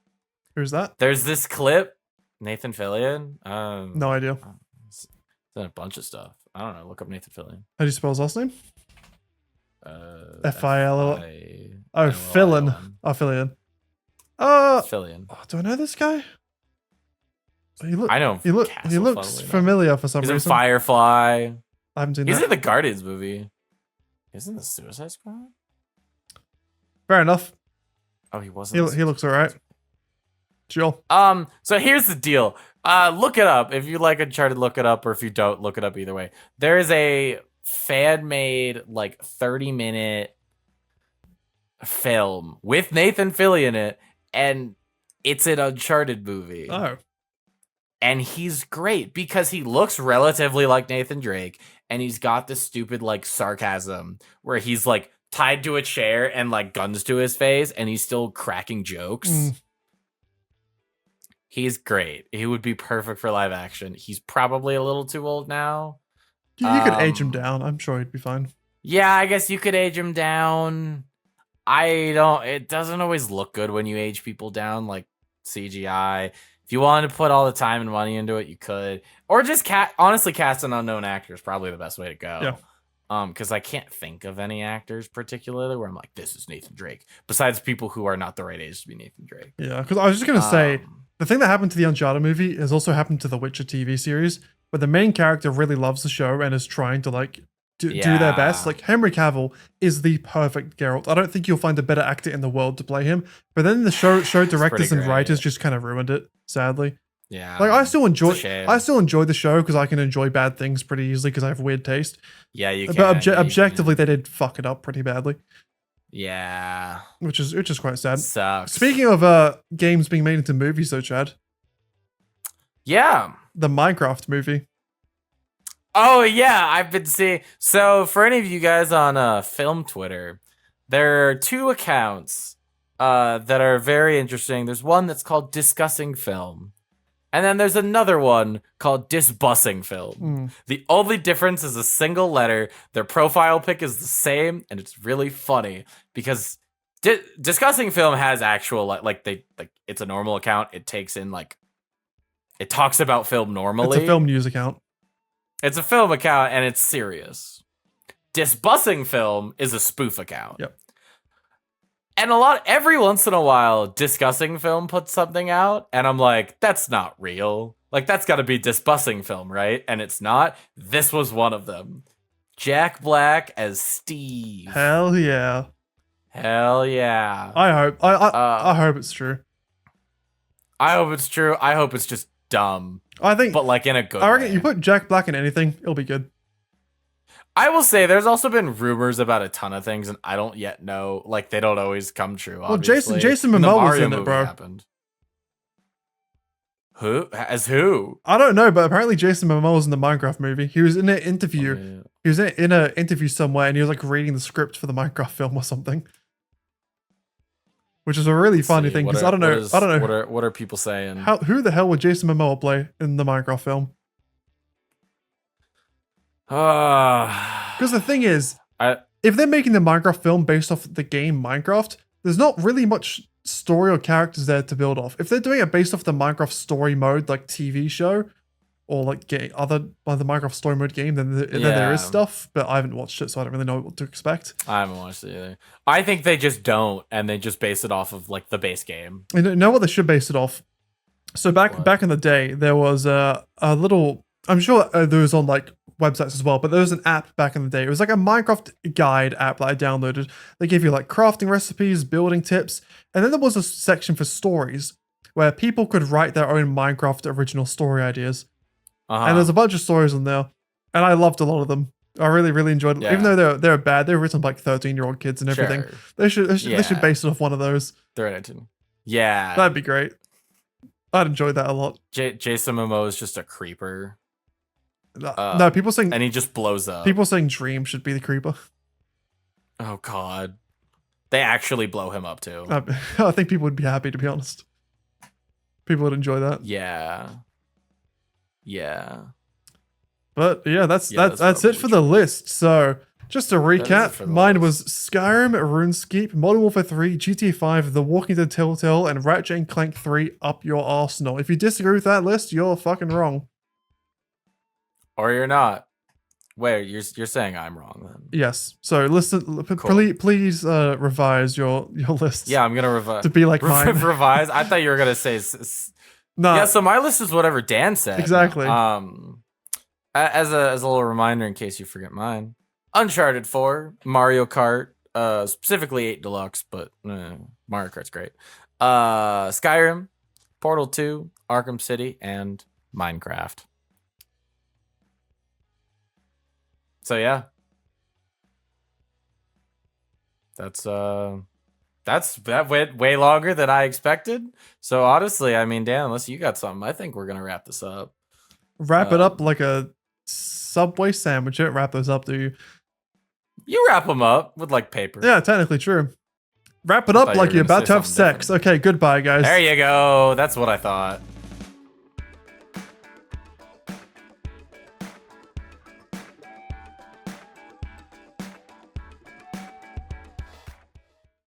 Who's that? There's this clip. Nathan Fillion. No idea. It's in a bunch of stuff. I don't know. Look up Nathan Fillion. How do you spell his last name? F-I-L-O. Oh, Fillion. Oh, Fillion. Fillion. Oh, do I know this guy? I know. He looks familiar for some reason. He's in Firefly. I haven't seen He's that. in the Guardians movie. Isn't the Suicide Squad? Fair enough. Oh, he wasn't. He looks alright. Sure. So here's the deal. Look it up. If you like Uncharted, look it up, or if you don't, look it up either way. There is a fan-made, like, 30-minute film with Nathan Fillion in it, and it's an Uncharted movie. Oh. And he's great because he looks relatively like Nathan Drake, and he's got this stupid, like, sarcasm where he's, like, tied to a chair and, like, guns to his face, and he's still cracking jokes. He's great. He would be perfect for live action. He's probably a little too old now. You could age him down. I'm sure he'd be fine. Yeah, I guess you could age him down. It doesn't always look good when you age people down, like CGI. If you wanted to put all the time and money into it, you could. Or just honestly cast an unknown actor is probably the best way to go. Yeah. Because I can't think of any actors particularly where I'm like, this is Nathan Drake. Besides people who are not the right age to be Nathan Drake. Yeah, because I was just going to say, the thing that happened to the Uncharted movie has also happened to the Witcher TV series, where the main character really loves the show and is trying to like do their best. Like Henry Cavill is the perfect Geralt. I don't think you'll find a better actor in the world to play him. But then the show directors and writers just kind of ruined it, sadly. Yeah. Like I still enjoy the show because I can enjoy bad things pretty easily because I have weird taste. Yeah, you can. But objectively, they did fuck it up pretty badly. Yeah. Which is quite sad. Sucks. Speaking of games being made into movies though, Chad. Yeah. The Minecraft movie. Oh yeah, I've been seeing. So for any of you guys on film Twitter, there are 2 accounts that are very interesting. There's one that's called Discussing Film. And then there's another one called Disbussing Film. The only difference is a single letter. Their profile pic is the same, and it's really funny because Discussing Film has actual it's a normal account. It takes in it talks about film normally. It's a film news account. It's a film account, and it's serious. Disbussing Film is a spoof account. Yep. And every once in a while, Discussing Film puts something out, and I'm like, that's not real. Like, that's got to be Disbussing Film, right? And it's not. This was one of them. Jack Black as Steve. Hell yeah. Hell yeah. I hope. I hope it's true. I hope it's true. I hope it's just dumb. But like in a good I reckon way. you put Jack Black in anything, it'll be good. I will say there's also been rumors about a ton of things, and I don't yet know. Like, they don't always come true, obviously. Well, Jason Momoa was in it, bro. Happened. Who? As who? I don't know, but apparently Jason Momoa was in the Minecraft movie. He was in an interview. Oh, yeah. He was in an interview somewhere, and he was like reading the script for the Minecraft film or something. which is a really Let's funny see, thing what because are- I don't know. what is- I don't know what are people saying. who the hell would Jason Momoa play in the Minecraft film? Because the thing is, if they're making the Minecraft film based off the game Minecraft, there's not really much story or characters there to build off. If they're doing it based off the Minecraft story mode, like TV show, or like the Minecraft story mode game, then there is stuff. But I haven't watched it, so I don't really know what to expect. I haven't watched it either. I think they just don't, and they just base it off of like the base game. You know what they should base it off? So back in the day, there was a little. I'm sure there was on like websites as well, but there was an app back in the day. It was like a Minecraft guide app that I downloaded. They give you like crafting recipes, building tips, and then there was a section for stories where people could write their own Minecraft original story ideas. And there's a bunch of stories on there, and I loved a lot of them. I really, really enjoyed it. Yeah. Even though they're bad, they're written by like 13-year-old kids and everything. Sure. They should base it off one of those. They're entertaining. Yeah. That'd be great. I'd enjoy that a lot. Jason Momoa is just a creeper. No, people saying and he just blows up. People saying Dream should be the creeper. Oh God, they actually blow him up too. I think people would be happy, to be honest. People would enjoy that. Yeah. But yeah, that's it for the list. So just to recap, mine was Skyrim, RuneScape, Modern Warfare 3, GTA 5, The Walking Dead Telltale, and Ratchet and Clank 3 up your arsenal. If you disagree with that list, you're fucking wrong. Or you're not. Wait, you're saying I'm wrong then? Yes. So listen, please revise your lists. Yeah, I'm gonna revise to be like mine. Revise. I thought you were gonna say. No. Yeah. So my list is whatever Dan said. Exactly. As a little reminder, in case you forget mine, Uncharted 4, Mario Kart, specifically 8 Deluxe, but Mario Kart's great. Skyrim, Portal 2, Arkham City, and Minecraft. So yeah, that went way longer than I expected. So honestly, I mean, Dan, unless you got something, I think we're gonna wrap this up. Wrap it up like a Subway sandwich. You don't wrap those up, do you? You wrap them up with like paper. Yeah, technically true. Wrap it up like you're about to have sex. Different. Okay, goodbye, guys. There you go. That's what I thought.